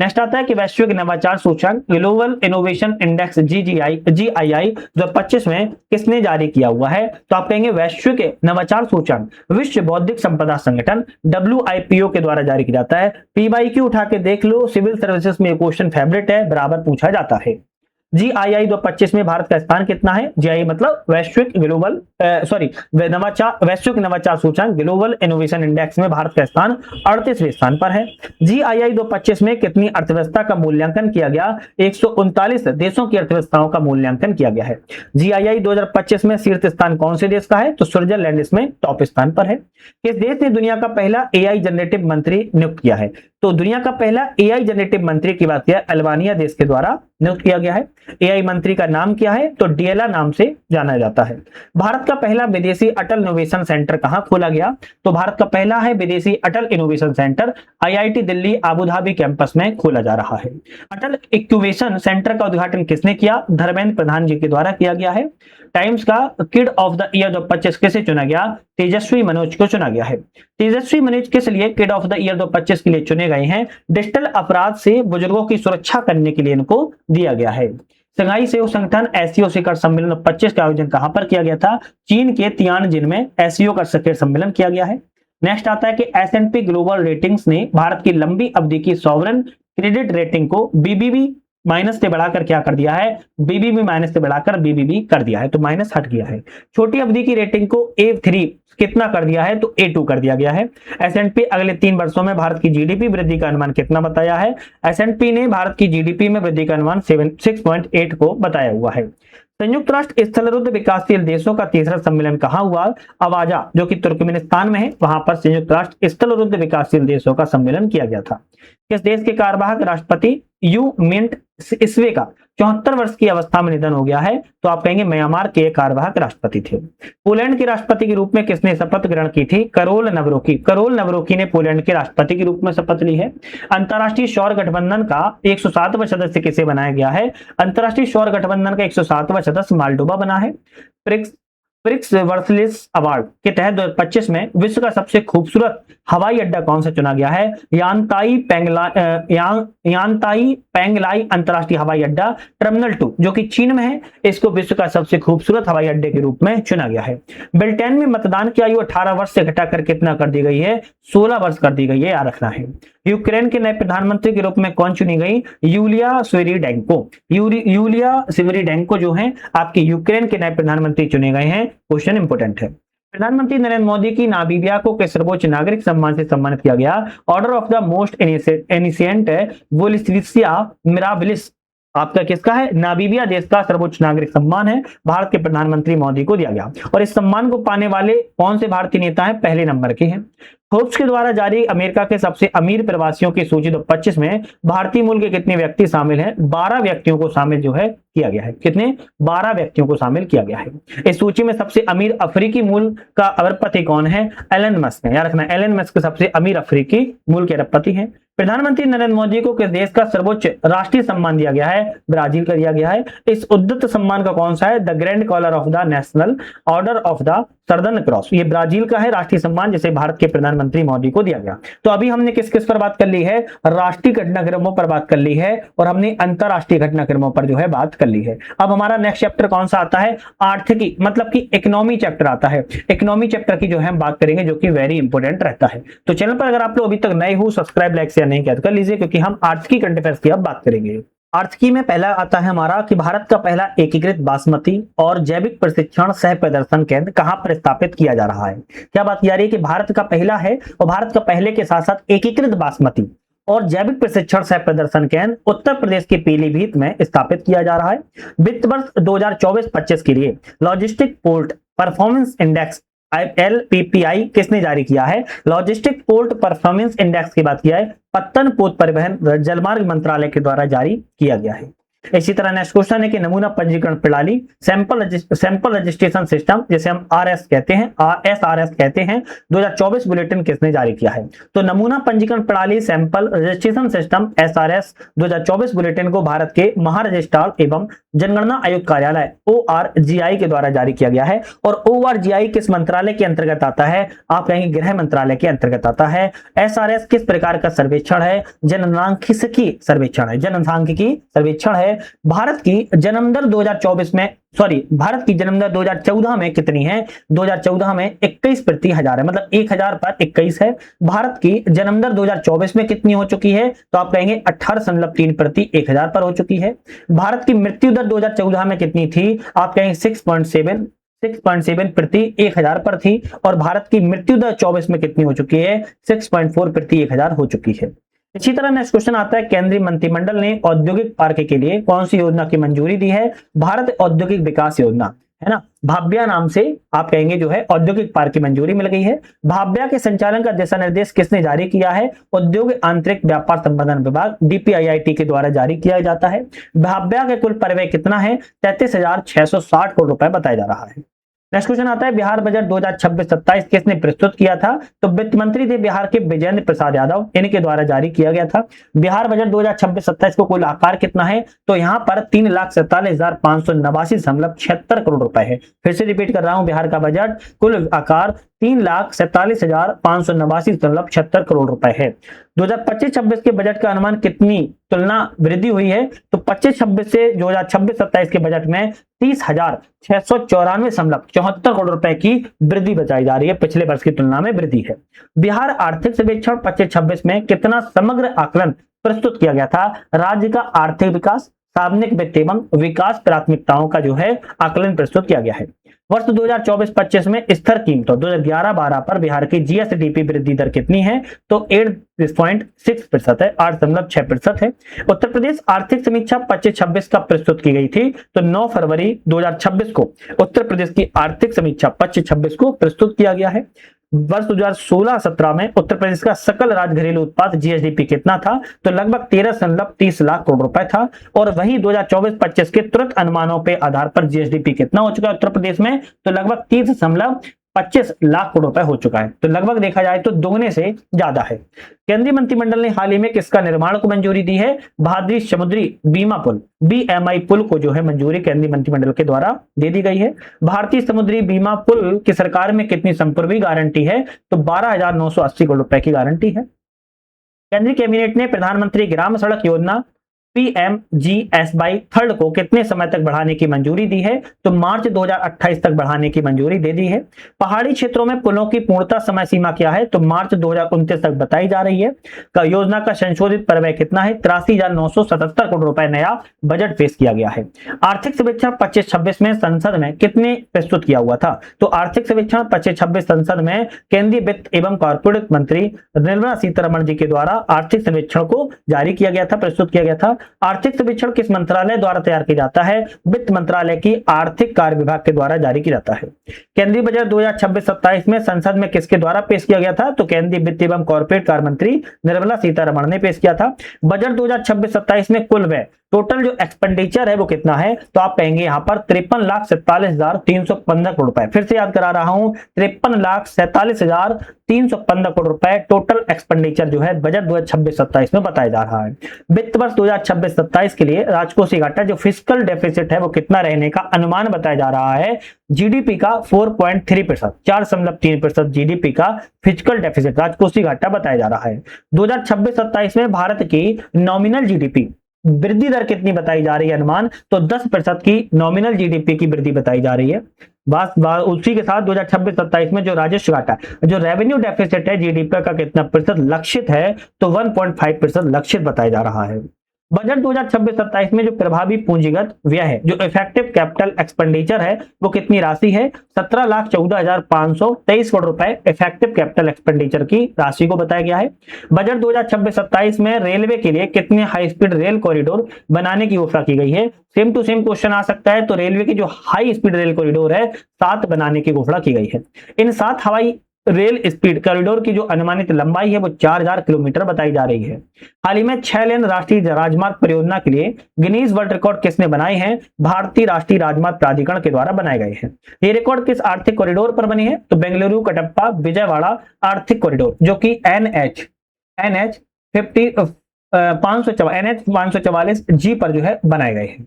नेक्स्ट आता है कि वैश्विक नवाचार सूचकांक ग्लोबल इनोवेशन इंडेक्स GII 2025 में किसने जारी किया हुआ है? तो आप कहेंगे वैश्विक नवाचार सूचकांक विश्व बौद्धिक संपदा संगठन WIPO के द्वारा जारी किया जाता है। PYQ उठा के देख लो, सिविल सर्विसेज में क्वेश्चन फेवरेट है, बराबर पूछा जाता है। GII 2025 में भारत का स्थान कितना है? GII मतलब वैश्विक नवाचार सूचकांक ग्लोबल इनोवेशन इंडेक्स में भारत का स्थान 38वें स्थान पर है। GII 2025 में कितनी अर्थव्यवस्था का मूल्यांकन किया गया? 139 देशों की अर्थव्यवस्थाओं का मूल्यांकन किया गया है। GII 2025 में शीर्ष स्थान कौन से देश का है? तो स्विट्जरलैंड इसमें टॉप स्थान पर है। किस देश ने दुनिया का पहला AI जनरेटिव मंत्री नियुक्त किया है? तो दुनिया का पहला AI जनरेटिव मंत्री की बात किया अल्बानिया देश के द्वारा नियुक्त किया गया है। AI मंत्री का नाम क्या है? तो डिएला नाम से जाना जाता है। भारत का पहला विदेशी अटल इनोवेशन सेंटर कहां खोला गया? तो भारत का पहला है विदेशी Atal innovation centre IIT Delhi Abu Dhabi campus में खोला जा रहा है। अटल इंक्यूबेशन सेंटर का उद्घाटन किसने किया? धर्मेंद्र प्रधान जी के द्वारा किया गया है। टाइम्स का किड ऑफ द ईयर 2025 किसे चुना गया? तेजस्वी मनोज को चुना गया है। तेजस्वी मनोज किस लिए किड ऑफ द ईयर 2025 के लिए चुने गए हैं? डिजिटल अपराध से बुजुर्गों की सुरक्षा करने के लिए इनको दिया गया है। शंघाई सहयोग संगठन SCO शिखर सम्मेलन 25 का आयोजन कहां पर किया गया था? चीन के तियानजिन में SCO का शिखर सम्मेलन किया गया है। नेक्स्ट आता है कि S&P ग्लोबल रेटिंग्स ने भारत की लंबी अवधि की सॉवरेन क्रेडिट रेटिंग को BBB माइनस से बढ़ाकर क्या कर दिया है? BBB माइनस से बढ़ाकर BBB कर दिया है, तो माइनस हट गया है। छोटी अवधि की रेटिंग को A3 कितना कर दिया है? तो A2 कर दिया गया है। S&P अगले 3 वर्षों में भारत की GDP वृद्धि का अनुमान कितना बताया है? S&P ने भारत की GDP में वृद्धि का अनुमान 6.8 को बताया हुआ है। संयुक्त राष्ट्र स्थलरुद्ध विकासशील देशों का तीसरा सम्मेलन कहां हुआ? अवाजा, जो कि तुर्कमेनिस्तान में है, वहां पर संयुक्त राष्ट्र स्थलरुद्ध विकासशील देशों का सम्मेलन किया गया था। किस देश के कार्यवाहक राष्ट्रपति यू मिंट इस्वे का 74 वर्ष की अवस्था में निधन हो गया है? तो आप कहेंगे म्यांमार के कार्यवाहक राष्ट्रपति थे। पोलैंड के राष्ट्रपति के रूप में किसने शपथ ग्रहण की थी? करोल नवरोकी ने पोलैंड के राष्ट्रपति के रूप में शपथ ली है। अंतर्राष्ट्रीय सौर गठबंधन का 107वां सदस्य किसे बनाया गया है? अंतर्राष्ट्रीय सौर गठबंधन का 107वां सदस्य मालडोवा बना है। प्रिक्स वर्सलेस अवार्ड के तहत 2025 में विश्व का सबसे खूबसूरत हवाई अड्डा कौन सा चुना गया है? यांताई पेंगलाई अंतर्राष्ट्रीय हवाई अड्डा टर्मिनल 2, जो कि चीन में है, इसको विश्व का सबसे खूबसूरत हवाई अड्डे के रूप में चुना गया है। ब्रिटेन में मतदान की आयु 18 वर्ष से घटाकर कितना कर दी गई है? 16 वर्ष कर दी गई है, याद रखना है। यूक्रेन के नए प्रधानमंत्री के रूप में कौन चुनी गई? यूलिया स्विरिडेंको। यूलिया स्विरिडेंको जो है आपके यूक्रेन के नए प्रधानमंत्री चुने गए हैं। क्वेश्चन इंपोर्टेंट है। प्रधानमंत्री नरेंद्र मोदी की नामीबिया को किस सर्वोच्च नागरिक सम्मान से सम्मानित किया गया? Order of the most ancient welwitschia mirabilis आपका किसका है? नामीबिया देश का सर्वोच्च नागरिक सम्मान है, भारत के प्रधानमंत्री मोदी को दिया गया। और इस सम्मान को पाने वाले कौन से भारतीय नेता हैं? पहले नंबर के हैं। फोर्ब्स के द्वारा जारी अमेरिका के सबसे अमीर प्रवासियों की सूची 2025 में भारतीय मूल के कितने व्यक्ति शामिल हैं? 12 व्यक्तियों को शामिल जो है किया गया है। कितने? 12 व्यक्तियों को शामिल किया गया है। इस सूची में सबसे अमीर अफ्रीकी मूल का अरबपति कौन है? एलन मस्क है। याद रखना, एलन मस्क सबसे अमीर अफ्रीकी मूल के अरबपति हैं। प्रधानमंत्री नरेंद्र मोदी को किस देश का सर्वोच्च राष्ट्रीय सम्मान दिया गया है? ब्राजील का दिया गया है। इस उद्धत सम्मान का कौन सा है? The grand collar of the national order of the southern cross. ये ब्राजील का है राष्ट्रीय सम्मान, जिसे भारत के प्रधानमंत्री मोदी को दिया गया। तो अभी हमने किस किस पर बात कर ली है? राष्ट्रीय घटनाक्रमों पर बात कर ली है और हमने अंतरराष्ट्रीय घटनाक्रमों पर जो है बात कर ली है। अब हमारा नेक्स्ट चैप्टर कौन सा आता है? आर्थिकी, मतलब कि इकोनॉमी चैप्टर आता है। इकोनॉमी चैप्टर की जो है हम बात करेंगे, जो कि वेरी इंपोर्टेंट रहता है। तो चैनल पर अगर आप लोग अभी तक नए हो, सब्सक्राइब लाइक शेयर नहीं किया तो कर लीजिए, क्योंकि हम आर्थिकी करंट अफेयर्स की अब बात करेंगे। आर्थिकी में पहला आता है हमारा कि भारत का पहला एकीकृत बासमती और जैविक प्रशिक्षण सह प्रदर्शन केंद्र कहां पर स्थापित किया जा रहा है? क्या बात की जा रही है कि भारत का पहला है और भारत का पहले के साथ साथ एकीकृत बासमती और जैविक प्रशिक्षण सह प्रदर्शन केंद्र उत्तर प्रदेश के पीलीभीत में स्थापित किया जा रहा है। वित्त वर्ष 2024-25 के लिए logistic port performance index LPPI किसने जारी किया है? लॉजिस्टिक पोर्ट परफॉर्मेंस इंडेक्स की बात किया है, पत्तन पोत परिवहन जलमार्ग मंत्रालय के द्वारा जारी किया गया है। इसी तरह नेक्स्ट क्वेश्चन है कि नमूना पंजीकरण प्रणाली सैंपल रजिस्ट्रेशन सिस्टम, जिसे हम RS कहते हैं, SRS कहते हैं, 2024 बुलेटिन किसने जारी किया है? तो नमूना पंजीकरण प्रणाली sample registration system SRS 2024 bulletin को भारत के महारजिस्ट्रार एवं जनगणना आयुक्त कार्यालय ORGI के द्वारा जारी किया गया है। और ORGI किस मंत्रालय के अंतर्गत आता है? आप कहेंगे गृह मंत्रालय के अंतर्गत आता है। SRS किस प्रकार का सर्वेक्षण है? जनसांख्यिकी सर्वेक्षण है। जनसांख्यिकी सर्वेक्षण है। भारत की जन्म दर 2024 में भारत की जन्म दर 2014 में कितनी है? 2014 में 21 प्रति हजार है, मतलब 1000 पर 21 है। भारत की जन्म दर 2024 में कितनी हो चुकी है? तो आप कहेंगे 18.3 प्रति 1000 पर हो चुकी है। भारत की मृत्यु दर 2014 में कितनी थी? आप कहेंगे 6.7 प्रति 1000 पर थी। और भारत की मृत्यु दर 24 में कितनी हो चुकी है? 6.4 प्रति 1000 हो चुकी है। इसी तरह नेक्स्ट क्वेश्चन आता है, केंद्रीय मंत्रिमंडल ने औद्योगिक पार्क के लिए कौन सी योजना की मंजूरी दी है? भारत औद्योगिक विकास योजना, है ना, भाव्या नाम से आप कहेंगे जो है औद्योगिक पार्क की मंजूरी मिल गई है। भाव्या के संचालन का दिशा निर्देश किसने जारी किया है? उद्योग आंतरिक व्यापार संवर्धन विभाग DPIIT के द्वारा जारी किया जाता है। भाव्या के कुल परिव्यय कितना है? 33,660 करोड़ रुपए बताया जा रहा है। नेक्स्ट क्वेश्चन आता है, बिहार बजट 2026-27 किसने प्रस्तुत किया था? तो वित्त मंत्री थे बिहार के विजेंद्र प्रसाद यादव, इनके द्वारा जारी किया गया था। बिहार बजट 2026-27 को कुल आकार कितना है? तो यहाँ पर 3,47,589.76 करोड़ रुपए है। फिर से रिपीट कर रहा हूं, बिहार का बजट कुल आकार 3,47,589.76 करोड़ रुपए है। 2025-26 के बजट का अनुमान कितनी तुलना वृद्धि हुई है? तो 25-26 से 2026-27 के बजट में 30,694.74 करोड़ रुपए की वृद्धि बताई जा रही है। पिछले वर्ष की तुलना में वृद्धि है। बिहार आर्थिक सर्वेक्षण 25-26 में कितना समग्र आकलन प्रस्तुत किया गया था? राज्य का आर्थिक विकास, सार्वजनिक वित्त एवं विकास प्राथमिकताओं का जो है आकलन प्रस्तुत किया गया है। वर्ष 2024-25 में स्थिर कीमतों 2011-12 पर बिहार की GSDP वृद्धि दर कितनी है? तो 8.6% है, 8.6% है। उत्तर प्रदेश आर्थिक समीक्षा 25-26 का प्रस्तुत की गई थी, तो 9 फरवरी 2026 को उत्तर प्रदेश की आर्थिक समीक्षा 25-26 को प्रस्तुत किया गया है। वर्ष 2016-17 में उत्तर प्रदेश का सकल राज्य घरेलू उत्पाद GSDP कितना था? तो लगभग 13.30 लाख करोड़ रुपए था। और वही 2024-25 के तुरंत अनुमानों पे आधार पर GSDP कितना हो चुका है उत्तर प्रदेश में? तो लगभग 30.25 लाख करोड़ रुपए हो चुका है। तो लगभग देखा जाए तो दोगुने से ज्यादा है। केंद्रीय मंत्रिमंडल ने हाल ही में किसका निर्माण को मंजूरी दी है? भाद्री समुद्री बीमा पुल BMI पुल को जो है मंजूरी केंद्रीय मंत्रिमंडल के द्वारा दे दी गई है। भारतीय समुद्री बीमा पुल की सरकार में कितनी संपूर्वी गारंटी है? तो 12,980 करोड़ रुपए की गारंटी है। केंद्रीय कैबिनेट ने प्रधानमंत्री ग्राम सड़क योजना PMGSY थर्ड को कितने समय तक बढ़ाने की मंजूरी दी है? तो मार्च 2028 तक बढ़ाने की मंजूरी दे दी है। पहाड़ी क्षेत्रों में पुलों की पूर्णता समय सीमा क्या है? तो मार्च 2029 तक बताई जा रही है। योजना का संशोधित परिव्यय कितना है? 83,977 करोड़ रुपए नया बजट पेश किया गया है। आर्थिक सर्वेक्षण 25-26 में संसद में कितने प्रस्तुत किया हुआ था? तो आर्थिक सर्वेक्षण 25-26 संसद में केंद्रीय वित्त एवं कॉर्पोरेट मंत्री निर्मला सीतारमण जी के द्वारा आर्थिक सर्वेक्षण को जारी किया गया था, प्रस्तुत किया गया था। आर्थिक सर्वेक्षण किस मंत्रालय द्वारा तैयार किया जाता है? वित्त मंत्रालय की आर्थिक कार्य विभाग के द्वारा जारी किया जाता है। केंद्रीय बजट 2026-27 में संसद में किसके द्वारा पेश किया गया था? तो केंद्रीय वित्त एवं कॉर्पोरेट कार्य मंत्री निर्मला सीतारमण ने पेश किया था। बजट 2026-27 में कुल व्यय, टोटल जो एक्सपेंडिचर है वो कितना है? तो आप कहेंगे यहां पर 53,47,315 करोड़ रुपए। फिर से याद करा रहा हूं, 53,47,315 करोड़ रुपए टोटल एक्सपेंडिचर जो है बजट 2026-27 में बताया जा रहा है। वित्त वर्ष 2026-27 के लिए राजकोषीय घाटा जो फिस्कल डेफिसिट है वो कितना रहने का अनुमान बताया जा रहा है? जीडीपी का 4.3%, 4.3% जीडीपी का फिजिकल डेफिसिट राजकोषीय घाटा बताया जा रहा है। 2026-27 में भारत की नॉमिनल जीडीपी वृद्धि दर कितनी बताई जा रही है? अनुमान तो 10% की नॉमिनल जीडीपी की वृद्धि बताई जा रही है। उसी के साथ 2026-27 में जो राजस्व घाटा, जो रेवेन्यू डेफिसिट है जीडीपी का कितना प्रतिशत लक्षित है? तो 1.5% लक्षित बताया जा रहा है। बजट 2026-27 में जो प्रभावी पूंजीगत व्यय है, जो इफेक्टिव कैपिटल एक्सपेंडिचर है, वो कितनी राशि है? 17,14,523 करोड़ रुपए इफेक्टिव कैपिटल एक्सपेंडिचर की राशि को बताया गया है। बजट 2026-27 में रेलवे के लिए कितने हाई स्पीड रेल कॉरिडोर बनाने की घोषणा की गई है? सेम टू सेम क्वेश्चन आ सकता है। तो रेलवे की जो हाई स्पीड रेल कॉरिडोर है 7 बनाने की घोषणा की गई है। इन 7 हवाई रेल स्पीड कॉरिडोर की जो अनुमानित लंबाई है वो 4,000 किलोमीटर बताई जा रही है। हाल ही में 6 लेन राष्ट्रीय राजमार्ग परियोजना के लिए गिनीज वर्ल्ड रिकॉर्ड किसने बनाए हैं? भारतीय राष्ट्रीय राजमार्ग प्राधिकरण के द्वारा बनाए गए हैं। ये रिकॉर्ड किस आर्थिक कॉरिडोर पर बनी है? तो बेंगलुरु कटप्पा विजयवाड़ा आर्थिक कॉरिडोर, जो कि NH 544 जी पर जो है बनाए गए हैं।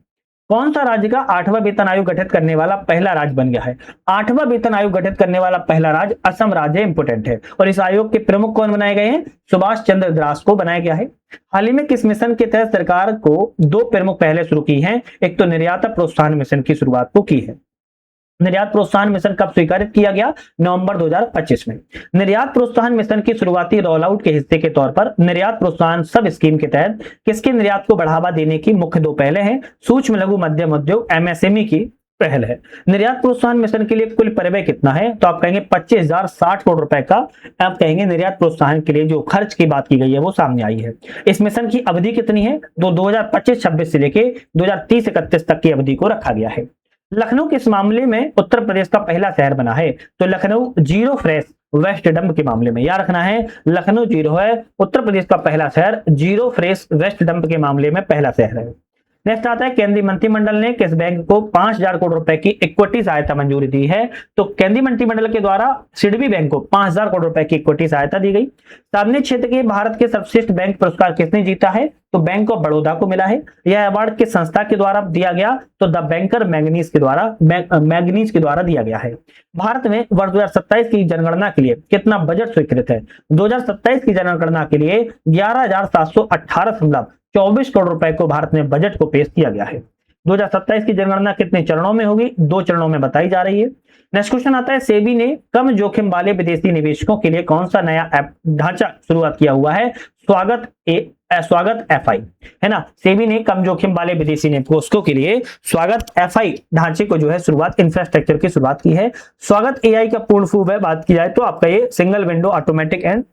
कौन सा राज्य का 8वां वेतन आयोग गठित करने वाला पहला राज्य बन गया है? 8वां वेतन आयोग गठित करने वाला पहला राज्य असम राज्य इंपोर्टेंट है। और इस आयोग के प्रमुख कौन बनाए गए हैं? सुभाष चंद्र द्रास को बनाया गया है। हाल ही में किस मिशन के तहत सरकार को 2 प्रमुख पहले शुरू की हैं? एक तो निर्यात प्रोत्साहन मिशन की शुरुआत को की है। निर्यात प्रोत्साहन मिशन कब स्वीकृत किया गया? नवंबर 2025 में। निर्यात प्रोत्साहन मिशन की शुरुआती रोल आउट के हिस्से के तौर पर निर्यात प्रोत्साहन सब स्कीम के तहत किसके निर्यात को बढ़ावा देने की मुख्य 2 पहले हैं? सूक्ष्म लघु मध्यम उद्योग MSME की पहल है। निर्यात प्रोत्साहन मिशन के लिए कुल परिव्यय कितना है? तो आप कहेंगे 25,060 करोड़ रुपए का। आप कहेंगे निर्यात प्रोत्साहन के लिए जो खर्च की बात की गई है वो सामने आई है। इस मिशन की अवधि कितनी है? तो 2025-26 से लेके 2030-31 तक की अवधि को रखा गया है। लखनऊ किस मामले में उत्तर प्रदेश का पहला शहर बना है? तो Lucknow zero fresh waste dump के मामले में, याद रखना है, लखनऊ जीरो है उत्तर प्रदेश का पहला शहर, जीरो फ्रेश वेस्ट डंप के मामले में पहला शहर है। नेक्स्ट आता है, केंद्रीय मंत्रिमंडल ने किस बैंक को 5,000 करोड़ रुपए की इक्विटी सहायता मंजूरी दी है? तो केंद्रीय मंत्रिमंडल के द्वारा सिडबी बैंक को 5,000 करोड़ रुपए की इक्विटी सहायता दी गई। सार्वजनिक क्षेत्र के भारत के सर्वश्रेष्ठ बैंक पुरस्कार किसने जीता है? तो बैंक ऑफ बड़ौदा को मिला है। यह अवार्ड किस संस्था के द्वारा दिया गया? तो द बैंकर मैग्नीज के द्वारा दिया गया है। भारत में वर्ष 2027 की जनगणना के लिए कितना बजट स्वीकृत है? 2027 की जनगणना के लिए 11,718.24 करोड़ रुपए को भारत में बजट को पेश किया गया है। 2027 की जनगणना कितने चरणों में होगी? 2 चरणों में बताई जा रही है। नेक्स्ट क्वेश्चन आता है, सेबी ने कम जोखिम वाले विदेशी निवेशकों के लिए कौन सा नया ढांचा शुरुआत किया हुआ है? स्वागत FI है ना। सेबी ने कम जोखिम वाले विदेशी निवेशकों के लिए स्वागत FI ढांचे को जो है शुरुआत, इंफ्रास्ट्रक्चर की शुरुआत की है। स्वागत AI का पूर्ण फॉर्म है, बात की जाए तो आपका ये single window automatic and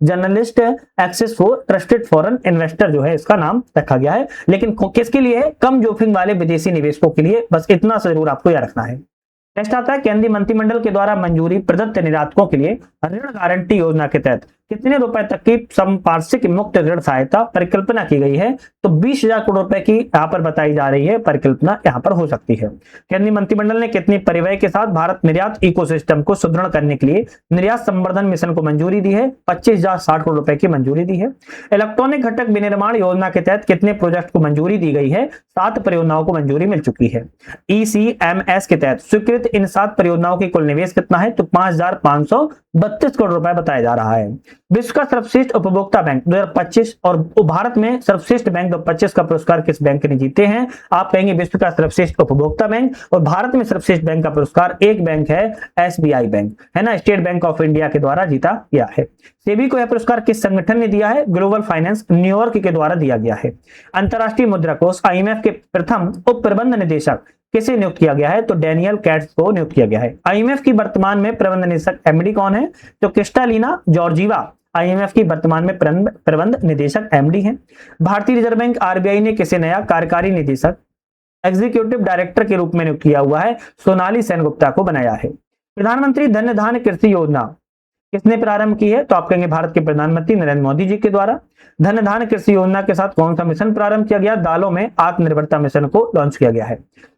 journalist access for trusted foreign investor जो है इसका नाम रखा गया है। लेकिन किसके लिए है? कम जोखिम वाले विदेशी निवेशकों के लिए, बस इतना जरूर आपको याद रखना है। नेक्स्ट आता है, केंद्रीय मंत्रिमंडल के द्वारा मंजूरी प्रदत्त निर्यातकों के लिए ऋण गारंटी योजना के तहत कितने रुपए तक की संपार्श्विक मुक्त ऋण सहायता परिकल्पना की गई है? तो 20,000 करोड़ रुपए की यहाँ पर बताई जा रही है परिकल्पना यहाँ पर हो सकती है। केंद्रीय मंत्रिमंडल ने कितनी परिव्यय के साथ भारत निर्यात इकोसिस्टम को सुदृढ़ करने के लिए निर्यात संवर्धन मिशन को मंजूरी दी है? 25,060 करोड़ रुपए की मंजूरी दी है। इलेक्ट्रॉनिक घटक विनिर्माण योजना के तहत कितने प्रोजेक्ट को मंजूरी दी गई है? 7 परियोजनाओं को मंजूरी मिल चुकी है। ECMS के तहत स्वीकृत इन 7 परियोजनाओं की कुल निवेश कितना है? तो 5,500 32 करोड़ रुपए बताया जा रहा है। विश्व का सर्वश्रेष्ठ उपभोक्ता बैंक 2025 और भारत में सर्वश्रेष्ठ बैंक 2025 का पुरस्कार किस बैंक ने जीते हैं? आप कहेंगे विश्व का सर्वश्रेष्ठ उपभोक्ता बैंक, और भारत में सर्वश्रेष्ठ बैंक का पुरस्कार एक बैंक है, SBI बैंक, है ना, स्टेट बैंक ऑफ इंडिया के द्वारा जीता गया है। सेबी को यह पुरस्कार किस संगठन ने दिया है? ग्लोबल फाइनेंस न्यूयॉर्क के द्वारा दिया गया है। अंतरराष्ट्रीय मुद्रा कोष IMF के प्रथम उप प्रबंध निदेशक किसे नियुक्त किया गया है? तो डैनियल कैट्स को नियुक्त किया गया है। IMF की वर्तमान में प्रबंध निदेशक MD कौन है? तो क्रिस्टालिना जॉर्जीवा IMF की वर्तमान में प्रबंध निदेशक MD है। भारतीय रिजर्व बैंक RBI ने किसे नया कार्यकारी निदेशक एग्जीक्यूटिव डायरेक्टर के रूप में नियुक्त किया हुआ है? सोनाली सेनगुप्ता को बनाया है। प्रधानमंत्री धन धान्य कृषि योजना किसने प्रारंभ की है? तो आप कहेंगे भारत के प्रधानमंत्री नरेंद्र मोदी जी के द्वारा। धन धान्य कृषि योजना के साथ कौन सा मिशन प्रारंभ किया गया? दालों में आत्मनिर्भरता मिशन को लॉन्च किया गया है।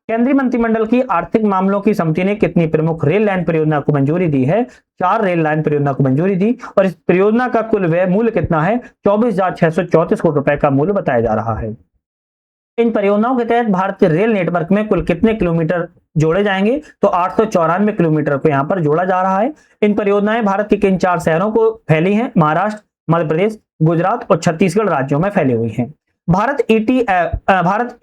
केंद्रीय मंत्रिमंडल की आर्थिक मामलों की समिति ने कितनी प्रमुख रेल लाइन परियोजना को मंजूरी दी है? 4 रेल लाइन परियोजना को मंजूरी दी, और इस परियोजना का कुल व्यय मूल्य कितना है? 24,634 करोड़ रुपए का मूल्य बताया जा रहा है। इन परियोजनाओं के तहत भारतीय रेल नेटवर्क में कुल कितने किलोमीटर जोड़े जाएंगे? तो 894 किलोमीटर को यहाँ पर जोड़ा जा रहा है। इन परियोजनाएं भारत के किन 4 शहरों को फैली हैं? महाराष्ट्र, मध्य प्रदेश, गुजरात और छत्तीसगढ़ राज्यों में फैली हुई हैं। भारत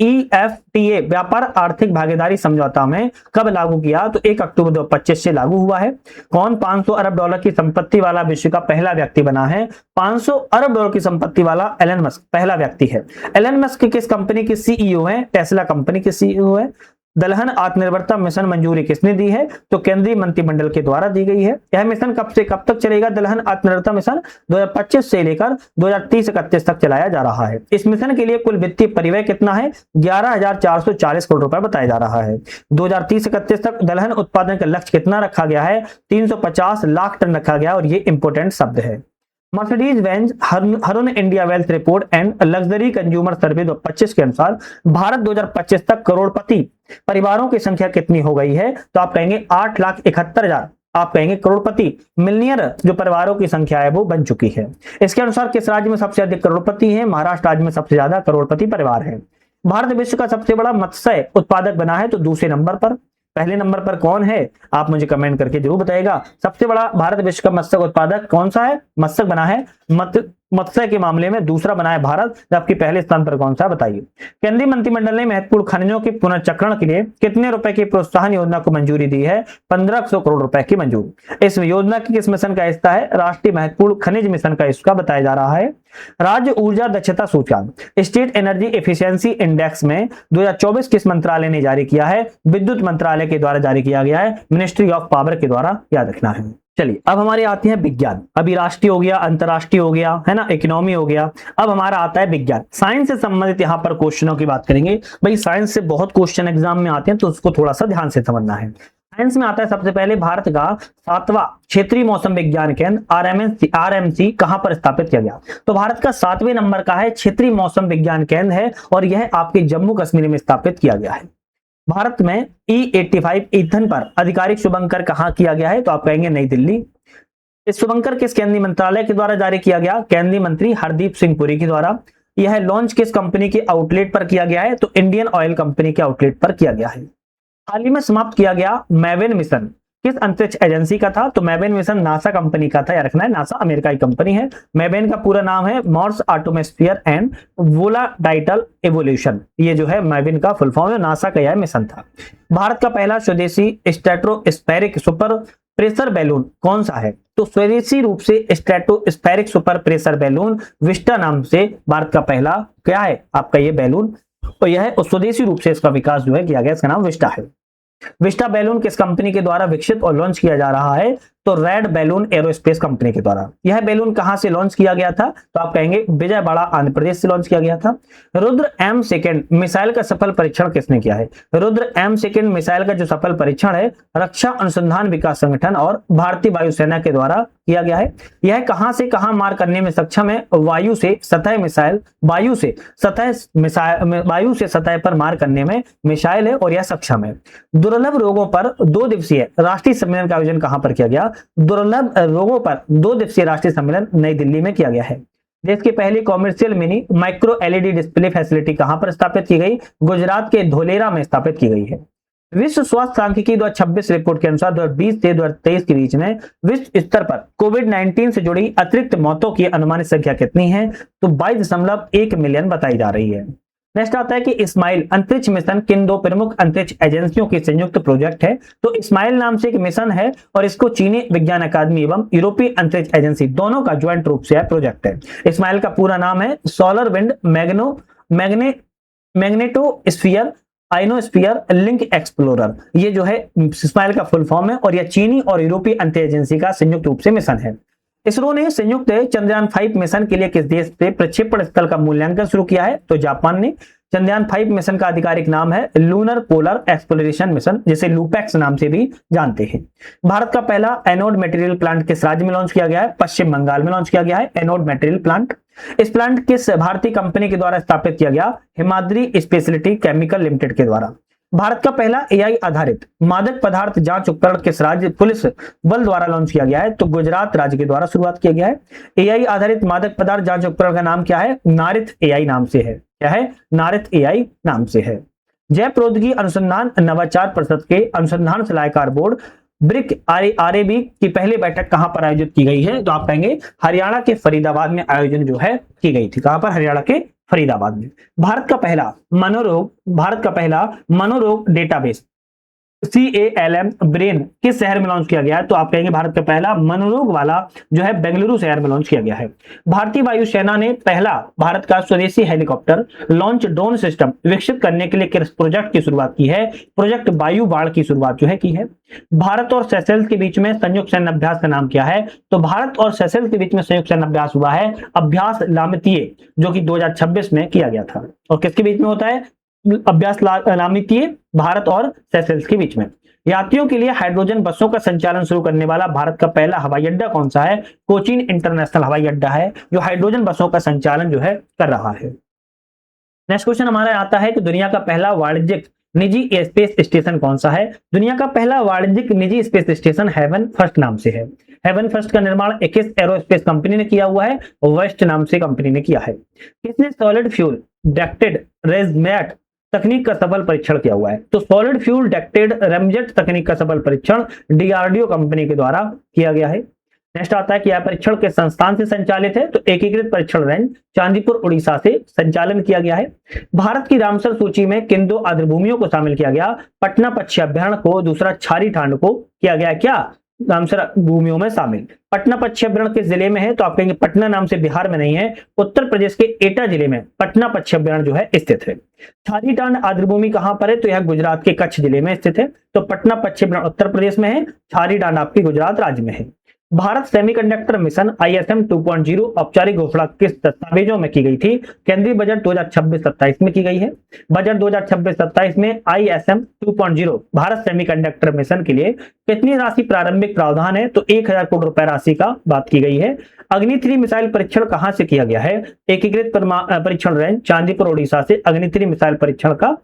EFTA व्यापार आर्थिक भागीदारी समझौता में कब लागू किया? तो 1 अक्टूबर 2025 से लागू हुआ है। कौन 500 अरब डॉलर की संपत्ति वाला विश्व का पहला व्यक्ति बना है? 500 अरब डॉलर की संपत्ति वाला एलन मस्क पहला व्यक्ति है। एलन मस्क किस कंपनी के CEO हैं? टेस्ला कंपनी के CEO है। दलहन आत्मनिर्भरता मिशन मंजूरी किसने दी है? तो केंद्रीय मंत्रिमंडल के द्वारा दी गई है। यह मिशन कब से कब तक चलेगा? दलहन आत्मनिर्भरता मिशन 2025 से लेकर 2030-31 तक चलाया जा रहा है। इस मिशन के लिए कुल वित्तीय परिव्यय कितना है? 11,440 करोड़ रुपए बताया जा रहा है। 2030-31 तक दलहन उत्पादन का लक्ष्य कितना रखा गया है? 350 लाख टन रखा गया, और ये इंपोर्टेंट शब्द है। Mercedes Benz Hurun India wealth report and luxury consumer survey 2025 के अनुसार भारत 2025 तक करोड़पति परिवारों की संख्या कितनी हो गई है? तो आप कहेंगे 8,71,000, आप कहेंगे करोड़पति मिलियनियर जो परिवारों की संख्या है वो बन चुकी है। इसके अनुसार किस राज्य में सबसे अधिक करोड़पति है? महाराष्ट्र राज्य में सबसे ज्यादा करोड़पति परिवार है। भारत विश्व का सबसे बड़ा मत्स्य उत्पादक बना है, तो दूसरे नंबर पर। पहले नंबर पर कौन है? आप मुझे कमेंट करके जरूर बताइएगा। सबसे बड़ा भारत विश्व का मत्स्य उत्पादक कौन सा है? मत्स्य बना है, मत्स्य के मामले में दूसरा बना है भारत, जबकि पहले स्थान पर कौन सा बताइए। केंद्रीय मंत्रिमंडल ने महत्वपूर्ण खनिजों के पुनर्चक्रण के लिए कितने रुपए की प्रोत्साहन योजना को मंजूरी दी है? 1500 करोड़ रुपए की मंजूरी। इस योजना की किस मिशन का हिस्सा है? राष्ट्रीय महत्वपूर्ण खनिज मिशन का इसका बताया जा रहा है। राज्य ऊर्जा दक्षता सूचकांक स्टेट एनर्जी एफिशिएंसी इंडेक्स में 2024 किस मंत्रालय ने जारी किया है? विद्युत मंत्रालय के द्वारा जारी किया गया है, मिनिस्ट्री ऑफ पावर के द्वारा, याद रखना है। चलिए अब हमारे आते हैं विज्ञान। अभी राष्ट्रीय हो गया, अंतरराष्ट्रीय हो गया, है ना, इकोनॉमी हो गया। अब हमारा आता है विज्ञान, साइंस से संबंधित यहाँ पर क्वेश्चनों की बात करेंगे। भाई साइंस से बहुत क्वेश्चन एग्जाम में आते हैं, तो उसको थोड़ा सा ध्यान से समझना है। साइंस में आता है सबसे पहले भारत का 7वां क्षेत्रीय मौसम विज्ञान केंद्र RMC कहां पर स्थापित किया गया? तो भारत का 7वें नंबर का है क्षेत्रीय मौसम विज्ञान केंद्र है, और यह आपके जम्मू कश्मीर में स्थापित किया गया है। भारत में E85 ईंधन पर आधिकारिक शुभंकर कहां किया गया है? तो आप कहेंगे नई दिल्ली। इस शुभंकर किस केंद्रीय मंत्रालय के द्वारा जारी किया गया? केंद्रीय मंत्री हरदीप सिंह पुरी के द्वारा। यह लॉन्च किस कंपनी के आउटलेट पर किया गया है? तो इंडियन ऑयल कंपनी के आउटलेट पर किया गया है। हाल ही में समाप्त किया गया मैवेन मिशन किस अंतरिक्ष एजेंसी का था? तो मैवेन मिशन नासा कंपनी का था, याद रखना है। नासा अमेरिका की कंपनी है। मैवेन का पूरा नाम है Mars atmosphere and volatile evolution. ये जो है मैवेन का फुल फॉर्म है, नासा का यह मिशन था। भारत का पहला स्वदेशी स्ट्रेटोस्फेरिक सुपर प्रेशर बैलून कौन सा है? तो स्वदेशी रूप से stratospheric super pressure balloon Vista नाम से भारत का पहला क्या है आपका ये बैलून, तो यह स्वदेशी रूप से इसका विकास जो है किया गया, इसका नाम विस्टा है। विस्टा बैलून किस कंपनी के द्वारा विकसित और लॉन्च किया जा रहा है? तो रेड बैलून एरोस्पेस कंपनी के द्वारा। यह बैलून कहां से लॉन्च किया गया था? तो आप कहेंगे विजयवाड़ा आंध्र प्रदेश से लॉन्च किया गया था। रुद्र M2 मिसाइल का सफल परीक्षण किसने किया है? रुद्र M2 मिसाइल का जो सफल परीक्षण है रक्षा अनुसंधान विकास संगठन और भारतीय वायुसेना के द्वारा किया गया है। यह कहां से कहां मार करने में सक्षम है? वायु से सतह मिसाइल, वायु से सतह पर मार करने में मिसाइल है, और यह सक्षम है। दुर्लभ रोगों पर 2 दिवसीय राष्ट्रीय सम्मेलन का आयोजन कहां पर किया गया? दुर्लभ रोगों पर 2 दिवसीय राष्ट्रीय सम्मेलन नई दिल्ली में किया गया है। देश की पहली commercial mini micro LED display facility कहां पर स्थापित की गई? गुजरात के धोलेरा में स्थापित की गई है। विश्व स्वास्थ्य सांख्यिकी 2026 रिपोर्ट के अनुसार 2020 से 2023 के बीच में विश्व स्तर पर कोविड-19 से जुड़ी अतिरिक्त मौतों की अनुमानित संख्या कितनी है? तो 22.1 मिलियन बताई जा रही है। नेक्स्ट आता है कि इस्माइल अंतरिक्ष मिशन किन दो प्रमुख अंतरिक्ष एजेंसियों की संयुक्त प्रोजेक्ट है? तो इस्माइल नाम से एक मिशन है और इसको चीनी विज्ञान अकादमी एवं यूरोपीय अंतरिक्ष एजेंसी दोनों का ज्वाइंट रूप से प्रोजेक्ट है। इस्माइल का पूरा नाम है solar wind magnetosphere ionosphere link explorer. ये जो है इस्माइल का फुल फॉर्म है और यह चीनी और यूरोपीय अंतरिक्ष एजेंसी का संयुक्त रूप से मिशन है। इसरो ने संयुक्त चंद्रयान 5 मिशन के लिए किस देश से प्रक्षेपण स्थल का मूल्यांकन शुरू किया है? तो जापान ने। चंद्रयान 5 मिशन का आधिकारिक नाम है लूनर पोलर एक्सप्लोरेशन मिशन, जिसे लूपैक्स नाम से भी जानते हैं। भारत का पहला एनोड मटेरियल प्लांट किस राज्य में लॉन्च किया गया है? पश्चिम बंगाल में लॉन्च किया गया है एनोड मटेरियल प्लांट। इस प्लांट किस भारतीय कंपनी के द्वारा स्थापित किया गया? हिमाद्री स्पेशलिटी केमिकल लिमिटेड के द्वारा। भारत का पहला एआई आधारित मादक पदार्थ जांच उपकरण किस राज्य पुलिस बल द्वारा लॉन्च किया गया है? तो गुजरात राज्य के द्वारा शुरुआत किया गया है। एआई आधारित मादक पदार्थ जांच उपकरण का नाम क्या है? नारिथ एआई नाम से है। क्या है? नारिथ एआई नाम से है। जैव प्रौद्योगिकी अनुसंधान नवाचार परिषद के अनुसंधान सलाहकार बोर्ड ब्रिक आरएबी की पहली बैठक कहां पर आयोजित की गई है? तो आप कहेंगे हरियाणा के फरीदाबाद में आयोजन जो है की गई थी। कहां पर? हरियाणा के फरीदाबाद में। भारत का पहला मनोरोग डेटाबेस CALM ब्रेन किस शहर में लॉन्च किया गया है? तो आप कहेंगे भारत का पहला मनोरोग वाला जो है बेंगलुरु शहर में लॉन्च किया गया है। भारतीय वायुसेना ने पहला भारत का स्वदेशी हेलीकॉप्टर लॉन्च ड्रोन सिस्टम विकसित करने के लिए किस प्रोजेक्ट की शुरुआत की है? प्रोजेक्ट वायु बाढ़ की शुरुआत जो है की है। भारत और सेशेल्स के बीच में संयुक्त सैन्य अभ्यास का नाम क्या है? तो भारत और सेशेल्स के बीच में संयुक्त सैन्य अभ्यास हुआ है अभ्यास लामतीय, जो कि 2026 में किया गया था। और किसके बीच में होता है अभ्यास लामतीय? भारत और सेशेल्स के बीच में। यात्रियों के लिए हाइड्रोजन बसों का संचालन शुरू करने वाला भारत का पहला हवाई अड्डा कौन सा है? कोचीन इंटरनेशनल हवाई अड्डा है जो हाइड्रोजन बसों का संचालन जो है कर रहा है। नेक्स्ट क्वेश्चन हमारा आता है कि दुनिया का पहला वाणिज्यिक निजी स्पेस स्टेशन कौन सा है? दुनिया का पहला वाणिज्यिक निजी स्पेस स्टेशन हेवन फर्स्ट नाम से है। हेवन फर्स्ट का निर्माण एक्स एरोस्पेस कंपनी ने किया हुआ है, वेस्ट नाम से कंपनी ने किया है। किसने सॉलिड फ्यूल डक्टेड रेजमेट तकनीक का सफल परीक्षण किया हुआ है? तो सॉलिड फ्यूल डक्टेड रेमजेट तकनीक का सफल परीक्षण DRDO कंपनी के द्वारा किया गया है। नेक्स्ट आता है कि यह परीक्षण के संस्थान से संचालित है? तो एकीकृत परीक्षण रेंज चांदीपुर उड़ीसा से संचालन किया गया है। भारत की रामसर सूची में किन दो आर्द्रभूमियों को शामिल किया गया? पटना पक्षी अभ्यारण्य को, दूसरा छारी ठांड को किया गया क्या रामसर भूमियों में शामिल? पटना पक्षी अभ्यारण्य किस जिले में है? तो आप कहेंगे पटना नाम से बिहार में नहीं है, उत्तर प्रदेश के एटा जिले में पटना पक्षी अभ्यारण्य जो है स्थित है। छारी ठांड आर्द्रभूमि कहां पर है? तो यह गुजरात के कच्छ जिले में स्थित है। तो पटना पक्षी अभ्यारण्य उत्तर प्रदेश में है, छारी ठांड आपकी गुजरात राज्य में है। भारत सेमीकंडक्टर मिशन ISM 2.0 औपचारिक घोषणा किस दस्तावेजों में की गई थी? केंद्रीय बजट 2026-27 में की गई है। बजट 2026-27 में ISM 2.0 भारत सेमीकंडक्टर मिशन के लिए कितनी राशि प्रारंभिक प्रावधान है? तो 1000 करोड़ रुपए राशि का बात की गई है। अग्नि 3 मिसाइल परीक्षण कहां से किया गया है? एकीकृत परीक्षण रेंज चांदीपुर उड़ीसा से अग्नि 3 मिसाइल परीक्षण का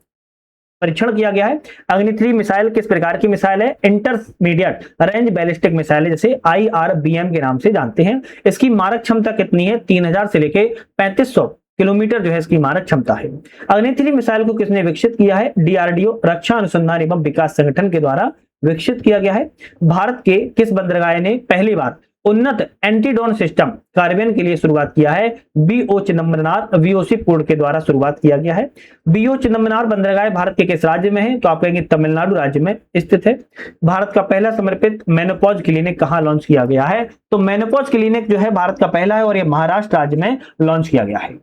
परीक्षण किया गया है। अग्नि 3 मिसाइल किस प्रकार की मिसाइल है? इंटरमीडिएट रेंज बैलिस्टिक मिसाइल है, जिसे IRBM के नाम से जानते हैं। इसकी मारक क्षमता कितनी है? 3000 से लेके 3500 किलोमीटर जो है इसकी मारक क्षमता है। अग्नि 3 मिसाइल को किसने विकसित किया है? DRDO रक्षा अनुसंधान एवं विकास संगठन के द्वारा विकसित किया गया है। भारत के किस बंदरगाह ने पहली बार उन्नत एंटीडोन सिस्टम कार्यान्वयन के लिए शुरुआत किया है? BO चिदम्बरनार VOC कोड के द्वारा शुरुआत किया गया है। BO चिदम्बरनार बंदरगाह भारत के किस राज्य में है? तो आप कहेंगे तमिलनाडु राज्य में स्थित है। भारत का पहला समर्पित मेनोपॉज क्लिनिक कहां लॉन्च किया गया है? तो मेनोपॉज क्लिनिक जो है भारत का पहला है और यह महाराष्ट्र राज्य में लॉन्च किया गया है।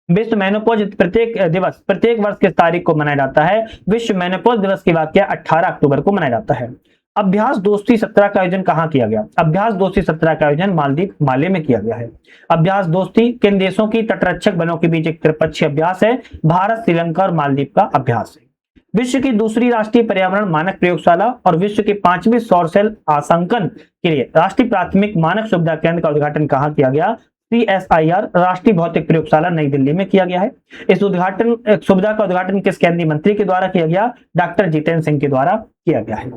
विश्व मेनोपॉज प्रत्येक वर्ष किस तारीख को मनाया जाता है? विश्व मेनोपॉज दिवस की वाकया 18 अक्टूबर को मनाया जाता है। अभ्यास दोस्ती 17 का आयोजन कहां किया गया? अभ्यास दोस्ती 17 का आयोजन मालदीव माले में किया गया है। अभ्यास दोस्ती किन देशों की तटरक्षक बलों के बीच एक त्रिपक्षीय अभ्यास है? भारत, श्रीलंका और मालदीव का अभ्यास है। विश्व की दूसरी राष्ट्रीय पर्यावरण मानक प्रयोगशाला और विश्व के 5वीं सौर सेल आंसकन के लिए राष्ट्रीय प्राथमिक मानक सुविधा केंद्र का उद्घाटन कहां किया गया? CSIR राष्ट्रीय भौतिक प्रयोगशाला नई दिल्ली में किया गया है। इस सुविधा का उद्घाटन किस केंद्रीय मंत्री के द्वारा किया गया? डॉक्टर जितेंद्र सिंह के द्वारा किया गया है।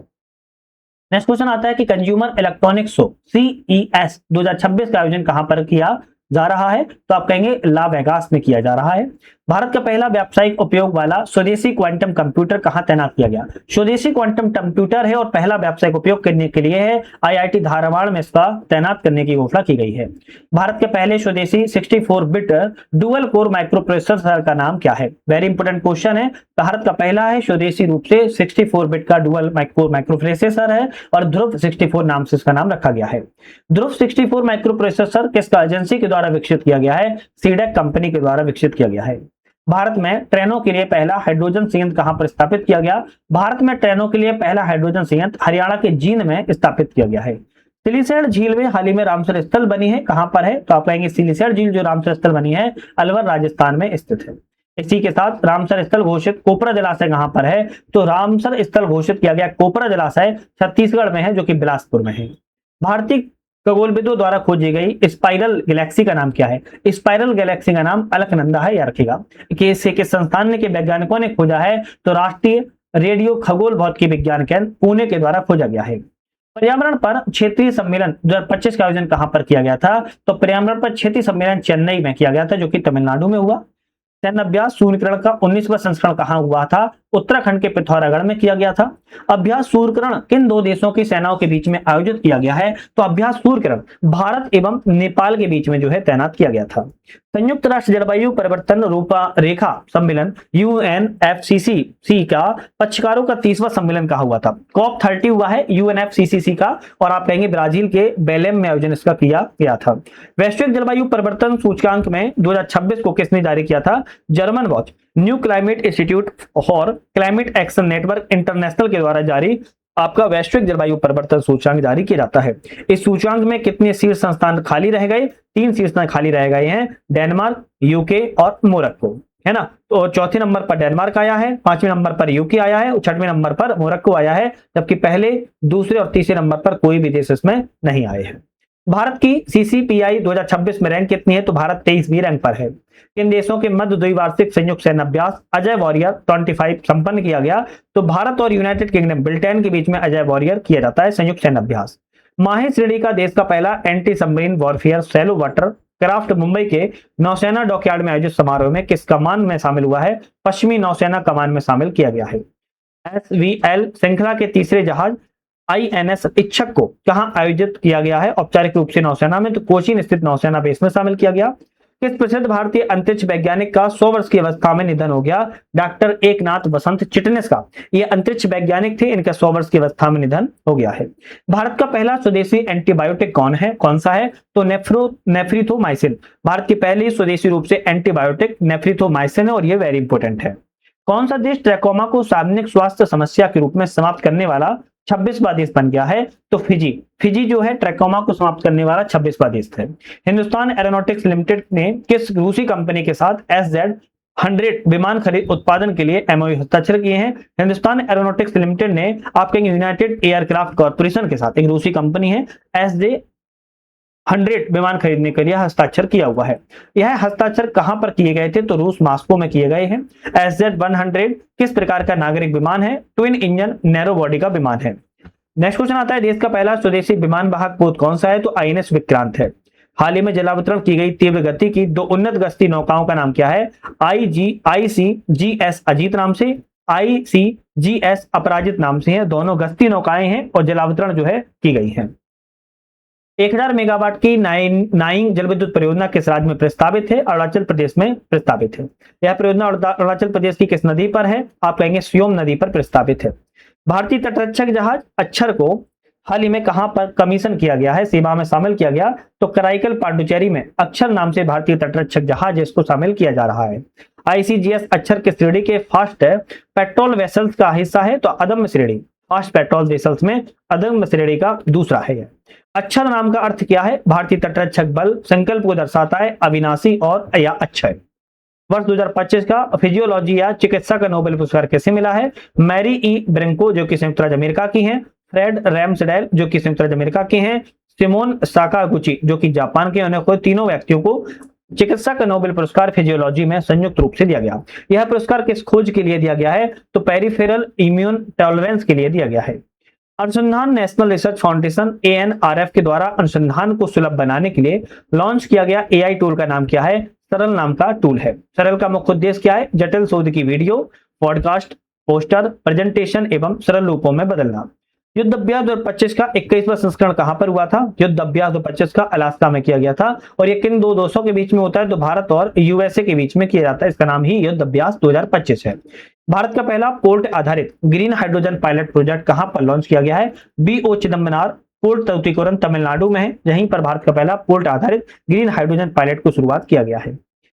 नेक्स्ट क्वेश्चन आता है कि कंज्यूमर इलेक्ट्रॉनिक्स शो CES 2026 का आयोजन कहां पर किया जा रहा है? तो आप कहेंगे ला वेगास में किया जा रहा है। भारत का पहला व्यावसायिक उपयोग वाला स्वदेशी क्वांटम कंप्यूटर कहां तैनात किया गया? स्वदेशी क्वांटम कंप्यूटर है और पहला व्यावसायिक उपयोग करने के लिए है आईआईटी धारवाड़ में इसका तैनात करने की घोषणा की गई है। भारत के पहले स्वदेशी 64 bit dual core micro processor का नाम क्या है? वेरी इंपोर्टेंट क्वेश्चन है। भारत का पहला है स्वदेशी रूप से 64 बिट का डुअल माइक्रो प्रोसेसर है और ध्रुव 64 नाम से इसका नाम रखा गया है। ध्रुव 64 माइक्रो प्रोसेसर किस एजेंसी के द्वारा विकसित किया गया है? सीडेक कंपनी के द्वारा विकसित किया गया है। भारत में ट्रेनों के लिए पहला हाइड्रोजन संयंत्र कहां पर स्थापित किया गया? भारत में ट्रेनों के लिए पहला हाइड्रोजन संयंत्र हरियाणा के जींद में स्थापित किया गया है। सिलीसैड झील में हाल ही में रामसर स्थल बनी है, कहां पर है? तो आप कहेंगे सिलीसैड झील जो रामसर स्थल बनी है अलवर राजस्थान में स्थित है। इसी के साथ रामसर स्थल घोषित कोपरा जलाशय कहां पर है? तो रामसर स्थल घोषित किया गया कोपरा जलाशय छत्तीसगढ़ में है जो कि बिलासपुर में है। भारतीय खगोलविदों द्वारा खोजी गई स्पाइरल गैलेक्सी का नाम क्या है? स्पाइरल गैलेक्सी का नाम अलकनंदा है, याद रखिएगा। किस संस्थान के वैज्ञानिकों ने खोजा है? तो राष्ट्रीय रेडियो खगोल भौतिकी विज्ञान केंद्र पुणे के द्वारा खोजा गया है। पर्यावरण पर क्षेत्रीय सम्मेलन 2025 का आयोजन कहां पर किया गया था? तो पर्यावरण पर क्षेत्रीय सम्मेलन चेन्नई में किया गया था जो कि तमिलनाडु में हुआ। सैन्य अभ्यास सूर्यकिरण का 19वां संस्करण कहां हुआ था? उत्तराखंड के पिथौरागढ़ में किया गया था। अभ्यास सूर्यकिरण किन दो देशों की सेनाओं के बीच में आयोजित किया गया है? तो अभ्यास सूर्यकिरण भारत एवं नेपाल के बीच में जो है तैनात किया गया था। संयुक्त राष्ट्र जलवायु परिवर्तन रूपरेखा सम्मेलन UNFCCC का पक्षकारों का 30वां सम्मेलन कहां हुआ था? COP30 हुआ है UNFCCC का और आप कहेंगे ब्राजील के बेलेम में आयोजन इसका किया गया था। वैश्विक जलवायु परिवर्तन सूचकांक में 2026 को किसने जारी किया था? German watch new climate institute और क्लाइमेट एक्शन नेटवर्क इंटरनेशनल के द्वारा जारी आपका वैश्विक जलवायु परिवर्तन सूचकांक जारी किया जाता है। इस सूचकांक में कितने शीर्ष स्थान खाली रह गए? 3 शीर्ष स्थान खाली रह गए हैं, डेनमार्क, यूके और मोरक्को, है ना। तो चौथे नंबर पर डेनमार्क आया है, 5वें नंबर पर यूके आया है और 6वें नंबर पर मोरक्को आया है, जबकि पहले, दूसरे और तीसरे नंबर पर कोई भी देश इसमें नहीं आए हैं। भारत की CCPI 2026 में रैंक कितनी है? तो भारत 23वीं रैंक पर है। इन देशों के मध्य द्विवार्षिक संयुक्त सैन्य अभ्यास अजय वॉरियर 25 संपन्न किया गया। तो भारत और यूनाइटेड किंगडम ब्रिटेन के बीच में अजय वॉरियर किया जाता है संयुक्त सैन्य अभ्यास। माही श्रेणी का देश का पहला anti submarine warfare shallow water craft Mumbai के नौसेना डॉकयार्ड में आयोजित समारोह में किस कमान में शामिल हुआ है? पश्चिमी नौसेना कमान में शामिल किया गया है। SVL श्रृंखला के तीसरे जहाज INS इच्छक को कहां आयोजित किया गया है? औपचारिक रूप से नौसेना में, तो कोचीन स्थित नौसेना बेस में शामिल किया गया। किस प्रसिद्ध भारतीय अंतरिक्ष वैज्ञानिक का 100 वर्ष की अवस्था में निधन हो गया? डॉक्टर एकनाथ बसंत चिटनेस का ये अंतरिक्ष वैज्ञानिक थे, इनका 100 वर्ष की अवस्था में निधन हो गया है। भारत का पहला स्वदेशी एंटीबायोटिक कौन सा है? तो नेफ्रिथोमाइसिन भारत की पहली स्वदेशी रूप से एंटीबायोटिक नेफ्रिथोमाइसिन है और ये वेरी इंपोर्टेंट है। कौन सा देश ट्रैकोमा को सार्वजनिक स्वास्थ्य समस्या के रूप में समाप्त करने वाला 26वां देश बन गया है? तो फिजी जो है ट्रैकोमा को समाप्त करने वाला 26वां देश है। हिंदुस्तान एरोनॉटिक्स लिमिटेड ने किस रूसी कंपनी के साथ SZ-100 विमान खरीद उत्पादन के लिए MOU हस्ताक्षर किए हैं? हिंदुस्तान एरोनॉटिक्स लिमिटेड ने आपके यूनाइटेड एयरक्राफ्ट कॉर्पोरेशन के साथ, एक रूसी कंपनी है, SZ-100 विमान खरीदने के लिए हस्ताक्षर किया हुआ है। यह हस्ताक्षर कहां पर किए गए थे? तो रूस मॉस्को में किए गए हैं। SZ-100 किस प्रकार का नागरिक विमान है? ट्विन इंजन नैरो बॉडी का विमान है। नेक्स्ट क्वेश्चन आता है, देश का पहला स्वदेशी विमान वाहक पोत कौन सा है? तो INS विक्रांत है। हाल ही में जलावतरण की गई तीव्र गति की 2 उन्नत गश्ती नौकाओं का नाम क्या है? ICGS अजीत नाम से, ICGS अपराजित नाम से है। दोनों गश्ती नौकाएं हैं और जलावतरण जो है की गई है। 1000 मेगावाट की नाइंग जल विद्युत परियोजना किस राज्य में प्रस्तावित है? अरुणाचल प्रदेश में प्रस्तावित है। यह परियोजना अरुणाचल प्रदेश की किस नदी पर है? आप कहेंगे स्योम नदी पर प्रस्तावित है। भारतीय तटरक्षक जहाज अक्षर को हाल ही में कहां पर कमीशन किया गया है, सेवा में शामिल किया गया? तो कराईकल पांडुचेरी में अक्षर नाम से भारतीय तटरक्षक जहाज इसको शामिल किया जा रहा है। ICGS अक्षर के श्रेणी के फास्ट पेट्रोल वेसल्स का हिस्सा है, तो अदम्य श्रेणी फास्ट पेट्रोल वेसल्स में अदम्य श्रेणी का दूसरा है। अक्षर नाम का अर्थ क्या है? भारतीय तटरक्षक बल संकल्प को दर्शाता है, अविनाशी और या अक्षय। वर्ष 2025 का फिजियोलॉजी या चिकित्सा का नोबेल पुरस्कार किसे मिला है? मैरी ई ब्रिंको जो कि संयुक्त राज्य अमेरिका की हैं, फ्रेड रैम्सडेल जो कि संयुक्त राज्य अमेरिका के हैं, सिमोन साकागुची जो कि जापान के, उन्हें तीनों व्यक्तियों को चिकित्सा का नोबेल पुरस्कार फिजियोलॉजी में संयुक्त रूप से दिया गया। यह पुरस्कार किस खोज के लिए दिया गया है? तो पेरिफेरल इम्यून टॉलरेंस के लिए दिया गया है। अनुसंधान नेशनल रिसर्च फाउंडेशन ANRF के द्वारा अनुसंधान को सुलभ बनाने के लिए लॉन्च किया गया AI टूल का नाम क्या है? सरल नाम का टूल है। सरल का मुख्य उद्देश्य क्या है? जटिल शोध की वीडियो, पॉडकास्ट, पोस्टर, प्रेजेंटेशन एवं सरल रूपों में बदलना। युद्ध अभ्यास 2025 का 21वां संस्करण कहां पर हुआ था? युद्ध अभ्यास 2025 का अलास्का में किया गया था। और ये किन दो देशों के बीच में होता है? तो भारत और यूएसए के बीच में किया जाता है। इसका नाम ही युद्ध अभ्यास 2025 है। भारत का पहला पोर्ट आधारित ग्रीन हाइड्रोजन पायलट प्रोजेक्ट कहां पर लॉन्च किया गया है? बीओ चिदम्बरनार पोर्ट तूतीकोरन तमिलनाडु में है। यहीं पर भारत का पहला पोर्ट आधारित ग्रीन हाइड्रोजन पायलट को शुरुआत किया गया है।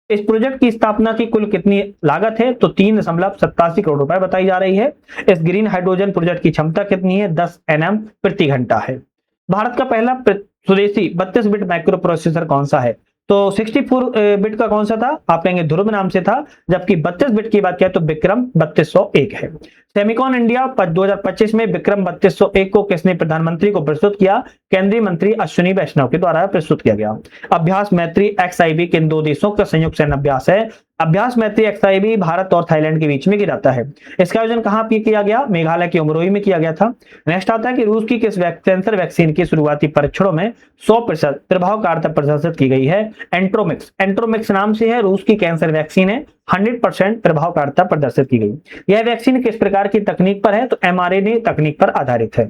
इस प्रोजेक्ट की स्थापना की कुल कितनी लागत है? तो 3.87 करोड़ रुपए बताई जा रही है। इस ग्रीन हाइड्रोजन प्रोजेक्ट की क्षमता कितनी है? 10 nm प्रति घंटा है। भारत का पहला स्वदेशी 32 बिट माइक्रो प्रोसेसर कौन सा है? तो 64 बिट का कौन सा था? आप कहेंगे ध्रुव नाम से था। जबकि 32 बिट की बात किया तो विक्रम 3201 है। सेमिकॉन इंडिया 2025 में विक्रम 3201 को किसने प्रधानमंत्री को प्रस्तुत किया? केंद्रीय मंत्री अश्विनी वैष्णव के द्वारा प्रस्तुत किया गया। अभ्यास मैत्री XIB किन दो देशों का संयुक्त सैन्य अभ्यास है? अभ्यास मैत्री XIB भारत और थाईलैंड के बीच में किया जाता है। इसका आयोजन कहां पे किया गया? मेघालय के उमरोई में किया गया था। नेक्स्ट आता है कि रूस की किस कैंसर वैक्सीन की शुरुआती परीक्षणों में 100% प्रभावकारिता प्रदर्शित की गई है? एंट्रोमिक्स। एंट्रोमिक्स नाम से है, रूस की कैंसर वैक्सीन है, 100% प्रभावकारिता प्रदर्शित की गई। यह वैक्सीन किस प्रकार की तकनीक पर है? तो mRNA तकनीक पर आधारित है।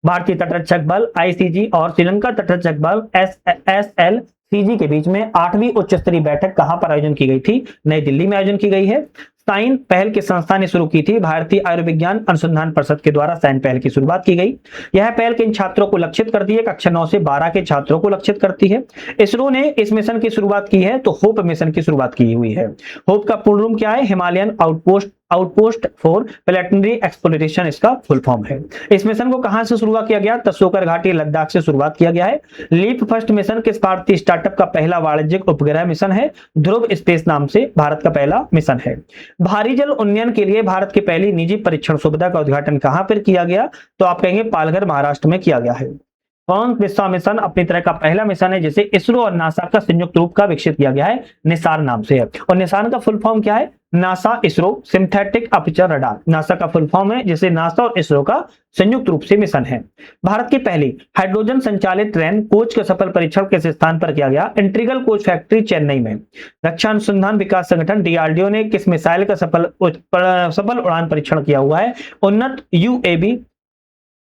भारतीय तटरक्षक बल ICG और श्रीलंका तटरक्षक बल SLCG के बीच में 8वीं उच्च स्तरीय बैठक कहां पर आयोजन की गई थी? नई दिल्ली में आयोजन की गई है। साइन पहल किस संस्था ने शुरू की थी? भारतीय आयुर्विज्ञान अनुसंधान परिषद के द्वारा साइन पहल की शुरुआत की गई। यह पहल किन छात्रों को लक्षित करती है? कक्षा 9 से 12 के छात्रों को लक्षित करती है। इसरो ने इस मिशन की शुरुआत की है तो होप मिशन की शुरुआत की हुई है। होप का पूर्ण रूप क्या है? Himalayan outpost for planetary exploration इसका फुल फॉर्म है। इस मिशन को कहां से शुरुआत किया गया? तसोकर घाटी लद्दाख से शुरुआत किया गया है। लीप फर्स्ट मिशन किस भारतीय स्टार्टअप का पहला वाणिज्यिक उपग्रह मिशन है? ध्रुव स्पेस नाम से भारत का पहला मिशन है। भारी जल उन्नयन के लिए भारत की पहली निजी परीक्षण सुविधा का उद्घाटन कहां पर किया गया? तो आप कहेंगे पालघर महाराष्ट्र में किया गया है। कौन सा मिशन अपनी तरह का पहला मिशन है जिसे इसरो और नासा का संयुक्त रूप का विकसित किया गया है? निसार नाम से है। और निसार का फुल फॉर्म क्या है? NASA ISRO synthetic aperture radar. NASA का फुल फॉर्म है जिसे नासा और इसरो का संयुक्त रूप से मिशन है। भारत की पहली हाइड्रोजन संचालित ट्रेन कोच का सफल परीक्षण किस स्थान पर किया गया? इंटीग्रल कोच फैक्ट्री चेन्नई में। रक्षा अनुसंधान विकास संगठन DRDO ने किस मिसाइल का सफल उड़ान परीक्षण किया हुआ है? उन्नत UAV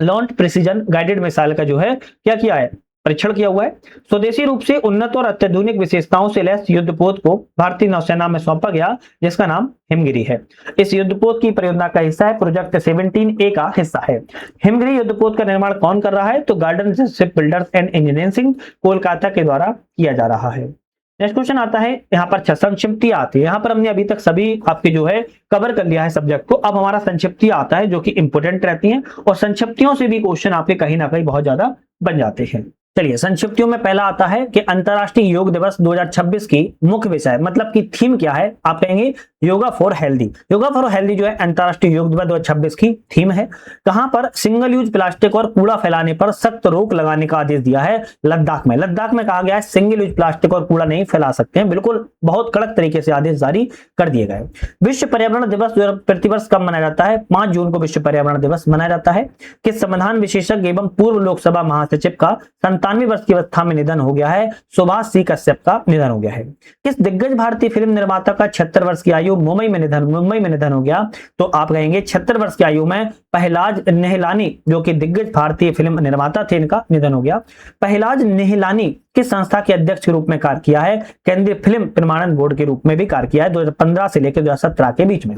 launch precision guided missile का जो है क्या किया है? परीक्षण किया हुआ है। स्वदेशी रूप से उन्नत और अत्याधुनिक विशेषताओं से लैस युद्धपोत को भारतीय नौसेना में सौंपा गया जिसका नाम हिमगिरी है। इस युद्धपोत की परियोजना का हिस्सा है, प्रोजेक्ट 17A का हिस्सा है। हिमगिरी युद्धपोत का निर्माण कौन कर रहा है? तो garden ship builders and engineering Kolkata के द्वारा किया जा रहा है। नेक्स्ट क्वेश्चन आता है यहाँ पर संक्षिप्तियां आती है। यहाँ पर हमने अभी तक सभी आपके जो है कवर कर लिया है सब्जेक्ट को। अब हमारा संक्षिप्तियां आता है जो कि इंपोर्टेंट रहती हैं और संक्षिप्तियों से भी क्वेश्चन आपके कहीं ना कहीं बहुत ज्यादा बन जाते हैं। चलिए संक्षिप्तियों में पहला आता है कि अंतरराष्ट्रीय योग दिवस 2026 की मुख्य विषय मतलब की थीम क्या है? आप कहेंगे yoga for healthy. Yoga for healthy जो है अंतरराष्ट्रीय योग दिवस 2026 की थीम है। कहां पर? सिंगल यूज प्लास्टिक और कूड़ा फैलाने पर सख्त रोक लगाने का आदेश दिया है लद्दाख में। लद्दाख में कहा गया है सिंगल यूज प्लास्टिक और कूड़ा नहीं फैला सकते हैं। बिल्कुल बहुत कड़क तरीके से आदेश जारी कर दिए गए। विश्व पर्यावरण दिवस प्रतिवर्ष कब मनाया जाता है? 5 जून को विश्व पर्यावरण दिवस मनाया जाता है। किस संविधान विशेषज्ञ एवं पूर्व लोकसभा महासचिव का 97 वर्ष की अवस्था में निधन हो गया है? सुभाष सी कश्यप का निधन हो गया है। किस दिग्गज भारतीय फिल्म निर्माता का 76 वर्ष की आयु मुंबई में निधन हो गया? तो आप कहेंगे 76 वर्ष की आयु में पहलाज निहलानी जो कि दिग्गज भारतीय फिल्म निर्माता थे, इनका निधन हो गया। पहलाज निहलानी किस संस्था के अध्यक्ष के रूप में कार्य किया है? केंद्रीय फिल्म प्रमाणन बोर्ड के रूप में भी कार्य किया है 2015 से लेकर 2017 के बीच में।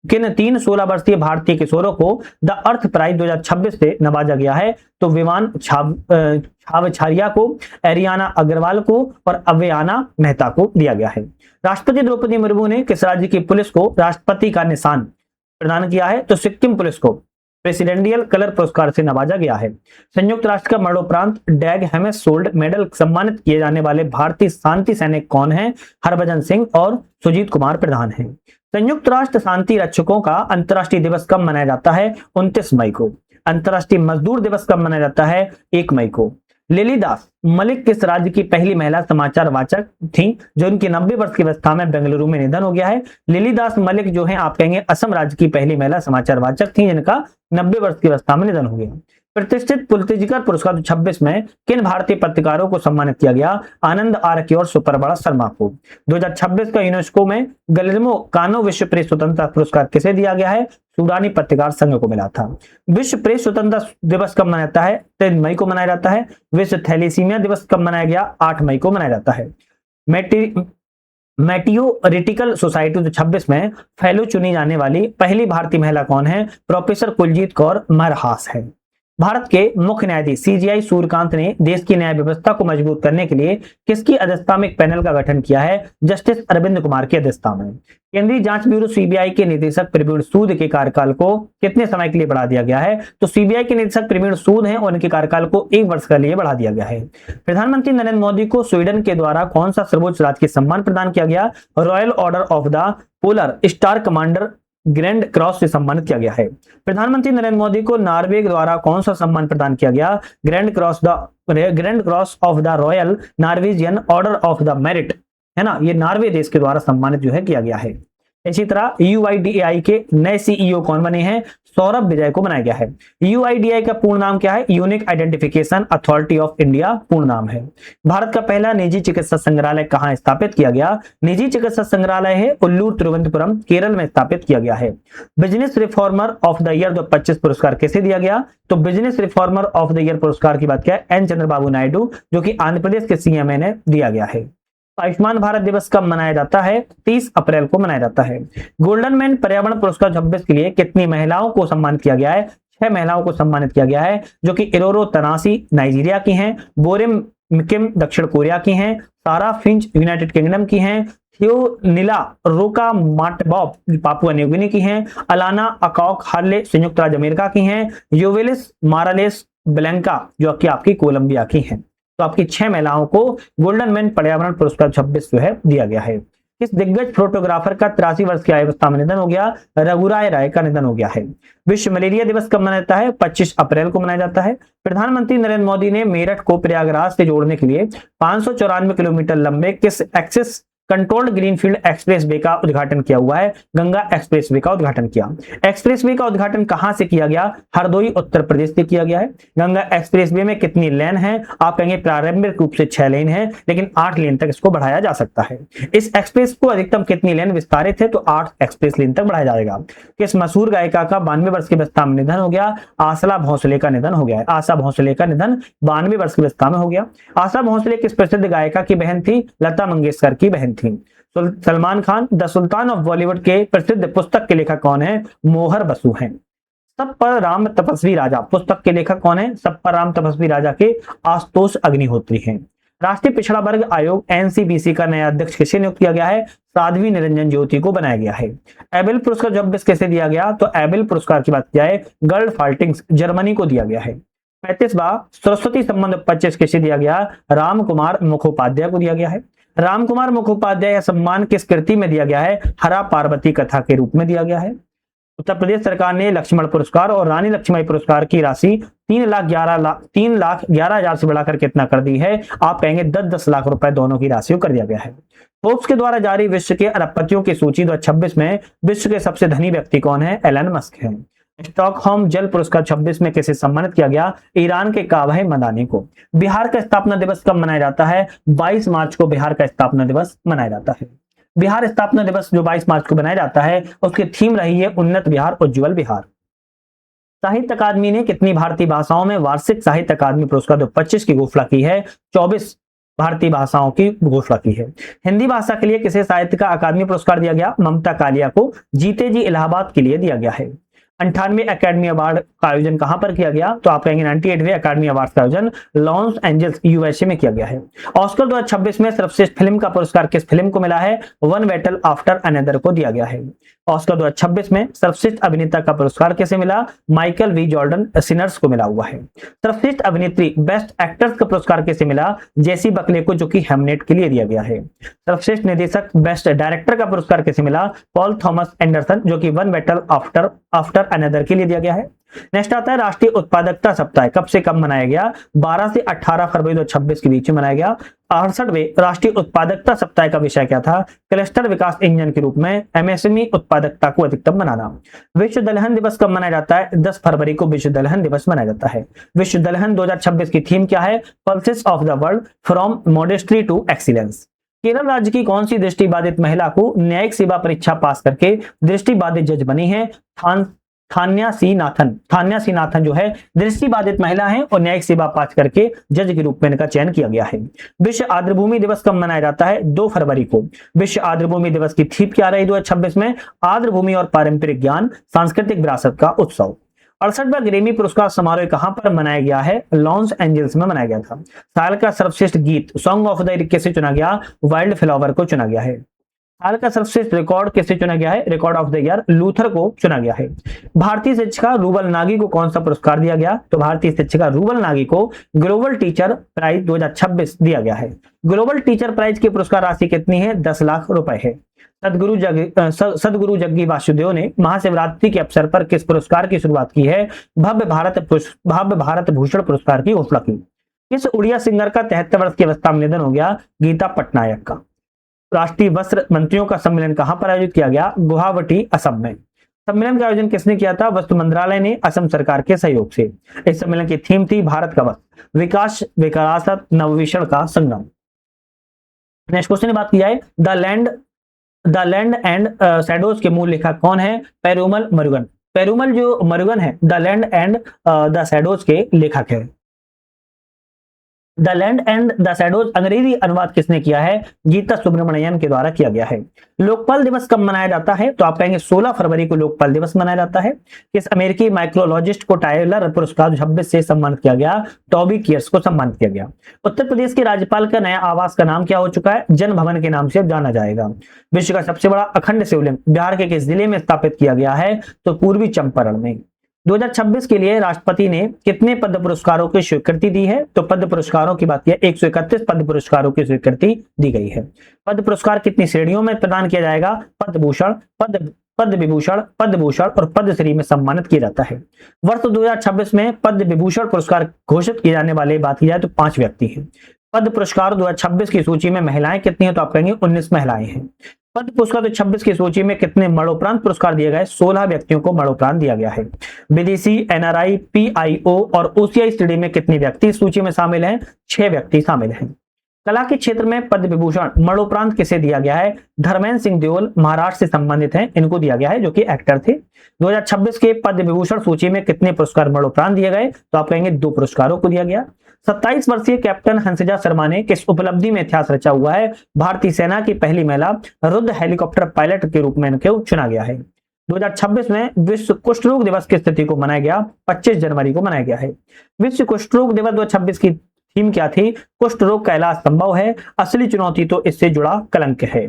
किन 16 वर्षीय भारतीय किशोरों को द अर्थ प्राइज 2026 से नवाजा गया है? तो विमान छावछारिया को, एरियाना अग्रवाल को और अव्याना मेहता को दिया गया है। राष्ट्रपति द्रौपदी मुर्मू ने किस राज्य की पुलिस को राष्ट्रपति का निशान प्रदान किया है? तो सिक्किम पुलिस को प्रेसिडेंशियल कलर पुरस्कार से नवाजा गया है। संयुक्त राष्ट्र का मरणोपरांत डैग हैमरशोल्ड मेडल सम्मानित किए जाने वाले भारतीय शांति सैनिक कौन हैं? हरभजन सिंह और सुजीत कुमार प्रधान हैं। संयुक्त राष्ट्र शांति रक्षकों का अंतर्राष्ट्रीय दिवस कब मनाया जाता है? 29 मई को। अंतर्राष्ट्रीय मजदूर दिवस कब मनाया जाता है? 1 मई को। लिली दास मलिक किस राज्य की पहली महिला समाचार वाचक थी जो उनकी 90 वर्ष की अवस्था में बेंगलुरु में निधन हो गया है? लिली दास मलिक जो है आप कहेंगे असम राज्य की पहली महिला समाचार वाचक थी जिनका 90 वर्ष की अवस्था में निधन हो गया। प्रतिष्ठित पुलित्जर पुरस्कार 2026 में किन भारतीय पत्रकारों को सम्मानित किया गया? आनंद आर्की और सुप्रबड़ा शर्मा को। 2026 का यूनेस्को में गिलेर्मो कानो विश्व प्रेस स्वतंत्रता पुरस्कार किसे दिया गया है? सूडानी पत्रकार संघ को मिला था। विश्व प्रेस स्वतंत्रता दिवस कब मनाया जाता है? 3 मई को मनाया जाता है। विश्व थैलेसीमिया दिवस कब मनाया गया? 8 मई को मनाया जाता है। मेटियोरिटिकल सोसाइटी 2026 में फेलो चुनी जाने वाली पहली भारतीय महिला कौन है? प्रोफेसर कुलजीत कौर मरहास है। भारत के मुख्य न्यायाधीश सीजीआई सूर्यकांत ने देश की न्याय व्यवस्था को मजबूत करने के लिए किसकी अध्यक्षता में एक पैनल का गठन किया है? जस्टिस अरविंद कुमार की अध्यक्षता में। केंद्रीय जांच ब्यूरो सीबीआई के निदेशक प्रवीण सूद के कार्यकाल को कितने समय के लिए बढ़ा दिया गया है? तो सीबीआई के निदेशक प्रवीण सूद हैं और उनके कार्यकाल को 1 वर्ष के लिए बढ़ा दिया गया है। प्रधानमंत्री नरेंद्र मोदी को स्वीडन के द्वारा कौन सा सर्वोच्च राजकीय सम्मान प्रदान किया गया? Royal order of the polar star commander grand cross से सम्मानित किया गया है। प्रधानमंत्री नरेंद्र मोदी को नॉर्वे द्वारा कौन सा सम्मान प्रदान किया गया? Grand cross of the royal Norwegian order of the merit, है ना, ये नॉर्वे देश के द्वारा सम्मानित जो है किया गया है। इसी तरह यूआईडीएआई के नए सीईओ कौन बने हैं? सौरभ विजय को बनाया गया है। यूआईडीएआई का पूर्ण नाम क्या है? Unique identification authority of India पूर्ण नाम है। भारत का पहला निजी चिकित्सा संग्रहालय कहां स्थापित किया गया? निजी चिकित्सा संग्रहालय है उल्लूर तिरुवनंतपुरम केरल में स्थापित किया गया है। Business reformer of the year 2025 पुरस्कार किसे दिया गया? तो business reformer of the year पुरस्कार की बात किया एन चंद्रबाबू नायडू, जो कि आंध्र प्रदेश के सीएम ने दिया गया है। आयुष्मान भारत दिवस कब मनाया जाता है? 30 अप्रैल को मनाया जाता है। गोल्डन मैन पर्यावरण पुरस्कार 26 के लिए कितनी महिलाओं को सम्मानित किया गया है? 6 महिलाओं को सम्मानित किया गया है, जो कि इरोरो तनासी नाइजीरिया की हैं, बोरेम किम दक्षिण कोरिया की हैं, सारा फिंच यूनाइटेड किंगडम की हैं, थियोनिला रोका माटबॉब पापुआ न्यू गिनी की हैं, अलाना अकॉक हार्ले संयुक्त राज्य अमेरिका की हैं, योवेलिस मारालेस ब्लैंका जो कि आपकी कोलंबिया की हैं। तो आपकी 6 महिलाओं को गोल्डन मैन पर्यावरण पुरस्कार 26 जो है दिया गया है। इस दिग्गज फोटोग्राफर का 83 वर्ष की आयु में निधन हो गया? रघुराय राय का निधन हो गया है। विश्व मलेरिया दिवस कब मनाया जाता है? 25 अप्रैल को मनाया जाता है। प्रधानमंत्री नरेंद्र मोदी ने मेरठ को प्रयागराज से जोड़ने के लिए 594 किलोमीटर लंबे किस access controlled greenfield expressway का उद्घाटन किया हुआ है? गंगा एक्सप्रेस वे का उद्घाटन किया। एक्सप्रेस वे का उद्घाटन कहां से किया गया? हरदोई उत्तर प्रदेश से किया गया है। गंगा एक्सप्रेस वे में कितनी लेन है? आप कहेंगे प्रारंभिक रूप से 6 लेन है, लेकिन 8 लेन तक इसको बढ़ाया जा सकता है। इस एक्सप्रेस को अधिकतम कितनी लेन विस्तारित है? तो 8 एक्सप्रेस लेन तक बढ़ाया जाएगा। किस मशहूर गायिका का 92 वर्ष की अवस्था में निधन हो गया? आशा भोसले का निधन हो गया है। आशा भोसले का निधन 92 वर्ष की अवस्था में हो गया। आशा भोसले किस प्रसिद्ध गायिका की बहन थी? लता मंगेशकर की बहन थी। Salman Khan the sultan of Bollywood के प्रसिद्ध पुस्तक के लेखक कौन है? मोहर बसु हैं। सब पर राम तपस्वी राजा पुस्तक के लेखक कौन है? सब पर राम तपस्वी राजा के आशुतोष अग्निहोत्री हैं। राष्ट्रीय पिछड़ा वर्ग आयोग एनसीबीसी का नया अध्यक्ष किसे नियुक्त किया गया है? साध्वी निरंजन ज्योति को बनाया गया है। एबेल पुरस्कार 26 कैसे दिया गया? तो एबेल पुरस्कार की बात किया है गर्ल फाल्टिंग्स जर्मनी को दिया गया है। 35वां सरस्वती सम्मान 25 किसे दिया गया? राम कुमार मुखोपाध्याय को दिया गया है। राम कुमार मुखोपाध्याय का सम्मान किस कृति में दिया गया है? हरा पार्वती कथा के रूप में दिया गया है। उत्तर प्रदेश सरकार ने लक्ष्मण पुरस्कार और रानी लक्ष्मीबाई पुरस्कार की राशि 3,11,000 से बढ़ाकर कितना कर दी है? आप कहेंगे 10-10 लाख रुपए दोनों की राशि को कर दिया गया है। फोर्ब्स के द्वारा जारी विश्व के अरबपतियों की सूची 2026 में विश्व के सबसे धनी व्यक्ति कौन है? एलन मस्क है। स्टॉकहोम जल पुरस्कार 26 में किसे सम्मानित किया गया? ईरान के काबह मदानी को। बिहार का स्थापना दिवस कब मनाया जाता है? 22 मार्च को बिहार का स्थापना दिवस मनाया जाता है। बिहार स्थापना दिवस जो 22 मार्च को मनाया जाता है उसकी थीम रही है उन्नत बिहार उज्ज्वल बिहार। साहित्य अकादमी ने कितनी भारतीय भाषाओं में वार्षिक साहित्य अकादमी पुरस्कार 2025 की घोषणा की है? 24 भारतीय भाषाओं की घोषणा की है। हिंदी भाषा के लिए किसे साहित्य का अकादमी पुरस्कार दिया गया? ममता कालिया को। जीते जी इलाहाबाद के लिए दिया गया है। 98वें अकेडमी अवार्ड का आयोजन कहां पर किया गया? तो आप कहेंगे 98वें अकेडमी अवार्ड का आयोजन लॉस एंजल्स यूएसए में किया गया है। ऑस्कर 2026 में सर्वश्रेष्ठ फिल्म का पुरस्कार किस फिल्म को मिला है? वन बैटल आफ्टर अनदर को दिया गया है। ऑस्कर 2026 में सर्वश्रेष्ठ अभिनेता का पुरस्कार किसे मिला? माइकल वी जॉर्डन सिनर्स को मिला हुआ है। सर्वश्रेष्ठ अभिनेत्री बेस्ट एक्टर्स का पुरस्कार किसे मिला? जेसी बकले को, जो कि हेमनेट के लिए दिया गया है। सर्वश्रेष्ठ निर्देशक बेस्ट डायरेक्टर का पुरस्कार किसे मिला? पॉल थॉमस एंडरसन, जो कि one battle after other another के लिए दिया गया है। नेक्स्ट आता है राष्ट्रीय उत्पादकता सप्ताह कब से कब मनाया गया? 12 से 18 फरवरी 2026 के बीच में मनाया गया। 68वें राष्ट्रीय उत्पादकता सप्ताह का विषय क्या था? क्लस्टर विकास इंजन के रूप में एमएसएमई उत्पादकता को अधिकतम बनाना। विश्व दलहन दिवस कब मनाया जाता है? 10 फरवरी को विश्व दलहन दिवस मनाया जाता है। विश्व दलहन 2026 की थीम क्या है? Pulses of the world from modesty to excellence. Kerala राज्य की कौन सी दृष्टिबाधित महिला को न्यायिक सेवा परीक्षा पास करके दृष्टिबाधित जज बनी है? थान्या सी नाथन जो है दृष्टिबाधित महिला है और न्यायिक सेवा पास करके जज के रूप में इनका चयन किया गया है। विश्व आर्द्रभूमि दिवस कब मनाया जाता है? 2 फरवरी को। विश्व आर्द्रभूमि दिवस की थीम क्या रही 2026 में? आर्द्रभूमि और पारंपरिक ज्ञान, सांस्कृतिक विरासत का उत्सव। 68वां ग्रेमी पुरस्कार समारोह कहां पर मनाया गया है? लॉस एंजल्स में मनाया गया था। साल का सर्वश्रेष्ठ गीत सॉन्ग ऑफ द ईयर किसे चुना गया? वाइल्ड फ्लावर को चुना गया है। साल का सर्वश्रेष्ठ रिकॉर्ड किसे चुना गया है? Record of the year Luther को चुना गया है। भारतीय शिक्षिका रूबल नागी को कौन सा पुरस्कार दिया गया? तो भारतीय शिक्षिका रूबल नागी को ग्लोबल टीचर प्राइज 2026 दिया गया है। ग्लोबल टीचर प्राइज की पुरस्कार राशि कितनी है? 10 लाख रुपए है। सदगुरु जग्गी वासुदेव ने महाशिवरात्रि के अवसर पर किस पुरस्कार की शुरुआत की है? भव्य भारत भूषण पुरस्कार की घोषणा की। किस उड़िया सिंगर का 73 वर्ष की अवस्था में निधन हो गया? गीता पटनायक का। राष्ट्रीय वस्त्र मंत्रियों का सम्मेलन कहां पर आयोजित किया गया? गुवाहाटी असम में। सम्मेलन का आयोजन किसने किया था? वस्त्र मंत्रालय ने असम सरकार के सहयोग से। इस सम्मेलन की थीम थी भारत का वस्त्र, विकास, विरासत, नवोन्मेष का संगम। नेक्स्ट क्वेश्चन बात की जाए द लैंड एंड शैडोज के मूल लेखक कौन है? पेरुमल मुरुगन। पेरुमल जो मुरुगन है the land and the shadows के लेखक है। The land and the shadows अंग्रेजी अनुवाद किसने किया है? गीता सुब्रमण्यन के द्वारा किया गया है। लोकपाल दिवस कब मनाया जाता है? तो आप कहेंगे 16 फरवरी को लोकपाल दिवस मनाया जाता है। किस अमेरिकी माइक्रोलॉजिस्ट को टाइलर पुरस्कार 26 से सम्मानित किया गया? टॉबी कियर्स को सम्मानित किया गया। उत्तर प्रदेश के राज्यपाल का नया आवास का नाम क्या हो चुका है? जन भवन के नाम से जाना जाएगा। विश्व का सबसे बड़ा अखंड शिवलिंग बिहार के किस जिले में स्थापित किया गया है? तो पूर्वी चंपारण में। 2026 के लिए राष्ट्रपति ने कितने पद्म पुरस्कारों की स्वीकृति दी है? तो पद्म पुरस्कारों की बात की 131 पद्म पुरस्कारों की स्वीकृति दी गई है। पद्म पुरस्कार कितनी श्रेणियों में प्रदान किया जाएगा? पद्म भूषण, पद्म विभूषण, पद्म भूषण और पद्मश्री में सम्मानित किया जाता है। वर्ष 2026 में पद्म विभूषण पुरस्कार घोषित किए जाने वाले बात की जाए तो 5 व्यक्ति हैं। पद्म पुरस्कार 2026 की सूची में महिलाएं कितनी है? तो आप कहेंगे 19 महिलाएं हैं। पद्म पुरस्कार 2026 की सूची में कितने मरणोपरांत पुरस्कार दिए गए? 16 व्यक्तियों को मरणोपरांत दिया गया है। विदेशी, एनआरआई, पीआईओ और ओसीआई श्रेणी में कितने व्यक्ति सूची में शामिल हैं? 6 व्यक्ति शामिल हैं। कला के क्षेत्र में पद्म विभूषण मरणोपरांत किसे दिया गया है? धर्मेंद्र सिंह देओल महाराष्ट्र से संबंधित हैं, इनको दिया गया है जो कि एक्टर थे। 2026 के पद्म विभूषण सूची में कितने पुरस्कार मरणोपरांत दिए गए? तो आप कहेंगे 2 पुरस्कारों को दिया गया। 27 वर्षीय कैप्टन हंसजा शर्मा ने किस उपलब्धि में इतिहास रचा हुआ है? भारतीय सेना की पहली महिला रुद्र हेलीकॉप्टर पायलट के रूप में इनको चुना गया है। 2026 में विश्व कुष्ठ रोग दिवस की तिथि को मनाया गया? 25 जनवरी को मनाया गया है। विश्व कुष्ठ रोग दिवस 2026 की थीम क्या थी? कुष्ठ रोग का इलाज संभव है, असली चुनौती तो इससे जुड़ा कलंक है।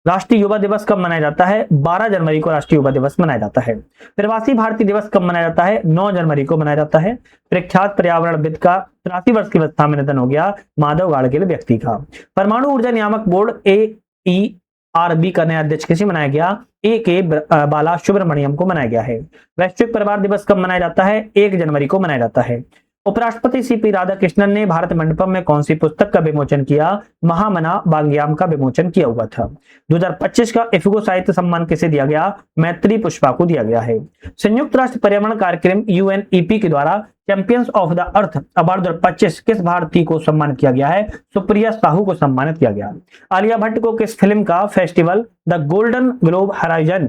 राष्ट्रीय युवा दिवस कब मनाया जाता है? 12 जनवरी को राष्ट्रीय युवा दिवस मनाया जाता है। प्रवासी भारतीय दिवस कब मनाया जाता है? 9 जनवरी को मनाया जाता है। प्रख्यात पर्यावरणविद का 83 वर्ष की अवस्था में निधन हो गया, माधव गाडगिल व्यक्ति का। परमाणु ऊर्जा नियामक बोर्ड AERB का नया अध्यक्ष किसे बनाया गया? A.K. बाला सुब्रमण्यम को बनाया गया है। वैश्विक परिवार दिवस कब मनाया जाता है? 1 जनवरी को मनाया जाता है। उपराष्ट्रपति CP राधाकृष्णन ने भारत मंडपम में कौन सी पुस्तक का विमोचन किया? महामना वाग्याम का विमोचन किया हुआ था। 2025 का इफ्को साहित्य सम्मान किसे दिया गया? मैत्री पुष्पा को दिया गया है। संयुक्त राष्ट्र पर्यावरण कार्यक्रम UNEP के द्वारा champions of the earth award 2025 किस भारतीय को सम्मानित किया गया है? सुप्रिया साहू को सम्मानित किया गया। आलिया भट्ट को किस फिल्म का festival the golden globe horizon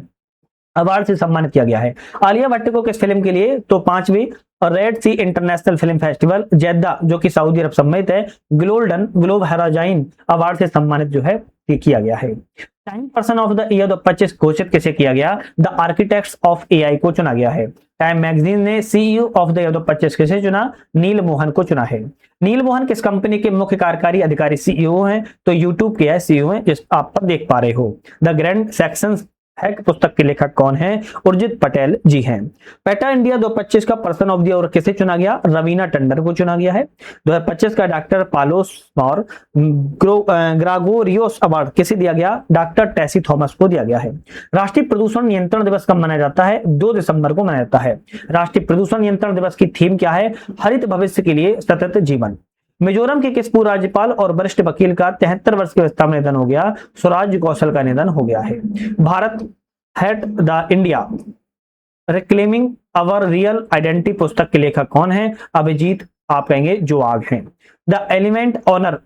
award से सम्मानित किया गया है? आलिया भट्ट को किस फिल्म के लिए? तो 5वीं रेड सी इंटरनेशनल फिल्म फेस्टिवल जेद्दा जो कि सऊदी अरब सम्मिलित है, गोल्डन ग्लोब हॉराइजन अवार्ड से सम्मानित जो है किया गया है। Time person of the year 2025 घोषित किसे किया गया? द आर्किटेक्ट्स ऑफ AI को चुना गया है। टाइम मैगजीन ने CEO ऑफ द ईयर 2025 किसे चुना? नील मोहन को चुना है। नील मोहन किस कंपनी के मुख्य कार्यकारी अधिकारी CEO हैं? तो YouTube के CEO हैं, जिस आप पर देख पा रहे हो। द ग्रैंड सेक्शंस हैक पुस्तक के लेखक कौन है? उर्जित पटेल जी हैं। पेटा इंडिया 2025 का पर्सन ऑफ द ईयर किसे चुना गया? रवीना टंडन को चुना गया है। 2025 का डॉक्टर पालोस और ग्रागोरियोस अवार्ड किसे दिया गया? डॉक्टर टेसी थॉमस को दिया गया है। राष्ट्रीय प्रदूषण नियंत्रण दिवस कब मनाया जाता है? 2 दिसंबर को मनाया जाता है। राष्ट्रीय प्रदूषण नियंत्रण दिवस की थीम क्या है? हरित भविष्य के लिए सतत जीवन। मिजोरम के किस पूर्व राज्यपाल और वरिष्ठ वकील का 73 वर्ष की अवस्था में निधन हो गया? स्वराज कौशल का निधन हो गया है। Bharat hat the India reclaiming our real identity पुस्तक के लेखक कौन है? अभिजीत आप कहेंगे जोआग हैं। The element honour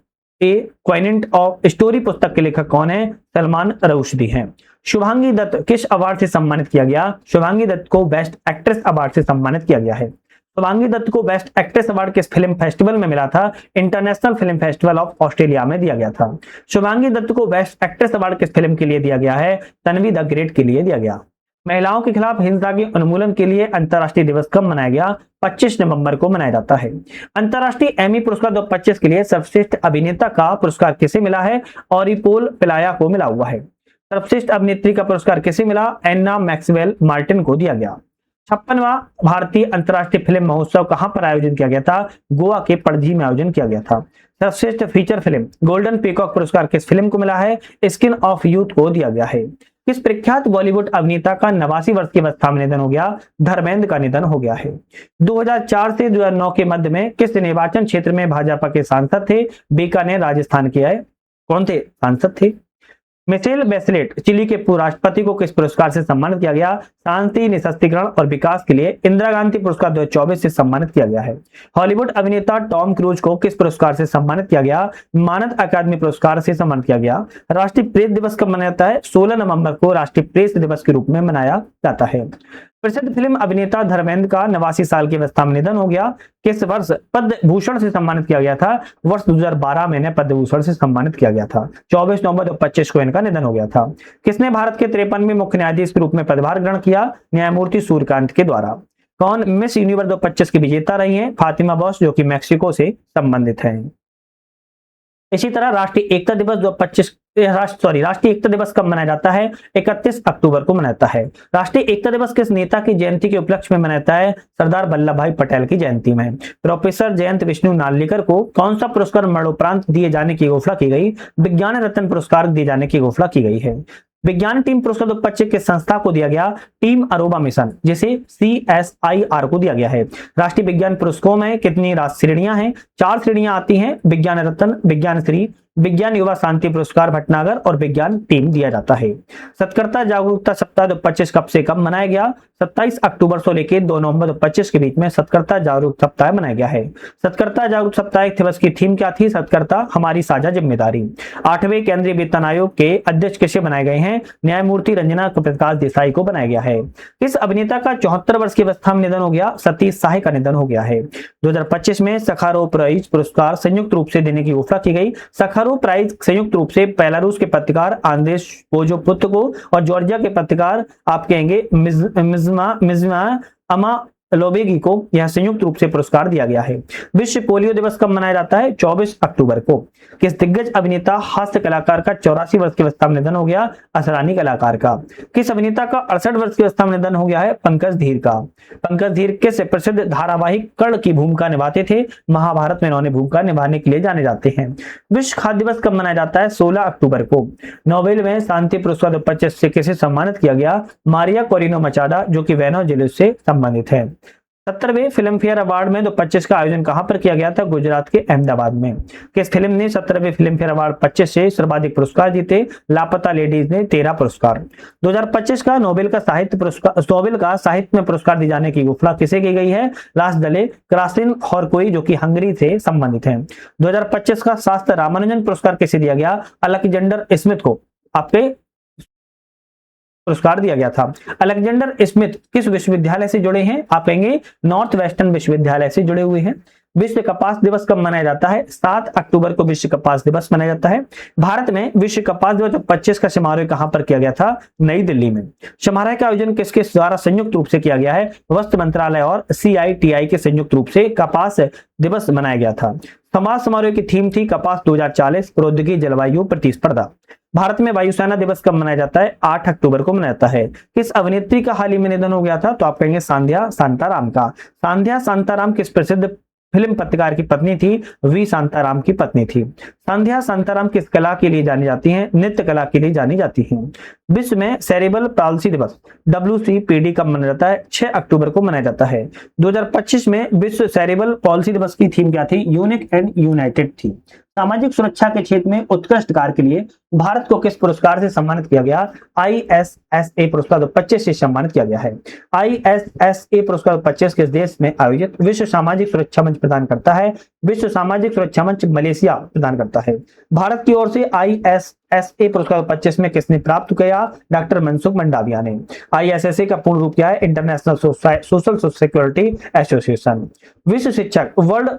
a acquaintance of story पुस्तक के लेखक कौन है? सलमान रुश्दी हैं। शुभांगी दत्त किस अवार्ड से सम्मानित किया गया? शुभांगी दत्त को बेस्ट एक्ट्रेस अवार्ड से सम्मानित किया गया है। शुभांगी दत्त को बेस्ट एक्ट्रेस अवार्ड किस फिल्म फेस्टिवल में मिला था? International film festival of Australia में दिया गया था। शुभांगी दत्त को बेस्ट एक्ट्रेस अवार्ड किस फिल्म के लिए दिया गया है? तन्वी द ग्रेट के लिए दिया गया। महिलाओं के खिलाफ हिंसा के उन्मूलन के लिए अंतर्राष्ट्रीय दिवस कब मनाया गया? 25 नवंबर को मनाया जाता है। अंतर्राष्ट्रीय एमी पुरस्कार 2025 के लिए सर्वश्रेष्ठ अभिनेता का पुरस्कार किसे मिला है? ऑरिपोल पिलाया को मिला हुआ है। सर्वश्रेष्ठ अभिनेत्री का पुरस्कार किसे मिला? एन्ना मैक्सवेल मार्टिन को दिया गया। 56वां भारतीय अंतर्राष्ट्रीय फिल्म महोत्सव कहां पर आयोजन किया गया था? गोवा के पणजी में आयोजन किया गया था। सर्वश्रेष्ठ फीचर फिल्म गोल्डन पीकॉक पुरस्कार किस फिल्म को मिला है? स्किन ऑफ यूथ को दिया गया है। किस प्रख्यात बॉलीवुड अभिनेता का 89 वर्ष की अवस्था में निधन हो गया? धर्मेंद्र का निधन हो गया है। 2004 से 2009 के मध्य में किस निर्वाचन क्षेत्र में भाजपा के सांसद थे? बीकानेर राजस्थान के आए कौन थे? सांसद थे। मिशेल बेचलेट चिली के पूर्व राष्ट्रपति को किस पुरस्कार से सम्मानित किया गया? शांति निशस्त्रीकरण और विकास के लिए इंदिरा गांधी पुरस्कार 2024 से सम्मानित किया गया है। हॉलीवुड अभिनेता टॉम क्रूज को किस पुरस्कार से सम्मानित किया गया? मानद अकादमी पुरस्कार से सम्मानित किया गया। राष्ट्रीय प्रेस दिवस कब मनाया जाता है? 16 नवंबर को राष्ट्रीय प्रेस दिवस के रूप में मनाया जाता है। प्रसिद्ध फिल्म अभिनेता धर्मेंद्र का 89 साल की अवस्था में निधन हो गया। किस वर्ष पद्म भूषण से सम्मानित किया गया था? वर्ष 2012 में इन्हें पद्म भूषण से सम्मानित किया गया था। 24 नवंबर 2025 को इनका निधन हो गया था। किसने भारत के 53वें मुख्य न्यायाधीश के रूप में पदभार ग्रहण किया? न्यायमूर्ति सूर्यकांत के द्वारा। कौन मिस यूनिवर्स 2025 की विजेता रही हैं? फातिमा बॉस जो कि मैक्सिको से संबंधित है। इसी तरह राष्ट्रीय एकता दिवस 2025 राष्ट्रीय एकता दिवस कब मनाया जाता है? 31 अक्टूबर को मनाता है। राष्ट्रीय एकता दिवस किस नेता की जयंती के उपलक्ष्य में मनाता है? सरदार वल्लभ भाई पटेल की जयंती में। प्रोफेसर जयंत विष्णु नार्लिकर को कौन सा पुरस्कार मरणोपरांत दिए जाने की घोषणा की गई? विज्ञान रत्न पुरस्कार दिए जाने की घोषणा की गई है। विज्ञान टीम पुरस्कार 2025 किस संस्था को दिया गया? टीम अरोबा मिशन जिसे CSIR को दिया गया है। राष्ट्रीय विज्ञान पुरस्कारों में कितनी श्रेणियां हैं? 4 श्रेणियां आती हैं। विज्ञान रत्न, विज्ञान श्री, विज्ञान युवा शांति पुरस्कार भटनागर और विज्ञान टीम दिया जाता है। सतर्कता जागरूकता सप्ताह 2025 कब से कब मनाया गया? 27 अक्टूबर से लेकर 2 नवंबर 2025 के बीच में सतर्कता जागरूक सप्ताह मनाया गया है। सतर्कता जागरूक सप्ताह दिवस की थीम क्या थी? सतर्कता हमारी साझा जिम्मेदारी। 8वें केंद्रीय वेतन आयोग के अध्यक्ष किसे बनाए गए हैं? न्यायमूर्ति रंजना प्रकाश देसाई को बनाया गया है। किस अभिनेता का 74 वर्ष की अवस्था में निधन हो गया? सतीश शाह का निधन हो गया है। 2025 में सखारोव प्राइज पुरस्कार संयुक्त रूप से देने की घोषणा की गई। सखारोव प्राइज संयुक्त रूप से बेलारूस के पत्रकार आंद्रेस पोजोपुत को और जॉर्जिया के पत्रकार आप कहेंगे मिज़मा अमा लोबेगी को यह संयुक्त रूप से पुरस्कार दिया गया है। विश्व पोलियो दिवस कब मनाया जाता है? 24 अक्टूबर को। किस दिग्गज अभिनेता हास्य कलाकार का 84 वर्ष की अवस्था में निधन हो गया? असरानी कलाकार का। किस अभिनेता का 68 वर्ष की अवस्था में निधन हो गया है? पंकज धीर का। पंकज धीर किस प्रसिद्ध धारावाहिक कर्ण की भूमिका निभाते थे? महाभारत में इन्होंने भूमिका निभाने के लिए जाने जाते हैं। विश्व खाद्य दिवस कब मनाया जाता है? 16 अक्टूबर को। नोबेल में शांति पुरस्कार 2025 से किसे सम्मानित किया गया? मारिया कोरिनो मचाडा जो कि वेनेजुएला से संबंधित है। 70वें फिल्म फेयर अवार्ड में 2025 का आयोजन कहां पर किया गया था? गुजरात के अहमदाबाद में। किस फिल्म ने 70वें फिल्म फेयर अवार्ड 25 से सर्वाधिक पुरस्कार जीते? लापता लेडीज ने 13 पुरस्कार। 2025 का नोबेल का साहित्य में पुरस्कार दिए जाने की घोषणा किसे की गई है? लासदले क्रासिन हॉरकोई जो कि हंगरी से संबंधित है। 2025 का शास्त्र रामानुजन पुरस्कार किसे दिया गया? अलेक्जेंडर स्मिथ को आपके पुरस्कार दिया गया था। अलेक्जेंडर स्मिथ किस विश्वविद्यालय से जुड़े हैं? आप कहेंगे नॉर्थ वेस्टर्न विश्वविद्यालय से जुड़े हुए हैं। विश्व कपास दिवस कब मनाया जाता है? 7 अक्टूबर को विश्व कपास दिवस मनाया जाता है। भारत में विश्व कपास दिवस 25 का समारोह कहां पर किया गया था? नई दिल्ली में। समारोह का आयोजन किसके द्वारा संयुक्त रूप से किया गया है? वस्त्र मंत्रालय और CITI के संयुक्त रूप से कपास दिवस मनाया गया था। संवाद समारोह की थीम थी कपास 2040 प्रौद्योगिकी जलवायु प्रतिस्पर्धा। भारत में वायुसेना दिवस कब मनाया जाता है? 8 अक्टूबर को मनाया जाता है। किस अभिनेत्री का हाल ही में निधन हो गया था? तो आप कहेंगे सांध्या शांताराम का। सांध्या शांताराम किस प्रसिद्ध फिल्म पत्रकार की पत्नी थी? वी शांताराम की पत्नी थी। संध्या शांताराम किस कला के लिए जानी जाती हैं? नृत्य कला के लिए जानी जाती हैं। विश्व में सेरेब्रल पाल्सी दिवस WCPD कब मनाया जाता है? 6 अक्टूबर को मनाया जाता है। 2025 में विश्व सेरेब्रल पाल्सी दिवस की थीम क्या थी? यूनिक एंड यूनाइटेड थी। सामाजिक सुरक्षा के क्षेत्र में उत्कृष्ट कार्य के लिए भारत को किस पुरस्कार से सम्मानित किया गया? ISSA पुरस्कार 2025 से सम्मानित किया गया है। ISSA पुरस्कार 2025 किस देश में आयोजित? विश्व सामाजिक सुरक्षा मंच प्रदान करता है। विश्व सामाजिक सुरक्षा मंच मलेशिया प्रदान करता है। भारत की ओर से ISSA पुरस्कार 2025 में किसने प्राप्त किया? डॉक्टर मनसुख मंडाविया ने। ISSA का पूर्ण रूप क्या है? International social security association. विश्व शिक्षक वर्ल्ड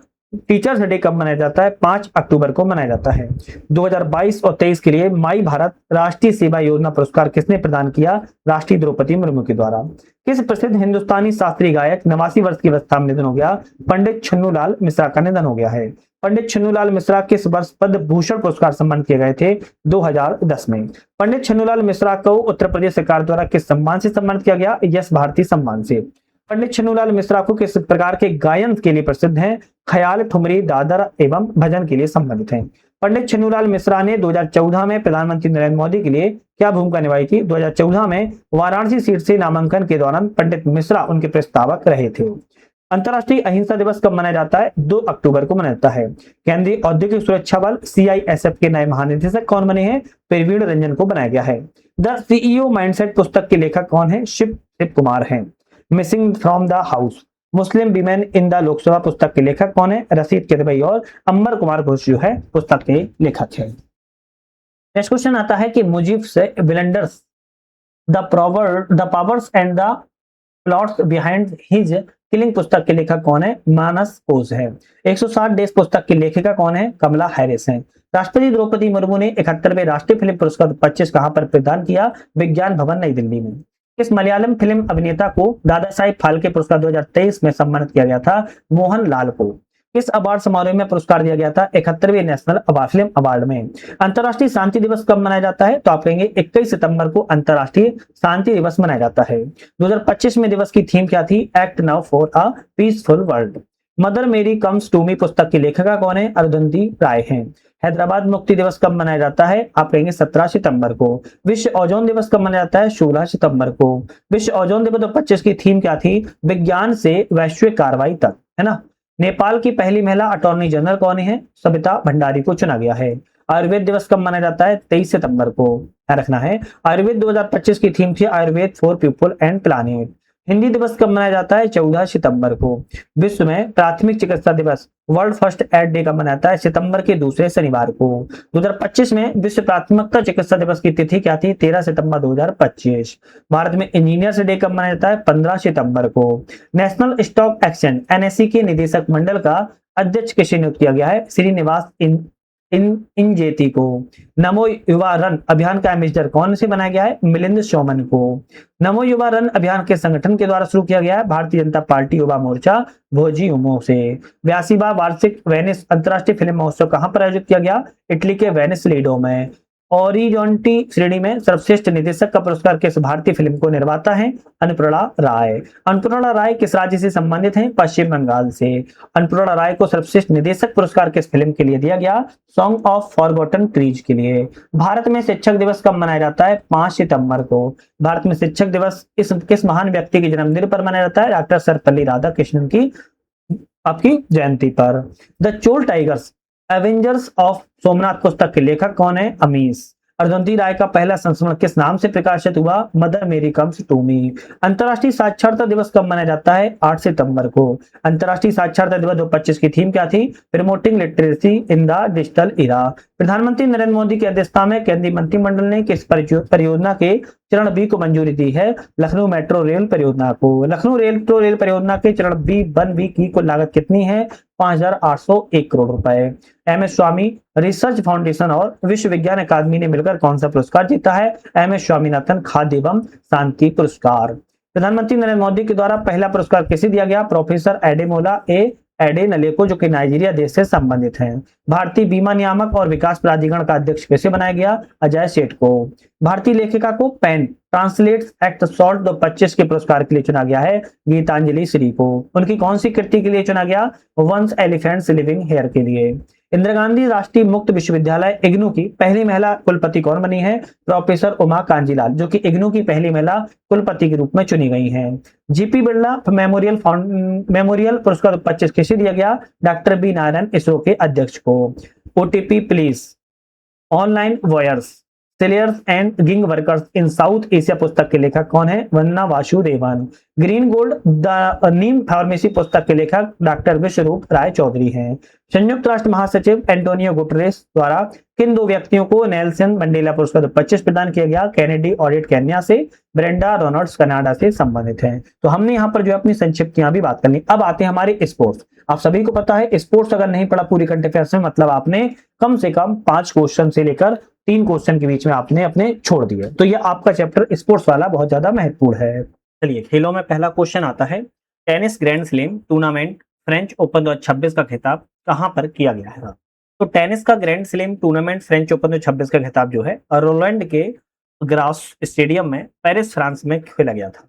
टीचर्स डे कब मनाया जाता है? 5 अक्टूबर को मनाया जाता है। 2022 और 23 के लिए माई भारत राष्ट्रीय सेवा योजना पुरस्कार किसने प्रदान किया? राष्ट्रीय द्रौपदी मुर्मू के द्वारा। किस प्रसिद्ध हिंदुस्तानी शास्त्रीय गायक 89 वर्ष की अवस्था में निधन हो गया? पंडित छन्नूलाल मिश्रा का निधन हो गया है। पंडित छन्नूलाल मिश्रा किस वर्ष पद्म भूषण पुरस्कार सम्मानित किए गए थे? 2010 में। पंडित छन्नूलाल मिश्रा को उत्तर प्रदेश सरकार द्वारा किस सम्मान से सम्मानित किया गया? यश भारती सम्मान से। पंडित छन्नूलाल मिश्रा को किस प्रकार के गायन के लिए प्रसिद्ध हैं? ख्याल, ठुमरी, दादर एवं भजन के लिए संबंधित हैं। पंडित छन्नूलाल मिश्रा ने 2014 में प्रधानमंत्री नरेंद्र मोदी के लिए क्या भूमिका निभाई थी? 2014 में वाराणसी सीट से नामांकन के दौरान पंडित मिश्रा उनके प्रस्तावक रहे थे। अंतर्राष्ट्रीय अहिंसा दिवस कब मनाया जाता है? 2 अक्टूबर को मनाया जाता है। केंद्रीय औद्योगिक सुरक्षा बल CISF के नए महानिदेशक कौन बने हैं? प्रवीण रंजन को बनाया गया है। द CEO माइंडसेट पुस्तक के लेखक कौन है? शिव कुमार हैं। Missing from the house Muslim women in the Lok Sabha पुस्तक के लेखक कौन है? रशीद किदवई और अंबर कुमार घोष जो है पुस्तक के लेखक है। नेक्स्ट क्वेश्चन आता है कि मुजीब से villains the powers and the plots behind his killing पुस्तक के लेखक कौन है? मानस कोस है। 160 देश पुस्तक की लेखिका कौन है? कमला हैरिस है। राष्ट्रपति द्रौपदी मुर्मू ने 71वें राष्ट्रीय फिल्म पुरस्कार 25 कहां पर प्रदान किया? विज्ञान भवन नई दिल्ली में। इस मलयालम फिल्म अभिनेता को दादा साहिब फाल्के पुरस्कार 2023 में सम्मानित किया गया था? मोहन लाल को। किस अवार्ड समारोह में पुरस्कार दिया गया था? 71वें नेशनल फिल्म अवार्ड में। अंतर्राष्ट्रीय शांति दिवस कब मनाया जाता है? तो आप कहेंगे 21 सितंबर को अंतर्राष्ट्रीय शांति दिवस मनाया जाता है। 2025 में दिवस की थीम क्या थी? Act now for a peaceful world. Mother मेरी कम्स टू मी पुस्तक की लेखिका कौन है? अरुंधति राय हैं। हैदराबाद मुक्ति दिवस कब मनाया जाता है? आप कहेंगे 17 सितंबर को। विश्व ओजोन दिवस कब मनाया जाता है? 16 सितंबर को। विश्व ओजोन दिवस 2025 की थीम क्या थी? विज्ञान से वैश्विक कार्रवाई तक, है ना। नेपाल की पहली महिला अटॉर्नी जनरल कौन है? सविता भंडारी को चुना गया है। आयुर्वेद दिवस कब मनाया जाता है? 23 सितंबर को, रखना है। आयुर्वेद 2025 की थीम थी Ayurveda for people and planet. Hindi दिवस कब मनाया जाता है? 14 सितंबर को। विश्व में प्राथमिक चिकित्सा दिवस वर्ल्ड फर्स्ट एड डे कब मनाया जाता है? सितंबर के दूसरे शनिवार को। 2025 में विश्व प्राथमिकता चिकित्सा दिवस की तिथि क्या थी? 13 सितंबर 2025। भारत में इंजीनियर्स डे कब मनाया जाता है? 15 सितंबर को। नेशनल स्टॉक एक्सचेंज NSE के निदेशक मंडल का अध्यक्ष किसे नियुक्त किया गया है? श्रीनिवास इंजेती को। नमो युवा रन अभियान का एम्बेसडर कौन से बनाया गया है? मिलिंद सोमन को। नमो युवा रन अभियान के संगठन के द्वारा शुरू किया गया है? भारतीय जनता पार्टी युवा मोर्चा भोजी उमो से। 82वां वार्षिक वेनिस अंतर्राष्ट्रीय फिल्म महोत्सव कहां पर आयोजित किया गया? इटली के वेनिस लीडो में। ओरिजोंटी श्रेणी में सर्वश्रेष्ठ निर्देशक का पुरस्कार किस भारतीय फिल्म को निर्माता है? अन्नपूर्णा राय। अन्नपूर्णा राय किस राज्य से संबंधित हैं? पश्चिम बंगाल से। अन्नपूर्णा राय को सर्वश्रेष्ठ निर्देशक पुरस्कार किस फिल्म के लिए दिया गया? सॉन्ग ऑफ फॉरगॉटन ट्रीज के लिए। भारत में शिक्षक दिवस कब मनाया जाता है? 5 सितंबर को। भारत में शिक्षक दिवस किस महान व्यक्ति के जन्मदिन पर मनाया जाता है? डॉक्टर सर्वपल्ली राधाकृष्णन की आपकी जयंती पर। The Chola tigers Avengers of Somnath पुस्तक के लेखक कौन है? अमीश। अरुंधति राय का पहला संस्मरण किस नाम से प्रकाशित हुआ? मदर मेरी कम्स टू मी। अंतर्राष्ट्रीय साक्षरता दिवस कब मनाया जाता है? 8 सितंबर को। अंतर्राष्ट्रीय साक्षरता दिवस 2025 की थीम क्या थी? Promoting literacy in the digital era. प्रधानमंत्री नरेंद्र मोदी की अध्यक्षता में केंद्रीय मंत्रिमंडल ने किस परियोजना के चरण B को मंजूरी दी है? लखनऊ मेट्रो रेल परियोजना को। लखनऊ मेट्रो रेल परियोजना के चरण B 1B की कुल लागत कितनी है? 5,801 करोड़ रुपए। एम एस स्वामी रिसर्च फाउंडेशन और विश्व विज्ञान अकादमी ने मिलकर कौन सा पुरस्कार जीता है? एम एस स्वामीनाथन खाद्य एवं शांति पुरस्कार। प्रधानमंत्री नरेंद्र मोदी के द्वारा पहला पुरस्कार किसे दिया गया? प्रोफेसर एडेमोला ए एडेनले को, जो कि नाइजीरिया देश से संबंधित हैं। भारतीय बीमा नियामक और विकास प्राधिकरण का अध्यक्ष कैसे बनाया गया? अजय सेठ को। भारतीय लेखिका को पेन ट्रांसलेट्स एक्ट सॉल्ट 2025 के पुरस्कार के लिए चुना गया है गीतांजलि श्री को। उनकी कौन सी कृति के लिए चुना गया? वंस एलिफेंट्स लिविंग हेयर के लिए। इंदिरा गांधी राष्ट्रीय मुक्त विश्वविद्यालय इग्नू की पहली महिला कुलपति कौन बनी है? प्रोफेसर उमा कांजीलाल, जो कि इग्नू की पहली महिला कुलपति के रूप में चुनी गई हैं। जीपी बिरला मेमोरियल पुरस्कार 2025 किसे दिया गया? डॉक्टर बी नारायण, इसरो के अध्यक्ष को। OTP please online workers sellers and gig workers in South Asia पुस्तक के लेखक कौन है? Vanna Vasudevan. Green gold the neem pharmacy पुस्तक के लेखक डॉक्टर विश्वरूप राय चौधरी हैं। संयुक्त राष्ट्र महासचिव एंटोनियो गुटरेस द्वारा किन दो व्यक्तियों को नेल्सन मंडेला पुरस्कार 2025 प्रदान किया गया? कैनेडी ऑडिट केन्या से, ब्रेंडा रोनल्ड्स कनाडा से संबंधित हैं। तो हमने यहाँ पर जो अपनी संक्षिप्तियां भी बात करनी। अब आते हैं हमारे स्पोर्ट्स। आप सभी को पता है स्पोर्ट्स अगर नहीं पढ़ा पूरी करंट अफेयर्स में, मतलब आपने कम से कम 5 क्वेश्चन से लेकर 3 क्वेश्चन के बीच में आपने अपने छोड़ दिए। तो ये आपका चैप्टर स्पोर्ट्स वाला बहुत ज्यादा महत्वपूर्ण है। चलिए खेलों में पहला क्वेश्चन आता है, tennis grand slam tournament French open 2026 का खिताब कहां पर किया गया है? तो टेनिस का grand slam tournament French open 2026 का खिताब जो है रोलैंड के ग्रास स्टेडियम में पेरिस फ्रांस में खेला गया था।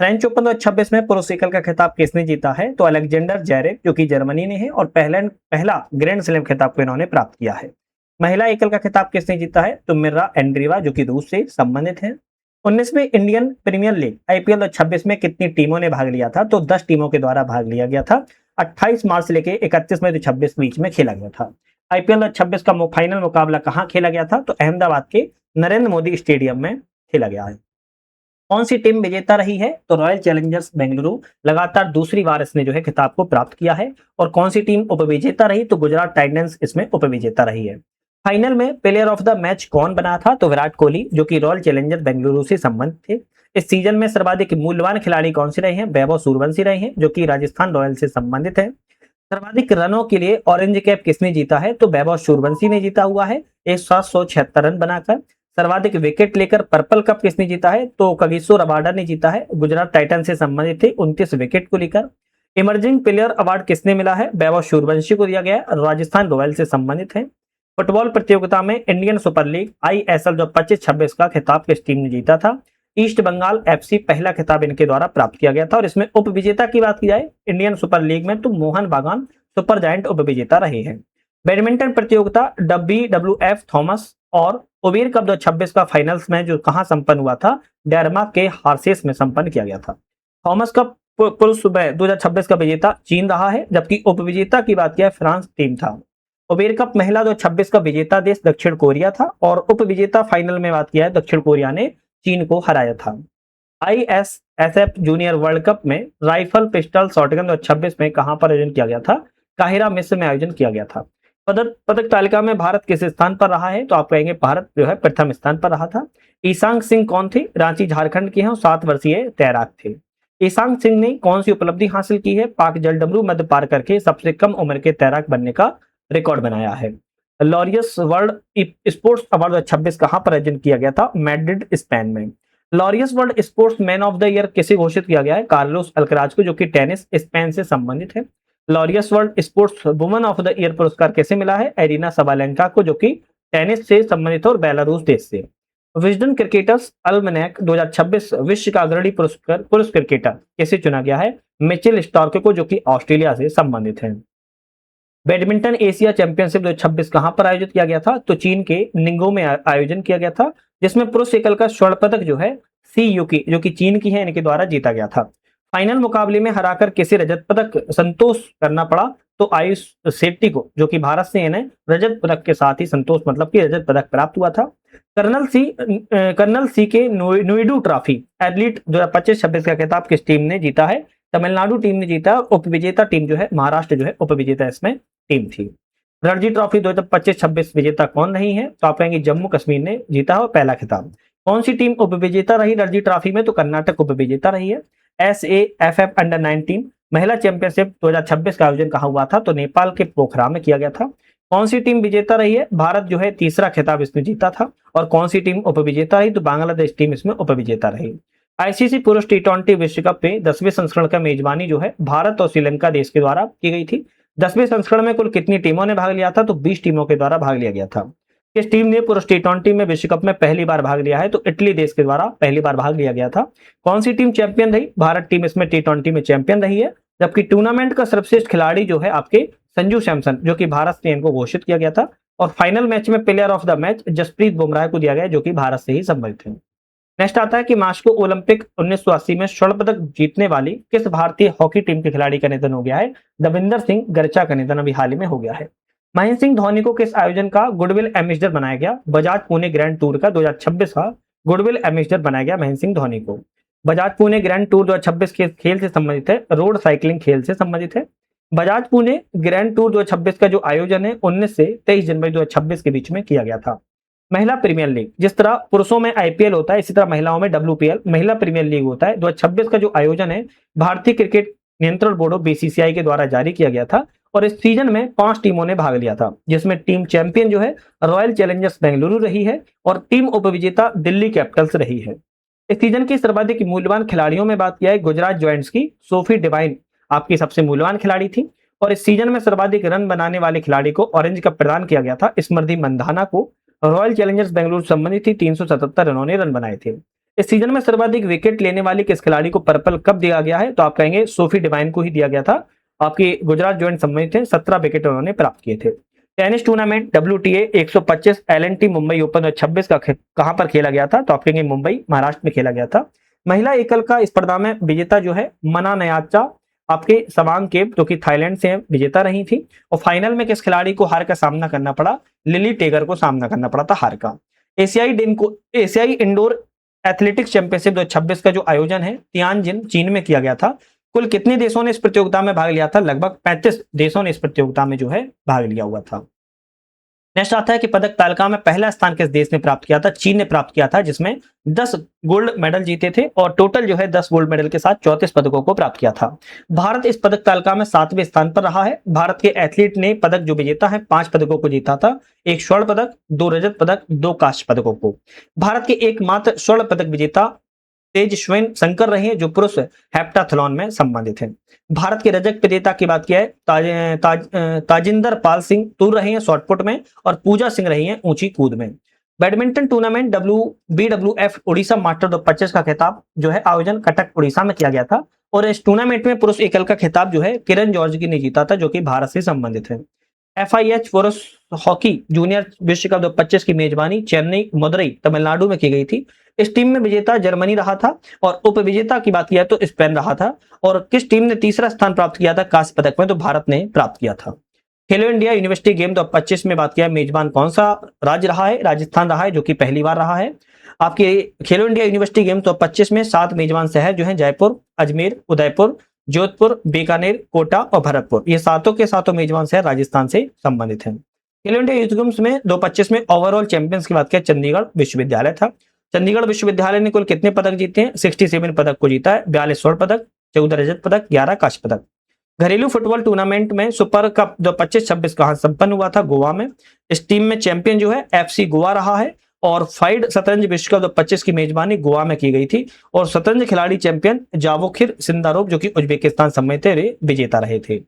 फ्रेंच ओपन 2026 में पुरुष एकल का खिताब किसने जीता है? तो अलेक्जेंडर जैरेव, जो कि जर्मनी ने है, और पहला ग्रैंड स्लैम खिताब को इन्होंने प्राप्त किया है। महिला एकल का खिताब किसने जीता है? तो मिर्रा एंड्रीवा, जो कि रूस से संबंधित है। 19वीं इंडियन प्रीमियर लीग आईपीएल 2026 में कितनी टीमों ने भाग लिया था? तो 10 टीमों के द्वारा भाग लिया गया था। 28 मार्च से लेकर 31 मई 2026 बीच में खेला गया था। आईपीएल 2026 का फाइनल मुकाबला कहां खेला गया था? तो अहमदाबाद के नरेंद्र मोदी स्टेडियम में खेला गया है। कौन सी टीम विजेता रही है? तो रॉयल चैलेंजर्स बेंगलुरु लगातार दूसरी बार इसने जो है खिताब को प्राप्त किया है। और कौन सी टीम उपविजेता रही? तो गुजरात टाइटंस इसमें उपविजेता रही है। फाइनल में प्लेयर ऑफ द मैच कौन बना था? तो विराट कोहली, जो कि रॉयल चैलेंजर बेंगलुरु से संबंधित थे। इस सीजन में सर्वाधिक मूल्यवान खिलाड़ी कौन से रहे हैं? वैभव सूर्यवंशी रहे हैं, जो कि राजस्थान रॉयल से संबंधित है। सर्वाधिक रनों के लिए ऑरेंज कैप किसने जीता है? तो वैभव सूर्यवंशी ने जीता हुआ है 1776 रन बनाकर। सर्वाधिक विकेट लेकर पर्पल कप किसने जीता है? तो कगिसो रबाडा ने जीता है, गुजरात टाइटन से संबंधित थे, 29 विकेट को लेकर। इमर्जिंग प्लेयर अवार्ड किसने मिला है? वैभव सूर्यवंशी को दिया गया, राजस्थान रॉयल से संबंधित है। फुटबॉल प्रतियोगिता में इंडियन सुपर लीग आईएसएल जो 25-26 का खिताब किस टीम ने जीता था? ईस्ट बंगाल एफसी पहला खिताब इनके द्वारा प्राप्त किया गया था। और इसमें उपविजेता की बात की जाए इंडियन सुपर लीग में, तो मोहन बागान सुपर जायंट उपविजेता रहे हैं। बैडमिंटन प्रतियोगिता WWF थॉमस और उबेर कप 2026 का फाइनल्स में जो कहां संपन्न हुआ था? डेनमार्क के हार्सेस में संपन्न किया गया था। थॉमस कप पुरुष 2026 का विजेता चीन रहा है, जबकि उपविजेता की बात किया फ्रांस टीम था। उबेर कप महिला 2026 का विजेता देश दक्षिण कोरिया था, और उपविजेता फाइनल में बात किया है दक्षिण कोरिया ने चीन को हराया था। ISSF जूनियर वर्ल्ड कप में राइफल पिस्टल शॉटगन 2026 में कहां पर आयोजन किया गया था? काहिरा मिस्र में आयोजन किया गया था। पदक तालिका में भारत किस स्थान पर रहा है? तो आप कहेंगे भारत जो है प्रथम स्थान पर रहा था। ईशांक सिंह कौन थे? रांची झारखंड के हैं और 7 वर्षीय तैराक थे। ईशांक सिंह ने कौन सी उपलब्धि हासिल की है? पाक जलडमरू मध्य पार करके सबसे कम उम्र के तैराक बनने का रिकॉर्ड बनाया है। लॉरियस वर्ल्ड स्पोर्ट्स अवार्ड 2026 कहां पर आयोजन किया गया था? मैड्रिड स्पेन में। Laureus world sports man of the year किसे घोषित किया गया है? कार्लोस अल्कराज को, जो कि टेनिस स्पेन से संबंधित है। Laureus world sports woman of the year पुरस्कार किसे मिला है? एरिना सबालेंका को, जो कि टेनिस से संबंधित और बेलारूस देश से। विजडन क्रिकेटर्स अल्मनैक 2026 विश्व का अग्रणी पुरुष क्रिकेटर किसे चुना गया है? मिचेल स्टार्क को, जो कि ऑस्ट्रेलिया से संबंधित है। बैडमिंटन एशिया चैंपियनशिप 2026 कहां पर आयोजित किया गया था? तो चीन के निंगो में आयोजन किया गया था, जिसमें पुरुष एकल का स्वर्ण पदक जो है सीयू की, जो कि चीन की है, इनके द्वारा जीता गया था। फाइनल मुकाबले में हराकर किसे रजत पदक संतोष करना पड़ा? तो आयुष शेट्टी को, जो कि भारत से इन्हें रजत पदक के साथ ही संतोष मतलब कि रजत पदक प्राप्त हुआ था। कर्नल सी के नोइडू ट्रॉफी एथलीट 2025-26 का खिताब किस टीम ने जीता है? तमिलनाडु टीम ने जीता। उपविजेता टीम जो है महाराष्ट्र जो है उपविजेता इसमें टीम थी। रणजी ट्रॉफी 2025-26 विजेता कौन नहीं है? तो आप कहेंगे जम्मू कश्मीर ने जीता है पहला खिताब। कौन सी टीम उपविजेता रही रणजी ट्रॉफी में? तो कर्नाटक उपविजेता रही है। SAFF अंडर 19 महिला चैंपियनशिप 2026 का आयोजन कहाँ हुआ था? तो नेपाल के पोखरा में किया गया था। कौन सी टीम विजेता रही है? भारत जो है तीसरा खिताब इसमें जीता था। और कौन सी टीम उपविजेता रही? तो बांग्लादेश टीम इसमें उपविजेता रही। आईसीसी पुरुष टी20 विश्व कप में 10वें संस्करण का मेजबानी जो है भारत और श्रीलंका देश के द्वारा की गई थी। 10वें संस्करण में कुल कितनी टीमों ने भाग लिया था? तो 20 टीमों के द्वारा भाग लिया गया था। किस टीम ने पुरुष टी20 में विश्व कप में पहली बार भाग लिया है? तो इटली देश के द्वारा पहली बार भाग लिया गया था। कौन सी टीम चैंपियन रही? भारत टीम इसमें टी20 में चैंपियन रही है। जबकि टूर्नामेंट का सर्वश्रेष्ठ खिलाड़ी जो है आपके संजू सैमसन, जो कि भारत से इनको घोषित किया गया था। और फाइनल मैच में player of the match Jasprit Bumrah को दिया गया, जो कि भारत से ही संबंधित है। नेक्स्ट आता है कि मास्को ओलंपिक 1980 में स्वर्ण पदक जीतने वाली किस भारतीय हॉकी टीम के खिलाड़ी का निधन हो गया है? दविंदर सिंह गर्चा का निधन अभी हाल ही में हो गया है। महेंद्र सिंह धोनी को किस आयोजन का गुडविल एम्बेसडर बनाया गया? बजाज पुणे ग्रैंड टूर का 2026 का गुडविल एम्बेसडर बनाया गया महेंद्र सिंह धोनी को। बजाज पुणे ग्रैंड टूर 2026 के खेल से संबंधित है, रोड साइकिलिंग खेल से संबंधित है। बजाज पुणे ग्रैंड टूर 2026 का जो आयोजन है 19 से 23 जनवरी 2026 के बीच में किया गया था। महिला प्रीमियर लीग, जिस तरह पुरुषों में आईपीएल होता है इसी तरह महिलाओं में डब्ल्यूपीएल महिला प्रीमियर लीग होता है। 2026 का जो आयोजन है भारतीय क्रिकेट नियंत्रण बोर्ड बीसीसीआई के द्वारा जारी किया गया था। और इस सीजन में 5 टीमों ने भाग लिया था, जिसमें टीम चैंपियन जो है रॉयल चैलेंजर्स बेंगलुरु रही है और टीम उपविजेता दिल्ली कैपिटल्स रही है। इस सीजन की सर्वाधिक मूल्यवान खिलाड़ियों में बात किया है गुजरात जॉइंट्स की सोफी डिवाइन आपकी सबसे मूल्यवान खिलाड़ी थी। और इस सीजन में सर्वाधिक रन बनाने वाले खिलाड़ी को ऑरेंज कप प्रदान किया गया था स्मृति मंधाना को। रॉयल चैलेंजर्स बेंगलुरु संबंधित थी, 377 रनों ने रन बनाए थे। इस सीजन में सर्वाधिक विकेट लेने वाली किस खिलाड़ी को पर्पल कप दिया गया है? तो आप कहेंगे सोफी डिवाइन को ही दिया गया था। आपकी गुजरात जॉइंट संबंधित थे, 17 विकेट उन्होंने प्राप्त किए थे। Tennis tournament WTA 125 LNT Mumbai open 2026 का कहां पर खेला गया था? तो आप कहेंगे मुंबई महाराष्ट्र में खेला गया था। महिला एकल का स्पर्धा में विजेता जो है मना नयाचा आपके सवांग केप, जो कि थाईलैंड से विजेता रही थी। और फाइनल में किस खिलाड़ी को हार का सामना करना पड़ा? लिली टेगर को सामना करना पड़ा था हार का। एशियाई इंडोर एथलेटिक्स चैंपियनशिप 2026 का जो आयोजन है तियानजिन चीन में किया गया था। कुल कितने देशों ने इस प्रतियोगिता में भाग लिया था? लगभग 35 देशों ने इस प्रतियोगिता में जो है भाग लिया हुआ था। नेक्स्ट आता है कि पदक तालिका में पहला स्थान किस देश ने प्राप्त किया था? चीन ने प्राप्त किया था, जिसमें 10 गोल्ड मेडल जीते थे और टोटल जो है 10 गोल्ड मेडल के साथ 34 पदकों को प्राप्त किया था। भारत इस पदक तालिका में 7वें स्थान पर रहा है। भारत के एथलीट ने पदक जो विजेता है 5 पदकों को जीता था, 1 स्वर्ण पदक, 2 रजत पदक, 2 कांस्य पदकों को। भारत के एकमात्र स्वर्ण पदक विजेता तेजस्विन शंकर रहे हैं, जो पुरुष हेप्टाथलॉन में संबंधित हैं। भारत के रजत विजेता की बात किया है ताजिंदर पाल सिंह तूर रहे हैं शॉटपुट में और पूजा सिंह रही हैं ऊंची कूद में। Badminton tournament BWF Orissa master 2025 का खिताब जो है आयोजन कटक उड़ीसा में किया गया था। और इस टूर्नामेंट में पुरुष एकल का खिताब जो है किरण जॉर्ज की ने जीता था, जो कि भारत से संबंधित है। FIH पुरुष हॉकी जूनियर विश्व कप 2025 की मेजबानी चेन्नई मदुरई तमिलनाडु में की गई थी। इस टीम में विजेता जर्मनी रहा था और उपविजेता की बात किया तो स्पेन रहा था। और किस टीम ने तीसरा स्थान प्राप्त किया था कांस्य पदक में? तो भारत ने प्राप्त किया था। खेलो इंडिया यूनिवर्सिटी गेम 2025 में बात किया मेजबान कौन सा राज्य रहा है? राजस्थान रहा है, जो कि पहली बार रहा है। आपके खेलो इंडिया यूनिवर्सिटी गेम 2025 में 7 मेजबान शहर जो है जयपुर, अजमेर, उदयपुर, जोधपुर, बीकानेर, कोटा और भरतपुर, ये सातों के सातों मेजबान शहर राजस्थान से संबंधित हैं। खेलो इंडिया यूथ गेम्स में 2025 में ओवरऑल चैंपियंस की बात किया चंडीगढ़ विश्वविद्यालय था। चंडीगढ़ विश्वविद्यालय ने कुल कितने पदक जीते हैं? 67 पदक को जीता है, 42 स्वर्ण पदक, 14 रजत पदक, 11 कांस्य पदक। घरेलू फुटबॉल टूर्नामेंट में सुपर कप 2025-26 कहां संपन्न हुआ था? गोवा में। इस टीम में चैंपियन जो है FC गोवा रहा है और फाइड शतरंज विश्व कप 2025 की मेजबानी गोवा में की गई थी। और शतरंज खिलाड़ी चैंपियन जावोखिर सिंदारोव, जो कि उज्बेकिस्तान संबंधित विजेता रहे थे।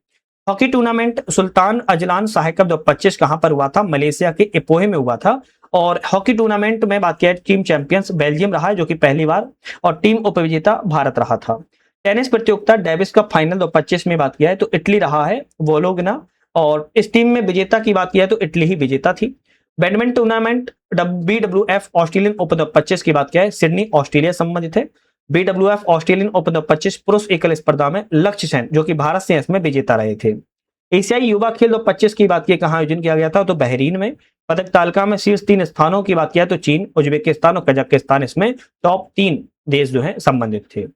Hockey tournament Sultan Azlan Shah cup 2025 कहां पर हुआ था? मलेशिया के इपोहे में हुआ था। और हॉकी टूर्नामेंट में बात किया टीम चैंपियंस बेल्जियम रहा है, जो कि पहली बार, और टीम उपविजेता भारत रहा था। टेनिस प्रतियोगिता डेविस कप फाइनल 2025 में बात किया है तो इटली रहा है वोलोगना। और इस टीम में विजेता की बात किया तो इटली ही विजेता थी। Badminton tournament BWF Australian open 2025 की बात किया है सिडनी ऑस्ट्रेलिया संबंधित है। BWF ऑस्ट्रेलियन ओपन 2025 पुरुष एकल स्पर्धा में लक्ष्य सेन, जो कि भारत से इसमें विजेता रहे थे। एशियाई युवा खेल 2025 की बात की कहां आयोजन किया गया था? तो बहरीन में। पदक तालिका में शीर्ष 3 स्थानों की बात किया तो चीन, उज्बेकिस्तान और कजाकिस्तान इसमें टॉप 3 देश जो है संबंधित थे।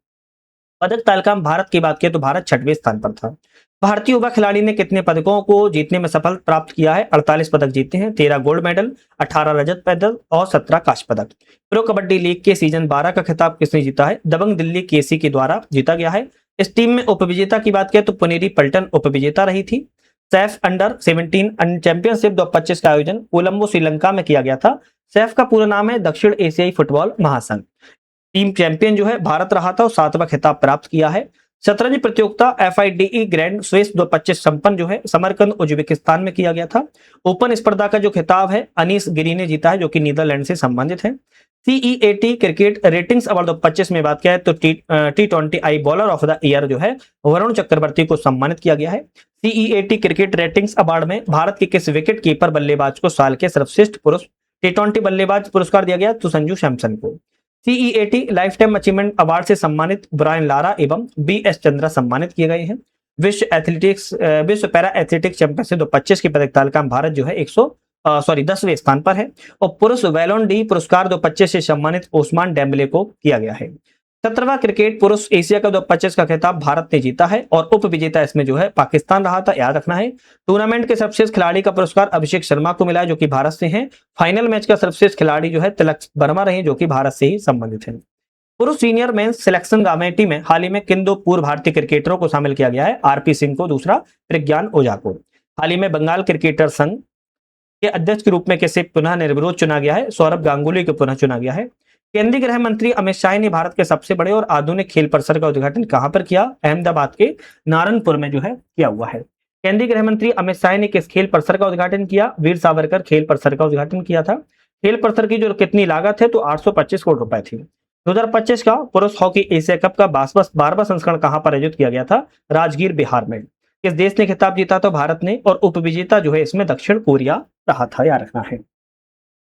पदक तालिका में भारत की बात किया तो भारत 6वें स्थान पर था। भारतीय युवा खिलाड़ी ने कितने पदकों को जीतने में सफल प्राप्त किया है? 48 पदक जीते हैं, 13 गोल्ड मेडल, 18 रजत पदक और 17 कांस्य पदक। प्रो कबड्डी लीग के सीजन 12 का खिताब किसने जीता है? दबंग दिल्ली KC के द्वारा जीता गया है। इस टीम में उपविजेता की बात करें तो पुनेरी पल्टन उपविजेता रही थी। सैफ अंडर 17 चैंपियनशिप 2025 का आयोजन कोलंबो श्रीलंका में किया गया था। सैफ का पूरा नाम है दक्षिण एशियाई फुटबॉल महासंघ। टीम चैंपियन जो है भारत रहा था और 7वां खिताब प्राप्त किया है। शतरंज प्रतियोगिता FIDE ग्रैंड स्विस 2025 संपन्न जो है समरकंद उज्बेकिस्तान में किया गया था। ओपन स्पर्धा का जो खिताब है अनीस गिरी ने जीता है, जो कि नीदरलैंड से संबंधित है। CEAT क्रिकेट रेटिंग्स अवार्ड 2025 में बात किया है तो T20I bowler of the year जो है वरुण चक्रवर्ती को सम्मानित किया गया है। CEAT क्रिकेट रेटिंग्स अवार्ड में भारत के किस विकेट कीपर बल्लेबाज को साल के सर्वश्रेष्ठ पुरुष T20 बल्लेबाज पुरस्कार दिया गया तो संजू सैमसन को। CEAT life time achievement award से सम्मानित ब्रायन लारा एवं BS चंद्रा सम्मानित किए गए हैं। विश्व पैरा एथलेटिक्स चैंपियनशिप 2025 की पदक तालिका में भारत जो है 10वें स्थान पर है। और पुरुष वैलोन डी पुरस्कार 2025 से सम्मानित ओस्मान डेम्बले को किया गया है। 17वां क्रिकेट पुरुष एशिया कप 2025 का खिताब भारत ने जीता है और उप विजेता इसमें जो है पाकिस्तान रहा था, याद रखना है। टूर्नामेंट के सर्वश्रेष्ठ खिलाड़ी का पुरस्कार अभिषेक शर्मा को मिला है, जो कि भारत से हैं। फाइनल मैच का सर्वश्रेष्ठ खिलाड़ी जो है तिलक वर्मा रहे, जो कि भारत से ही संबंधित है। पुरुष सीनियर मेंस सिलेक्शन कमेटी में हाल ही में किन 2 पूर्व भारतीय क्रिकेटरों को शामिल किया गया है? RP सिंह को, दूसरा प्रज्ञान ओझा को। हाल ही में बंगाल क्रिकेटर संघ के अध्यक्ष के रूप में किसे पुनः निर्विरोध चुना गया है? सौरभ गांगुली को पुनः चुना गया है। केंद्रीय गृह मंत्री अमित शाह ने भारत के सबसे बड़े और आधुनिक खेल परिसर का उद्घाटन कहां पर किया? अहमदाबाद के नारनपुर में जो है किया हुआ है। केंद्रीय गृह मंत्री अमित शाह ने किस खेल परिसर का उद्घाटन किया? वीर सावरकर खेल परिसर का उद्घाटन किया था। खेल परिसर की जो कितनी लागत है तो 825 करोड़ रुपए थी। 2025 का पुरुष हॉकी एशिया कप का 12वां संस्करण कहां पर आयोजित किया गया था? राजगीर बिहार में। किस देश ने खिताब जीता? तो भारत ने। और उपविजेता जो है इसमें दक्षिण कोरिया रहा था, याद रखना है।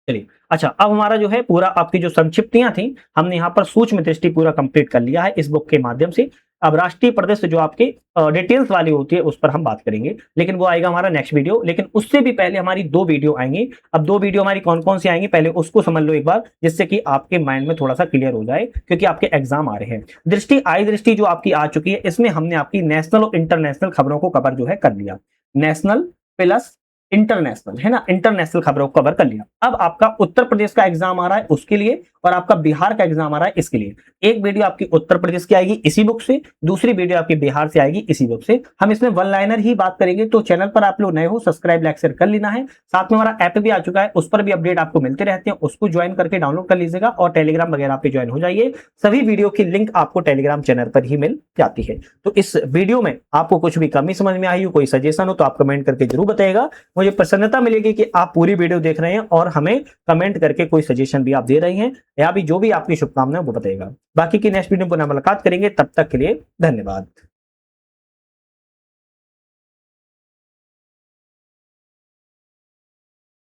चलिए, अच्छा, अब हमारा जो है पूरा आपकी जो संक्षिप्तियां थी हमने यहाँ पर सूक्ष्म दृष्टि पूरा कंप्लीट कर लिया है इस बुक के माध्यम से। अब राष्ट्रीय प्रदेश जो आपके डिटेल्स वाली होती है उस पर हम बात करेंगे, लेकिन वो आएगा हमारा नेक्स्ट वीडियो। लेकिन उससे भी पहले हमारी 2 वीडियो आएंगी। अब 2 वीडियो हमारी कौन कौन सी आएंगी पहले उसको समझ लो एक बार, जिससे कि आपके माइंड में थोड़ा सा क्लियर हो जाए, क्योंकि आपके एग्जाम आ रहे हैं। दृष्टि आई दृष्टि जो आपकी आ चुकी है, इसमें हमने आपकी नेशनल और इंटरनेशनल खबरों को कवर जो है कर लिया। नेशनल प्लस इंटरनेशनल है ना, इंटरनेशनल खबरों को कवर कर लिया। अब आपका उत्तर प्रदेश का एग्जाम आ रहा है उसके लिए, और आपका बिहार का एग्जाम आ रहा है इसके लिए। एक वीडियो आपकी उत्तर प्रदेश की आएगी इसी बुक से, दूसरी वीडियो आपकी बिहार से आएगी इसी बुक से। हम इसमें वन लाइनर ही बात करेंगे, तो चैनल पर आप लोग नए हो सब्सक्राइब लाइक शेयर कर लेना है। साथ में हमारा ऐप भी आ चुका है, उस पर भी अपडेट आपको मिलते रहते हैं, उसको ज्वाइन करके डाउनलोड कर लीजिएगा और टेलीग्राम वगैरह पे ज्वाइन हो जाइए। सभी वीडियो की लिंक आपको टेलीग्राम चैनल पर ही मिल जाती है। तो इस वीडियो में आपको कुछ भी कमी समझ में आई हो, कोई सजेशन हो तो आप कमेंट करके जरूर बताइएगा। मुझे प्रसन्नता मिलेगी कि आप पूरी वीडियो देख रहे हैं और हमें कमेंट करके कोई सजेशन भी आप दे रहे हैं, या भी जो भी आपकी शुभकामनाएं वो बताइएगा। बाकी की नेक्स्ट वीडियो में पुनः मुलाकात करेंगे, तब तक के लिए धन्यवाद।